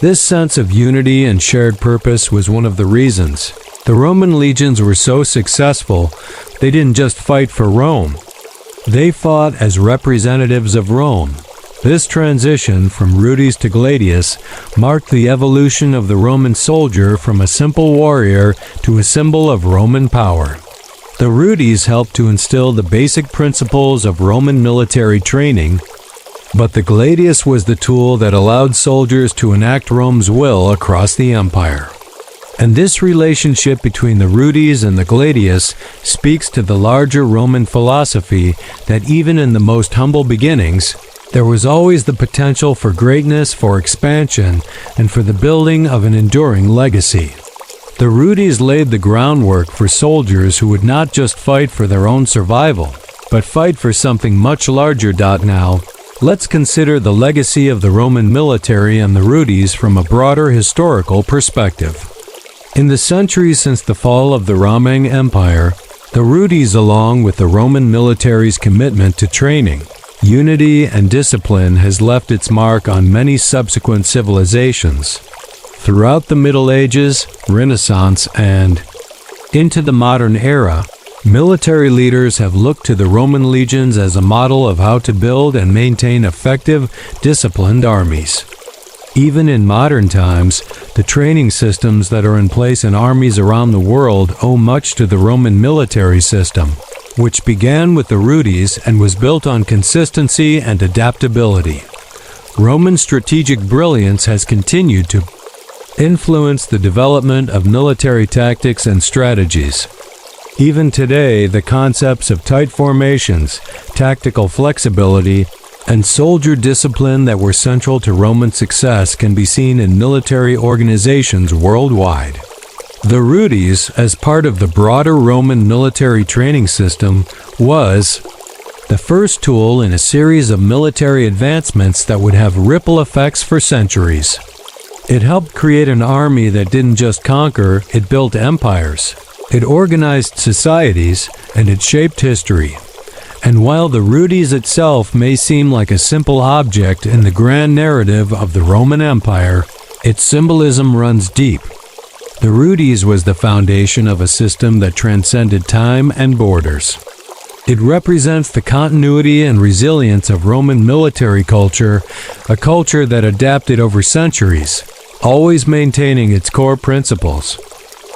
This sense of unity and shared purpose was one of the reasons the Roman legions were so successful. They didn't just fight for Rome. They fought as representatives of Rome. This transition from Rudis to gladius marked the evolution of the Roman soldier from a simple warrior to a symbol of Roman power. The Rudis helped to instill the basic principles of Roman military training, but the gladius was the tool that allowed soldiers to enact Rome's will across the empire. And this relationship between the Rudis and the gladius speaks to the larger Roman philosophy that even in the most humble beginnings, there was always the potential for greatness, for expansion, and for the building of an enduring legacy. The Rudis laid the groundwork for soldiers who would not just fight for their own survival, but fight for something much larger. Now, let's consider the legacy of the Roman military and the Rudis from a broader historical perspective. In the centuries since the fall of the Roman Empire, the Rudis, along with the Roman military's commitment to training, unity, and discipline, has left its mark on many subsequent civilizations. Throughout the Middle Ages, Renaissance, and into the modern era, military leaders have looked to the Roman legions as a model of how to build and maintain effective, disciplined armies. Even in modern times, the training systems that are in place in armies around the world owe much to the Roman military system, which began with the Rudis and was built on consistency and adaptability. Roman strategic brilliance has continued to influence the development of military tactics and strategies. Even today, the concepts of tight formations, tactical flexibility, and soldier discipline that were central to Roman success can be seen in military organizations worldwide. The Rudis, as part of the broader Roman military training system, was the first tool in a series of military advancements that would have ripple effects for centuries. It helped create an army that didn't just conquer, it built empires. It organized societies, and it shaped history. And while the Rudis itself may seem like a simple object in the grand narrative of the Roman Empire, its symbolism runs deep. The Rudis was the foundation of a system that transcended time and borders. It represents the continuity and resilience of Roman military culture, a culture that adapted over centuries, always maintaining its core principles.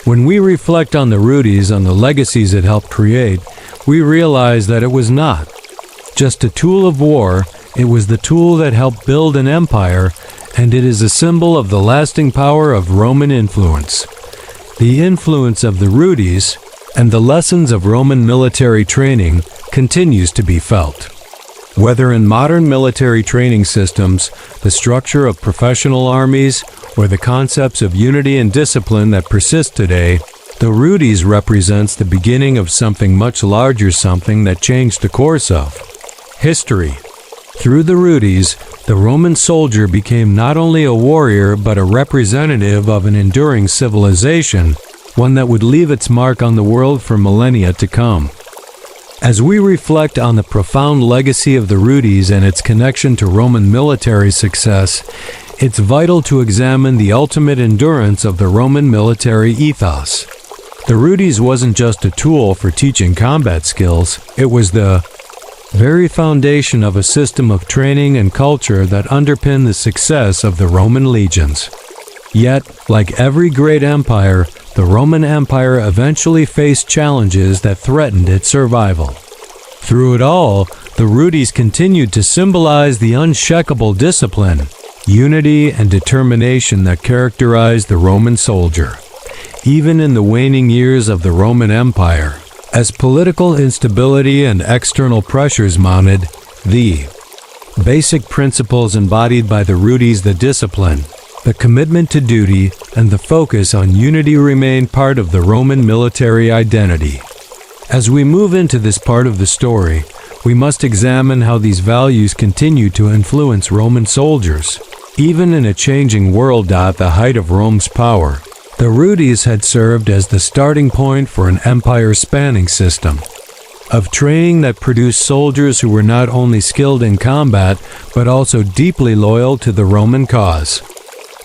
When we reflect on the Rudis and the legacies it helped create, we realize that it was not just a tool of war, it was the tool that helped build an empire, and it is a symbol of the lasting power of Roman influence. The influence of the Rudis and the lessons of Roman military training continues to be felt. Whether in modern military training systems, the structure of professional armies, or the concepts of unity and discipline that persist today, the Rudis represents the beginning of something much larger, something that changed the course of history. Through the Rudis, the Roman soldier became not only a warrior but a representative of an enduring civilization, one that would leave its mark on the world for millennia to come. As we reflect on the profound legacy of the Rudis and its connection to Roman military success, it's vital to examine the ultimate endurance of the Roman military ethos. The Rudis wasn't just a tool for teaching combat skills, it was the very foundation of a system of training and culture that underpinned the success of the Roman legions. Yet, like every great empire, the Roman Empire eventually faced challenges that threatened its survival. Through it all, the Rudis continued to symbolize the unshakable discipline, unity, and determination that characterized the Roman soldier. Even in the waning years of the Roman Empire, as political instability and external pressures mounted, the basic principles embodied by the Rudis, the discipline, The commitment to duty and the focus on unity remained part of the Roman military identity. As we move into this part of the story, we must examine how these values continue to influence Roman soldiers. Even in a changing world at the height of Rome's power, the Rudis had served as the starting point for an empire-spanning system of training that produced soldiers who were not only skilled in combat, but also deeply loyal to the Roman cause.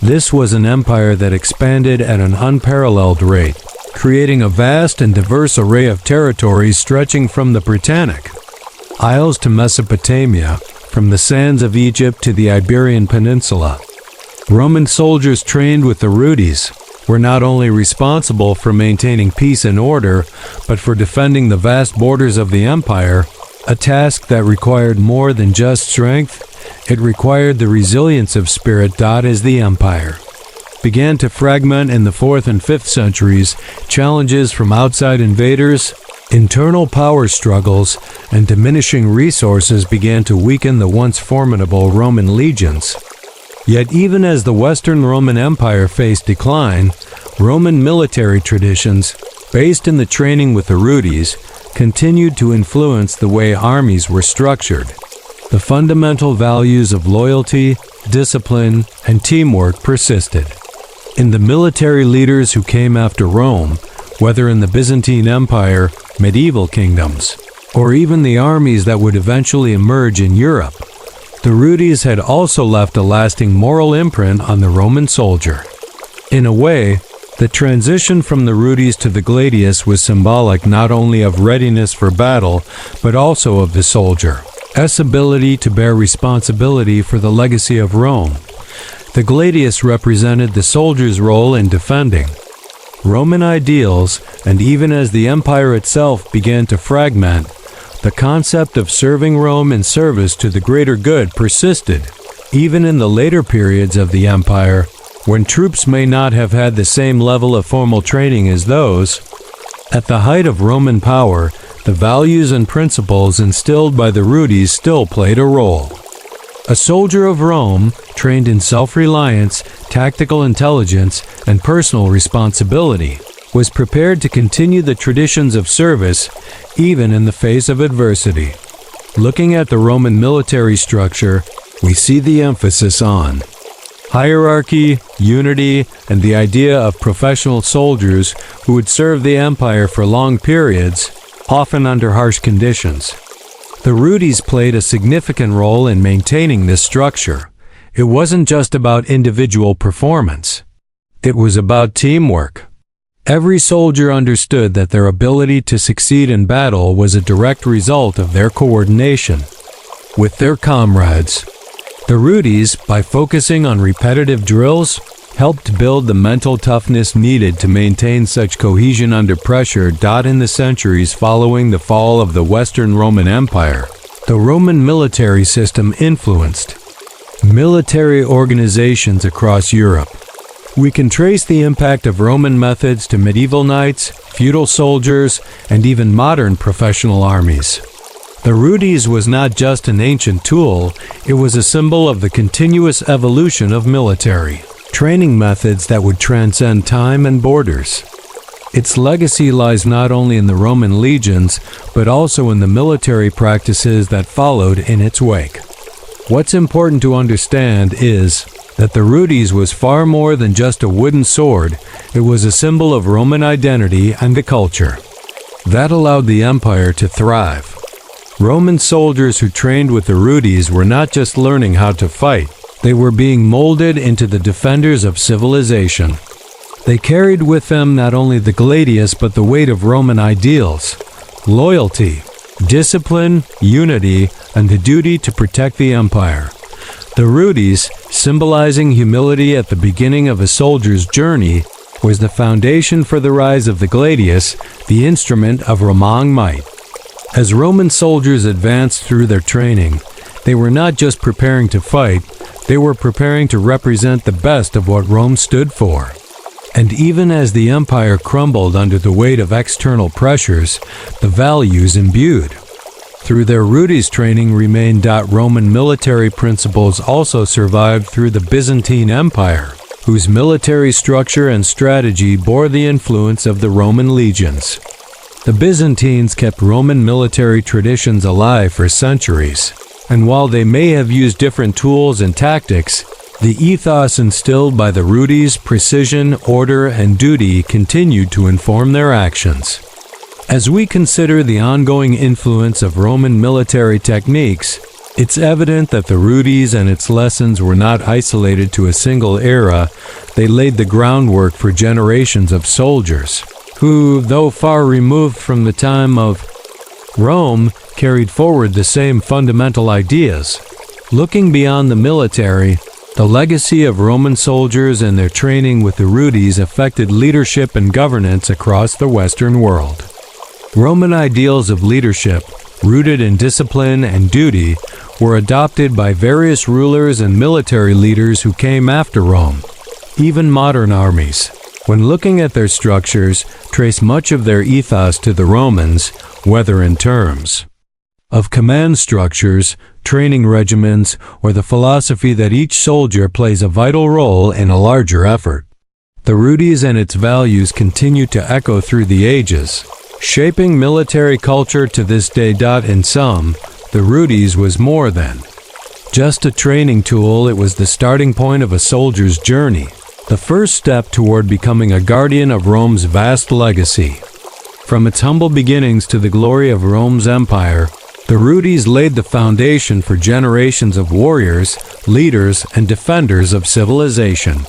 This was an empire that expanded at an unparalleled rate, creating a vast and diverse array of territories stretching from the Britannic Isles to Mesopotamia, from the sands of Egypt to the Iberian Peninsula. Roman soldiers trained with the Rudis were not only responsible for maintaining peace and order, but for defending the vast borders of the empire, a task that required more than just strength. It required the resilience of spirit. As the empire began to fragment in the 4th and 5th centuries, challenges from outside invaders, internal power struggles, and diminishing resources began to weaken the once formidable Roman legions. Yet even as the Western Roman Empire faced decline, Roman military traditions, based in the training with the Rudis, continued to influence the way armies were structured. The fundamental values of loyalty, discipline, and teamwork persisted. In the military leaders who came after Rome, whether in the Byzantine Empire, medieval kingdoms, or even the armies that would eventually emerge in Europe, the Rudis had also left a lasting moral imprint on the Roman soldier. In a way, the transition from the Rudis to the gladius was symbolic not only of readiness for battle, but also of the soldier's ability to bear responsibility for the legacy of Rome. The gladius represented the soldier's role in defending Roman ideals, and even as the empire itself began to fragment, the concept of serving Rome in service to the greater good persisted, even in the later periods of the empire, when troops may not have had the same level of formal training as those. At the height of Roman power, the values and principles instilled by the Rudis still played a role. A soldier of Rome, trained in self-reliance, tactical intelligence, and personal responsibility, was prepared to continue the traditions of service even in the face of adversity. Looking at the Roman military structure, we see the emphasis on hierarchy, unity, and the idea of professional soldiers who would serve the empire for long periods, often under harsh conditions. The Rudis played a significant role in maintaining this structure. It wasn't just about individual performance. It was about teamwork. Every soldier understood that their ability to succeed in battle was a direct result of their coordination with their comrades. The Rudis, by focusing on repetitive drills, helped build the mental toughness needed to maintain such cohesion under pressure. In the centuries following the fall of the Western Roman Empire, the Roman military system influenced military organizations across Europe. We can trace the impact of Roman methods to medieval knights, feudal soldiers, and even modern professional armies. The Rudis was not just an ancient tool, it was a symbol of the continuous evolution of military training methods that would transcend time and borders. Its legacy lies not only in the Roman legions, but also in the military practices that followed in its wake. What's important to understand is that the Rudis was far more than just a wooden sword. It was a symbol of Roman identity and a culture that allowed the empire to thrive. Roman soldiers who trained with the Rudis were not just learning how to fight, they were being molded into the defenders of civilization. They carried with them not only the gladius but the weight of Roman ideals, loyalty, discipline, unity, and the duty to protect the empire. The Rudis, symbolizing humility at the beginning of a soldier's journey, was the foundation for the rise of the gladius, the instrument of Roman might. As Roman soldiers advanced through their training, they were not just preparing to fight, they were preparing to represent the best of what Rome stood for. And even as the empire crumbled under the weight of external pressures, the values imbued through their Rudis training remained. Roman military principles also survived through the Byzantine Empire. whose military structure and strategy bore the influence of the Roman legions. The Byzantines kept Roman military traditions alive for centuries, and while they may have used different tools and tactics, the ethos instilled by the Rudis, precision, order, and duty continued to inform their actions. As we consider the ongoing influence of Roman military techniques, it's evident that the Rudis and its lessons were not isolated to a single era. They laid the groundwork for generations of soldiers, who, though far removed from the time of Rome, carried forward the same fundamental ideas. Looking beyond the military, the legacy of Roman soldiers and their training with the Rudis affected leadership and governance across the Western world. Roman ideals of leadership, rooted in discipline and duty, were adopted by various rulers and military leaders who came after Rome. Even modern armies, when looking at their structures, trace much of their ethos to the Romans, whether in terms of command structures, training regimens, or the philosophy that each soldier plays a vital role in a larger effort. The Rudis and its values continue to echo through the ages, shaping military culture to this day. In sum, the Rudis was more than just a training tool. It was the starting point of a soldier's journey, the first step toward becoming a guardian of Rome's vast legacy. From its humble beginnings to the glory of Rome's empire, the Rudis laid the foundation for generations of warriors, leaders, and defenders of civilization.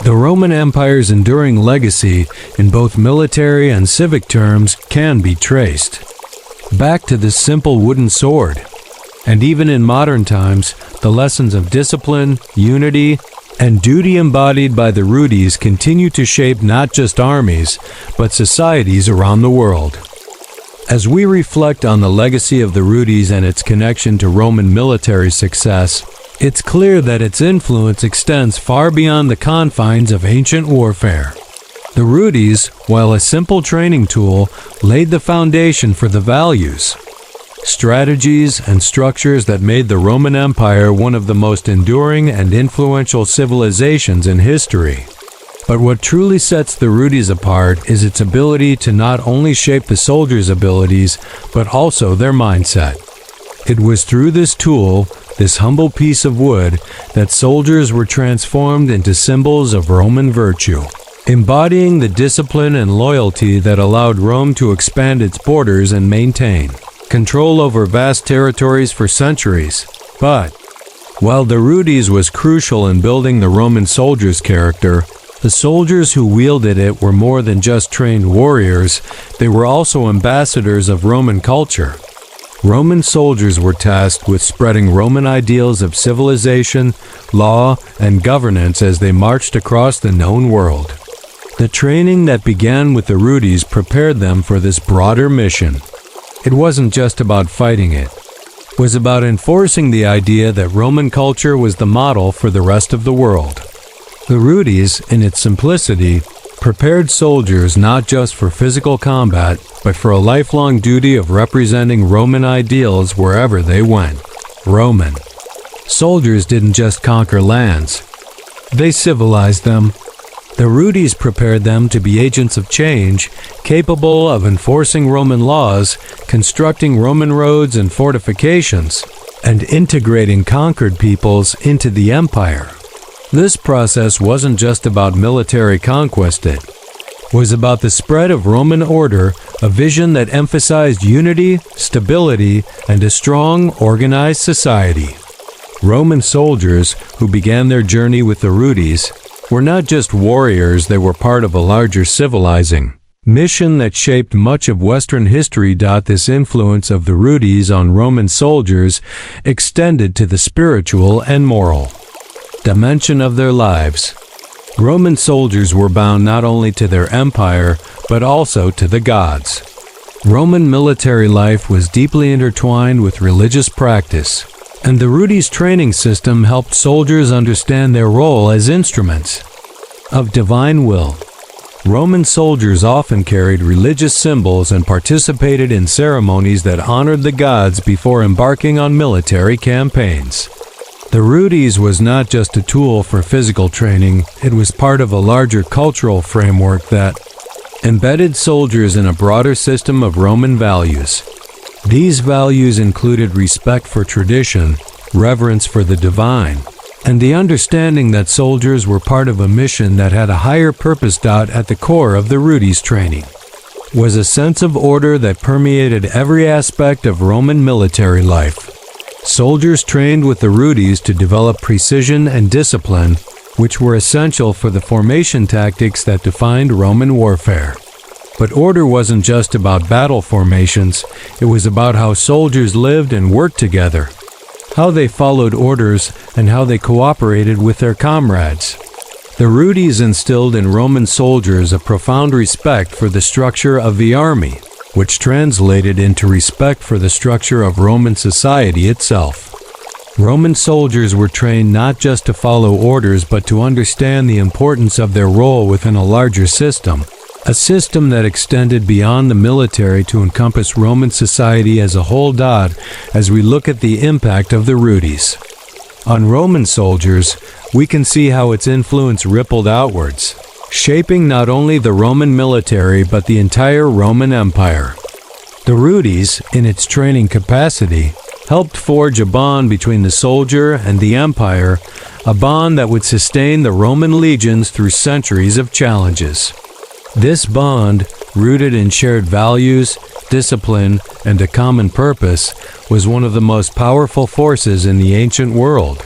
The Roman Empire's enduring legacy, in both military and civic terms, can be traced back to this simple wooden sword. And even in modern times, the lessons of discipline, unity, and duty embodied by the Rudis continue to shape not just armies, but societies around the world. As we reflect on the legacy of the Rudis and its connection to Roman military success, it's clear that its influence extends far beyond the confines of ancient warfare. The Rudis, while a simple training tool, laid the foundation for the values, strategies, and structures that made the Roman Empire one of the most enduring and influential civilizations in history. But what truly sets the Rudis apart is its ability to not only shape the soldiers' abilities, but also their mindset. It was through this tool, this humble piece of wood, that soldiers were transformed into symbols of Roman virtue, embodying the discipline and loyalty that allowed Rome to expand its borders and maintain control over vast territories for centuries. But while the Rudis was crucial in building the Roman soldier's character, the soldiers who wielded it were more than just trained warriors. They were also ambassadors of Roman culture. Roman soldiers were tasked with spreading Roman ideals of civilization, law, and governance as they marched across the known world. The training that began with the Rudis prepared them for this broader mission. It wasn't just about fighting, it was about enforcing the idea that Roman culture was the model for the rest of the world. The Rudis, in its simplicity, prepared soldiers not just for physical combat, but for a lifelong duty of representing Roman ideals wherever they went. Roman soldiers didn't just conquer lands, they civilized them. The Rudis prepared them to be agents of change, capable of enforcing Roman laws, constructing Roman roads and fortifications, and integrating conquered peoples into the empire. This process wasn't just about military conquest, it was about the spread of Roman order, a vision that emphasized unity, stability, and a strong, organized society. Roman soldiers, who began their journey with the Rudis, were not just warriors, they were part of a larger civilizing mission that shaped much of Western history. This influence of the Rudis on Roman soldiers extended to the spiritual and moral dimension of their lives. Roman soldiers were bound not only to their empire, but also to the gods. Roman military life was deeply intertwined with religious practice, and the Rudis' training system helped soldiers understand their role as instruments of divine will. Roman soldiers often carried religious symbols and participated in ceremonies that honored the gods before embarking on military campaigns. The Rudis was not just a tool for physical training, it was part of a larger cultural framework that embedded soldiers in a broader system of Roman values. These values included respect for tradition, reverence for the divine, and the understanding that soldiers were part of a mission that had a higher purpose. At the core of the Rudis training was a sense of order that permeated every aspect of Roman military life. Soldiers trained with the Rudis to develop precision and discipline, which were essential for the formation tactics that defined Roman warfare. But order wasn't just about battle formations, it was about how soldiers lived and worked together, how they followed orders, and how they cooperated with their comrades. The Rudis instilled in Roman soldiers a profound respect for the structure of the army, which translated into respect for the structure of Roman society itself. Roman soldiers were trained not just to follow orders but to understand the importance of their role within a larger system, a system that extended beyond the military to encompass Roman society as a whole. As we look at the impact of the Rudis on Roman soldiers, we can see how its influence rippled outwards, shaping not only the Roman military but the entire Roman Empire. The Rudis, in its training capacity, helped forge a bond between the soldier and the empire, a bond that would sustain the Roman legions through centuries of challenges. This bond, rooted in shared values, discipline, and a common purpose, was one of the most powerful forces in the ancient world.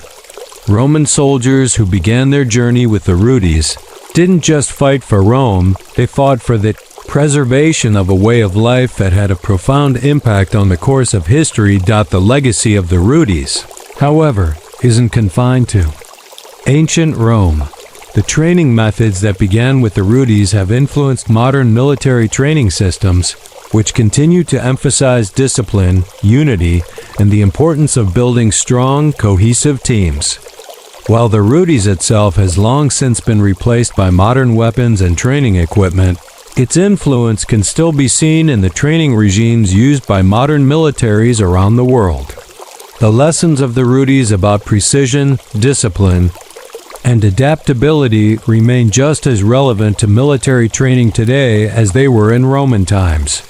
Roman soldiers who began their journey with the Rudis didn't just fight for Rome, they fought for the preservation of a way of life that had a profound impact on the course of history. The legacy of the Rudis, however, isn't confined to ancient Rome. The training methods that began with the Rudis have influenced modern military training systems, which continue to emphasize discipline, unity, and the importance of building strong, cohesive teams. While the Rudis itself has long since been replaced by modern weapons and training equipment, its influence can still be seen in the training regimes used by modern militaries around the world. The lessons of the Rudis about precision, discipline, and adaptability remain just as relevant to military training today as they were in Roman times.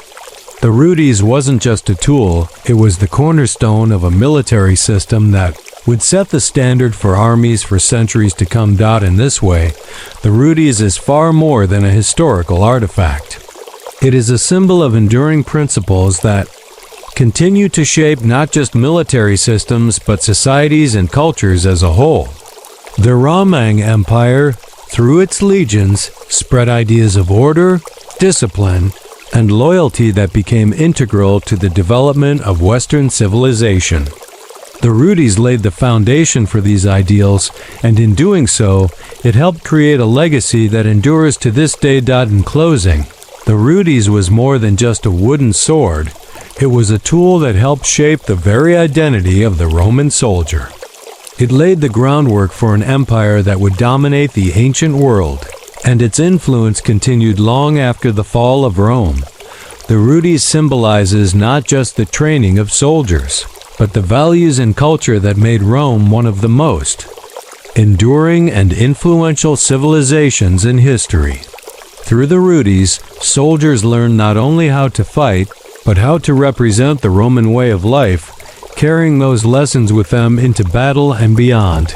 The Rudis wasn't just a tool, it was the cornerstone of a military system that would set the standard for armies for centuries to come. In this way, the Rudis is far more than a historical artifact. It is a symbol of enduring principles that continue to shape not just military systems but societies and cultures as a whole. The Roman Empire, through its legions, spread ideas of order, discipline, and loyalty that became integral to the development of Western civilization. The Rudis laid the foundation for these ideals, and in doing so, it helped create a legacy that endures to this day. In closing, the Rudis was more than just a wooden sword. It was a tool that helped shape the very identity of the Roman soldier. It laid the groundwork for an empire that would dominate the ancient world, and its influence continued long after the fall of Rome. The Rudis symbolizes not just the training of soldiers, but the values and culture that made Rome one of the most enduring and influential civilizations in history. Through the Rudis, soldiers learned not only how to fight, but how to represent the Roman way of life, carrying those lessons with them into battle and beyond.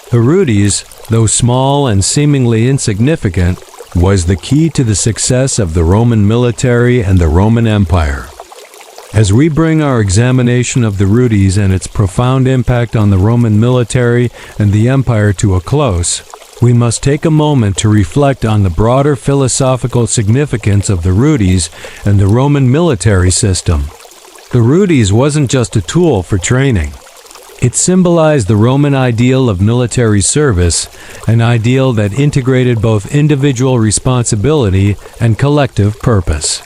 The Rudis, though small and seemingly insignificant, was the key to the success of the Roman military and the Roman Empire. As we bring our examination of the Rudis and its profound impact on the Roman military and the empire to a close, we must take a moment to reflect on the broader philosophical significance of the Rudis and the Roman military system. The Rudis wasn't just a tool for training. It symbolized the Roman ideal of military service, an ideal that integrated both individual responsibility and collective purpose.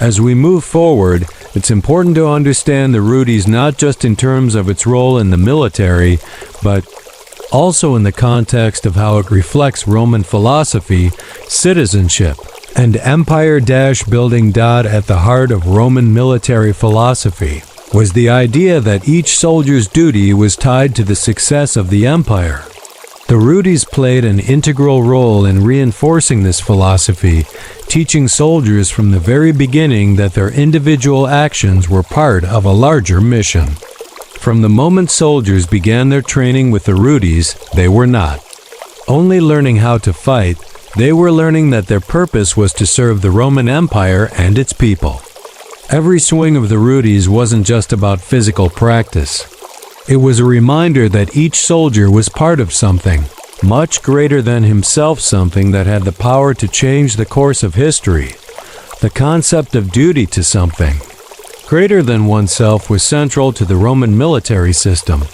As we move forward, it's important to understand the Rudis not just in terms of its role in the military, but also in the context of how it reflects Roman philosophy, citizenship, and empire-building. At the heart of Roman military philosophy was the idea that each soldier's duty was tied to the success of the empire. The Rudis played an integral role in reinforcing this philosophy, teaching soldiers from the very beginning that their individual actions were part of a larger mission. From the moment soldiers began their training with the Rudis, they were not only learning how to fight, they were learning that their purpose was to serve the Roman Empire and its people. Every swing of the Rudis wasn't just about physical practice. It was a reminder that each soldier was part of something much greater than himself, something that had the power to change the course of history. The concept of duty to something greater than oneself was central to the Roman military system.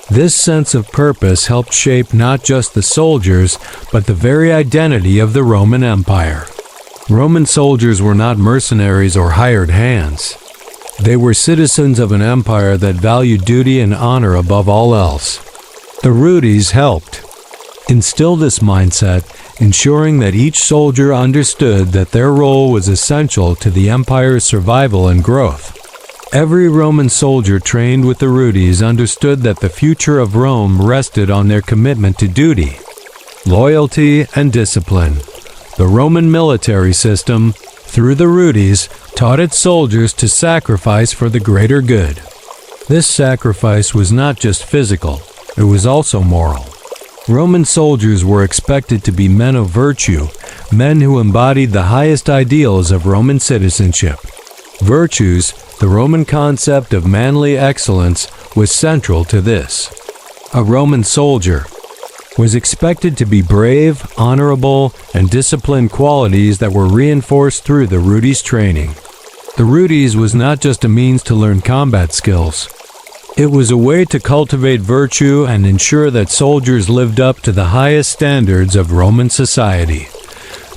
This sense of purpose helped shape not just the soldiers, but the very identity of the Roman Empire. Roman soldiers were not mercenaries or hired hands. They were citizens of an empire that valued duty and honor above all else. The Rudis helped instill this mindset, ensuring that each soldier understood that their role was essential to the empire's survival and growth. Every Roman soldier trained with the Rudis understood that the future of Rome rested on their commitment to duty, loyalty, and discipline. The Roman military system, through the Rudis, taught its soldiers to sacrifice for the greater good. This sacrifice was not just physical, it was also moral. Roman soldiers were expected to be men of virtue, men who embodied the highest ideals of Roman citizenship. Virtues, the Roman concept of manly excellence, was central to this. A Roman soldier was expected to be brave, honorable, and disciplined, qualities that were reinforced through the Rudis training. The Rudis was not just a means to learn combat skills. It was a way to cultivate virtue and ensure that soldiers lived up to the highest standards of Roman society.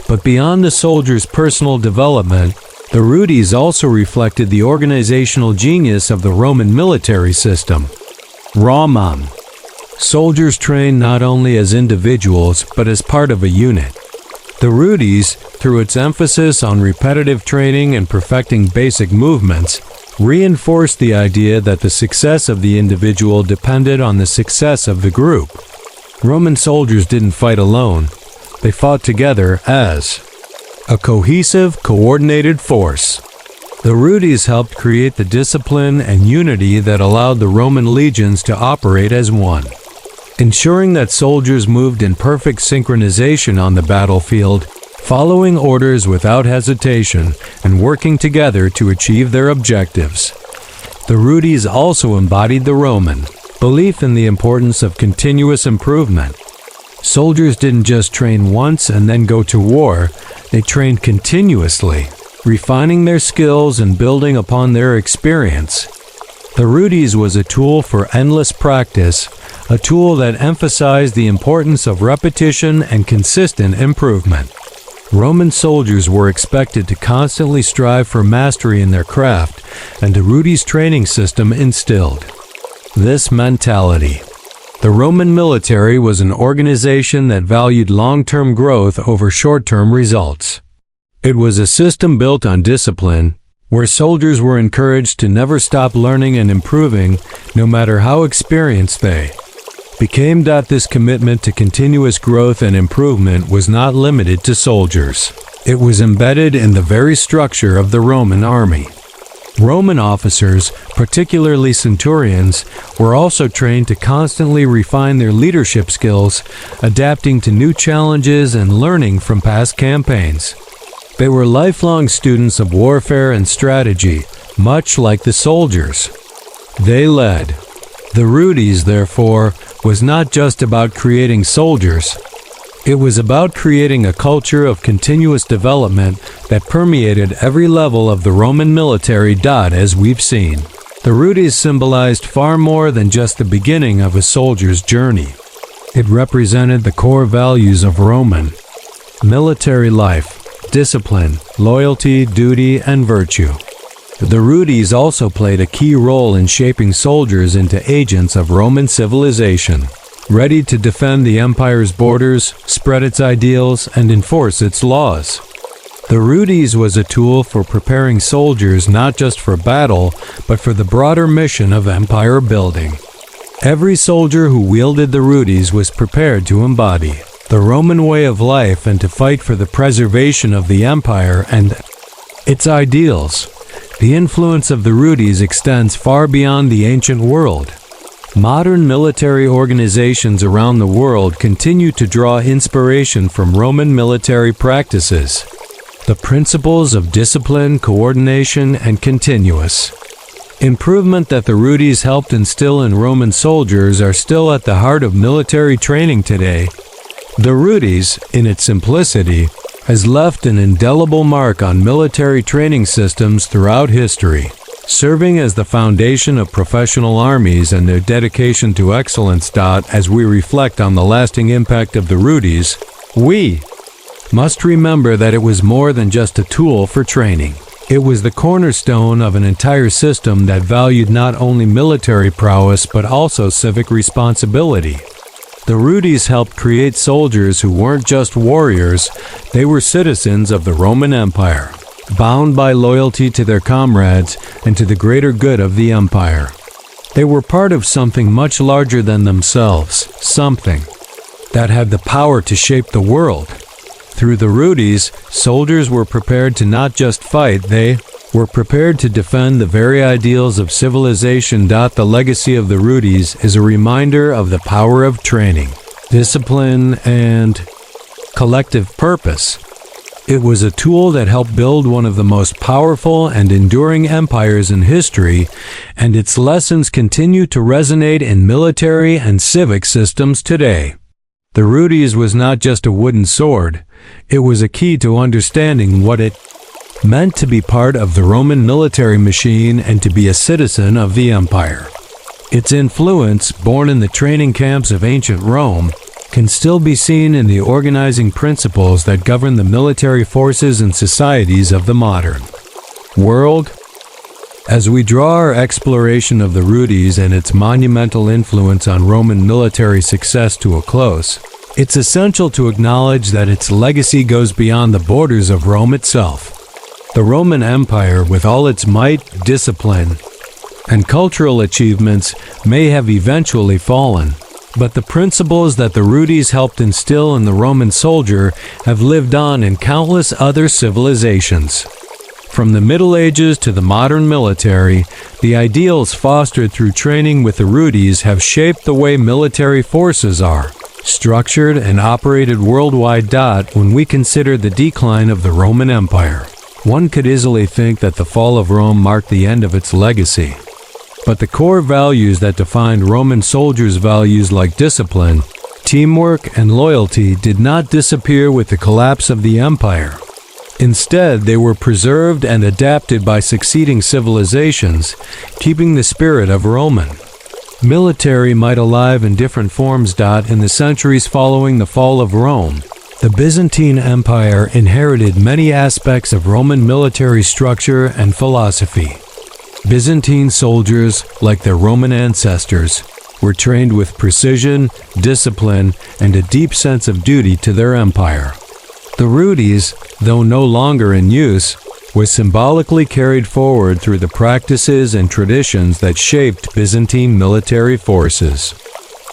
But beyond the soldiers' personal development, the Rudis also reflected the organizational genius of the Roman military system. Raman. Soldiers trained not only as individuals, but as part of a unit. The Rudis, through its emphasis on repetitive training and perfecting basic movements, reinforced the idea that the success of the individual depended on the success of the group. Roman soldiers didn't fight alone. They fought together as a cohesive, coordinated force. The Rudis helped create the discipline and unity that allowed the Roman legions to operate as one, ensuring that soldiers moved in perfect synchronization on the battlefield, following orders without hesitation and working together to achieve their objectives. The Rudis also embodied the Roman belief in the importance of continuous improvement. Soldiers didn't just train once and then go to war, they trained continuously, refining their skills and building upon their experience. The Rudis was a tool for endless practice, a tool that emphasized the importance of repetition and consistent improvement. Roman soldiers were expected to constantly strive for mastery in their craft, and the Rudis training system instilled this mentality. The Roman military was an organization that valued long-term growth over short-term results. It was a system built on discipline, where soldiers were encouraged to never stop learning and improving, no matter how experienced they became. This commitment to continuous growth and improvement was not limited to soldiers. It was embedded in the very structure of the Roman army. Roman officers, particularly centurions, were also trained to constantly refine their leadership skills, adapting to new challenges and learning from past campaigns. They were lifelong students of warfare and strategy, much like the soldiers they led. The Rudis, therefore, was not just about creating soldiers. It was about creating a culture of continuous development that permeated every level of the Roman military. As we've seen, the Rudis symbolized far more than just the beginning of a soldier's journey. It represented the core values of Roman military life: discipline, loyalty, duty, and virtue. The Rudis also played a key role in shaping soldiers into agents of Roman civilization, ready to defend the empire's borders, spread its ideals, and enforce its laws. The Rudis was a tool for preparing soldiers not just for battle, but for the broader mission of empire building. Every soldier who wielded the Rudis was prepared to embody the Roman way of life and to fight for the preservation of the empire and its ideals. The influence of the Rudis extends far beyond the ancient world. Modern military organizations around the world continue to draw inspiration from Roman military practices. The principles of discipline, coordination, and continuous improvement that the Rudis helped instill in Roman soldiers are still at the heart of military training today. The Rudis, in its simplicity, has left an indelible mark on military training systems throughout history, serving as the foundation of professional armies and their dedication to excellence. As we reflect on the lasting impact of the Rudis, we must remember that it was more than just a tool for training. It was the cornerstone of an entire system that valued not only military prowess but also civic responsibility. The Rudis helped create soldiers who weren't just warriors, they were citizens of the Roman Empire, bound by loyalty to their comrades and to the greater good of the empire. They were part of something much larger than themselves, something that had the power to shape the world. Through the Rudis, soldiers were prepared to not just fight, they were prepared to defend the very ideals of civilization. The legacy of the Rudis is a reminder of the power of training, discipline, and collective purpose. It was a tool that helped build one of the most powerful and enduring empires in history, and its lessons continue to resonate in military and civic systems today. The Rudis was not just a wooden sword, it was a key to understanding what it meant to be part of the Roman military machine and to be a citizen of the empire. Its influence, born in the training camps of ancient Rome, can still be seen in the organizing principles that govern the military forces and societies of the modern world. As we draw our exploration of the Rudis and its monumental influence on Roman military success to a close, it's essential to acknowledge that its legacy goes beyond the borders of Rome itself. The Roman Empire, with all its might, discipline, and cultural achievements, may have eventually fallen, but the principles that the Rudis helped instill in the Roman soldier have lived on in countless other civilizations. From the Middle Ages to the modern military, the ideals fostered through training with the Rudis have shaped the way military forces are structured and operated worldwide. When we consider the decline of the Roman Empire, one could easily think that the fall of Rome marked the end of its legacy. But the core values that defined Roman soldiers, values like discipline, teamwork, and loyalty, did not disappear with the collapse of the empire. Instead, they were preserved and adapted by succeeding civilizations, keeping the spirit of Roman military might alive in different forms. In the centuries following the fall of Rome, the Byzantine Empire inherited many aspects of Roman military structure and philosophy. Byzantine soldiers, like their Roman ancestors, were trained with precision, discipline, and a deep sense of duty to their empire. The Rudis, though no longer in use, was symbolically carried forward through the practices and traditions that shaped Byzantine military forces.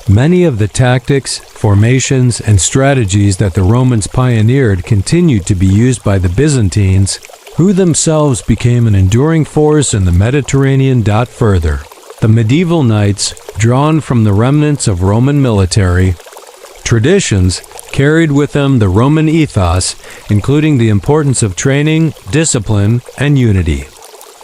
Many of the tactics, formations, and strategies that the Romans pioneered continued to be used by the Byzantines, who themselves became an enduring force in the Mediterranean. Further, the medieval knights, drawn from the remnants of Roman military traditions, carried with them the Roman ethos, including the importance of training, discipline, and unity.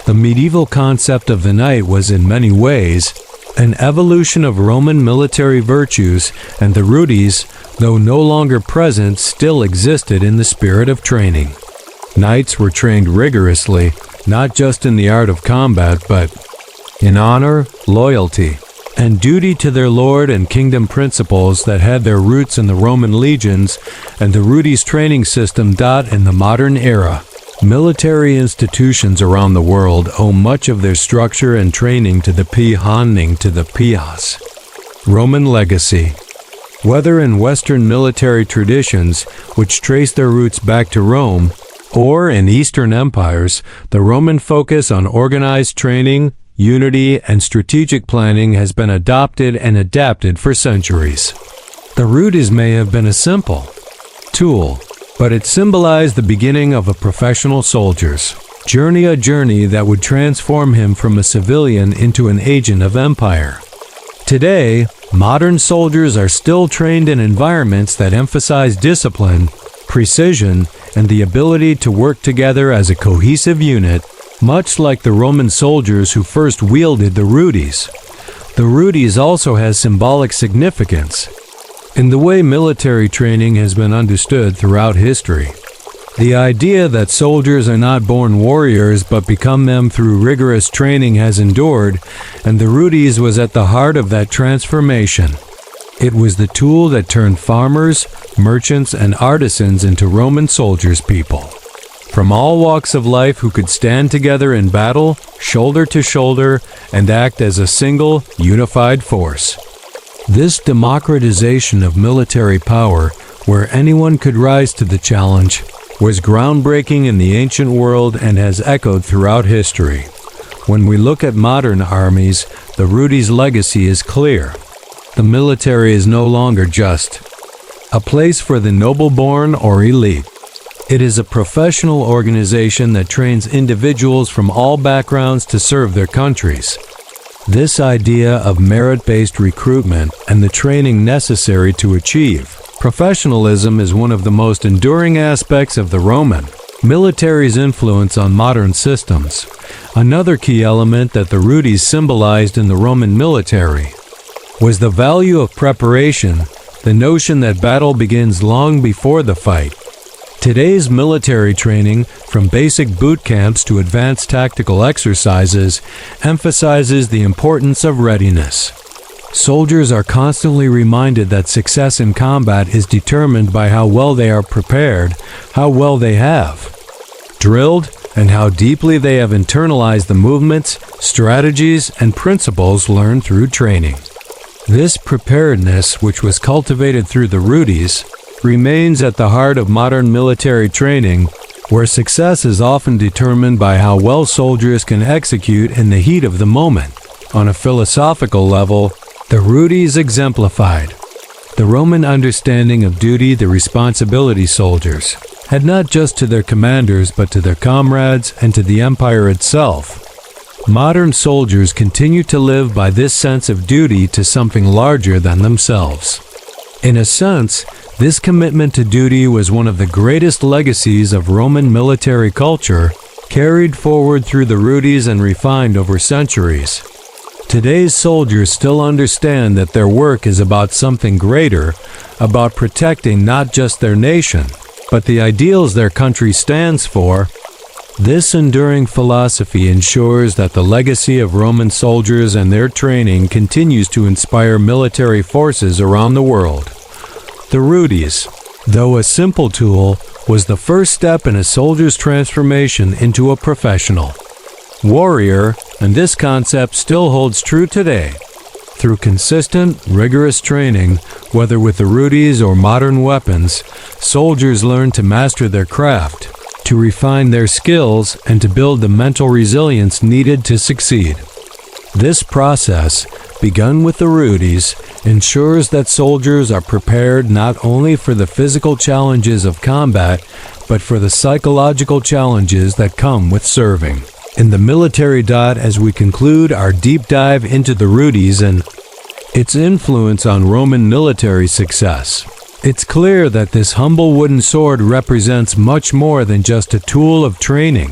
The medieval concept of the knight was in many ways an evolution of Roman military virtues, and the Rudis, though no longer present, still existed in the spirit of training. Knights were trained rigorously, not just in the art of combat, but in honor, loyalty, and duty to their lord and kingdom, principles that had their roots in the Roman legions and the Rudis training system. In the modern era, military institutions around the world owe much of their structure and training to the Pias Roman legacy. Whether in Western military traditions, which trace their roots back to Rome, Or in Eastern empires, the Roman focus on organized training, unity, and strategic planning has been adopted and adapted for centuries. The Rudis may have been a simple tool, but it symbolized the beginning of a professional soldier's journey, a journey that would transform him from a civilian into an agent of empire. Today, modern soldiers are still trained in environments that emphasize discipline, precision, and the ability to work together as a cohesive unit, much like the Roman soldiers who first wielded the Rudis. The Rudis also has symbolic significance in the way military training has been understood throughout history. The idea that soldiers are not born warriors but become them through rigorous training has endured, and the Rudis was at the heart of that transformation. It was the tool that turned farmers, merchants, and artisans into Roman soldiers, people from all walks of life who could stand together in battle, shoulder to shoulder, and act as a single, unified force. This democratization of military power, where anyone could rise to the challenge, was groundbreaking in the ancient world and has echoed throughout history. When we look at modern armies, the Rudis' legacy is clear. The military is no longer just a place for the noble-born or elite. It is a professional organization that trains individuals from all backgrounds to serve their countries. This idea of merit-based recruitment and the training necessary to achieve professionalism is one of the most enduring aspects of the Roman military's influence on modern systems. Another key element that the Rudis symbolized in the Roman military was the value of preparation, the notion that battle begins long before the fight. Today's military training, from basic boot camps to advanced tactical exercises, emphasizes the importance of readiness. Soldiers are constantly reminded that success in combat is determined by how well they are prepared, how well they have drilled, and how deeply they have internalized the movements, strategies, and principles learned through training. This preparedness, which was cultivated through the Rudis, remains at the heart of modern military training, where success is often determined by how well soldiers can execute in the heat of the moment. On a philosophical level, the Rudis exemplified the Roman understanding of duty, the responsibility soldiers had not just to their commanders but to their comrades and to the empire itself. Modern soldiers continue to live by this sense of duty to something larger than themselves. In a sense, this commitment to duty was one of the greatest legacies of Roman military culture, carried forward through the Rudis and refined over centuries. Today's soldiers still understand that their work is about something greater, about protecting not just their nation, but the ideals their country stands for. This enduring philosophy ensures that the legacy of Roman soldiers and their training continues to inspire military forces around the world. The Rudis, though a simple tool, was the first step in a soldier's transformation into a professional warrior, and this concept still holds true today. Through consistent, rigorous training, whether with the Rudis or modern weapons, soldiers learn to master their craft, to refine their skills, and to build the mental resilience needed to succeed. This process, begun with the Rudis, ensures that soldiers are prepared not only for the physical challenges of combat, but for the psychological challenges that come with serving. In the military dot, as we conclude our deep dive into the Rudis and its influence on Roman military success, it's clear that this humble wooden sword represents much more than just a tool of training.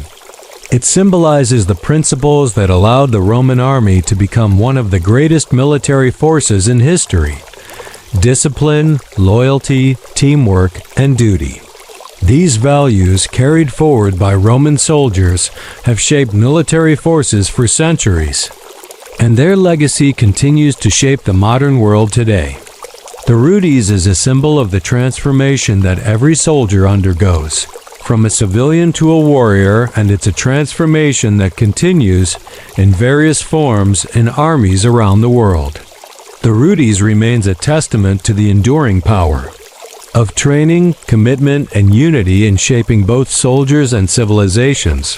It symbolizes the principles that allowed the Roman army to become one of the greatest military forces in history: discipline, loyalty, teamwork, and duty. These values, carried forward by Roman soldiers, have shaped military forces for centuries, and their legacy continues to shape the modern world today. The Rudis is a symbol of the transformation that every soldier undergoes, from a civilian to a warrior, and it's a transformation that continues in various forms in armies around the world. The Rudis remains a testament to the enduring power of training, commitment, and unity in shaping both soldiers and civilizations.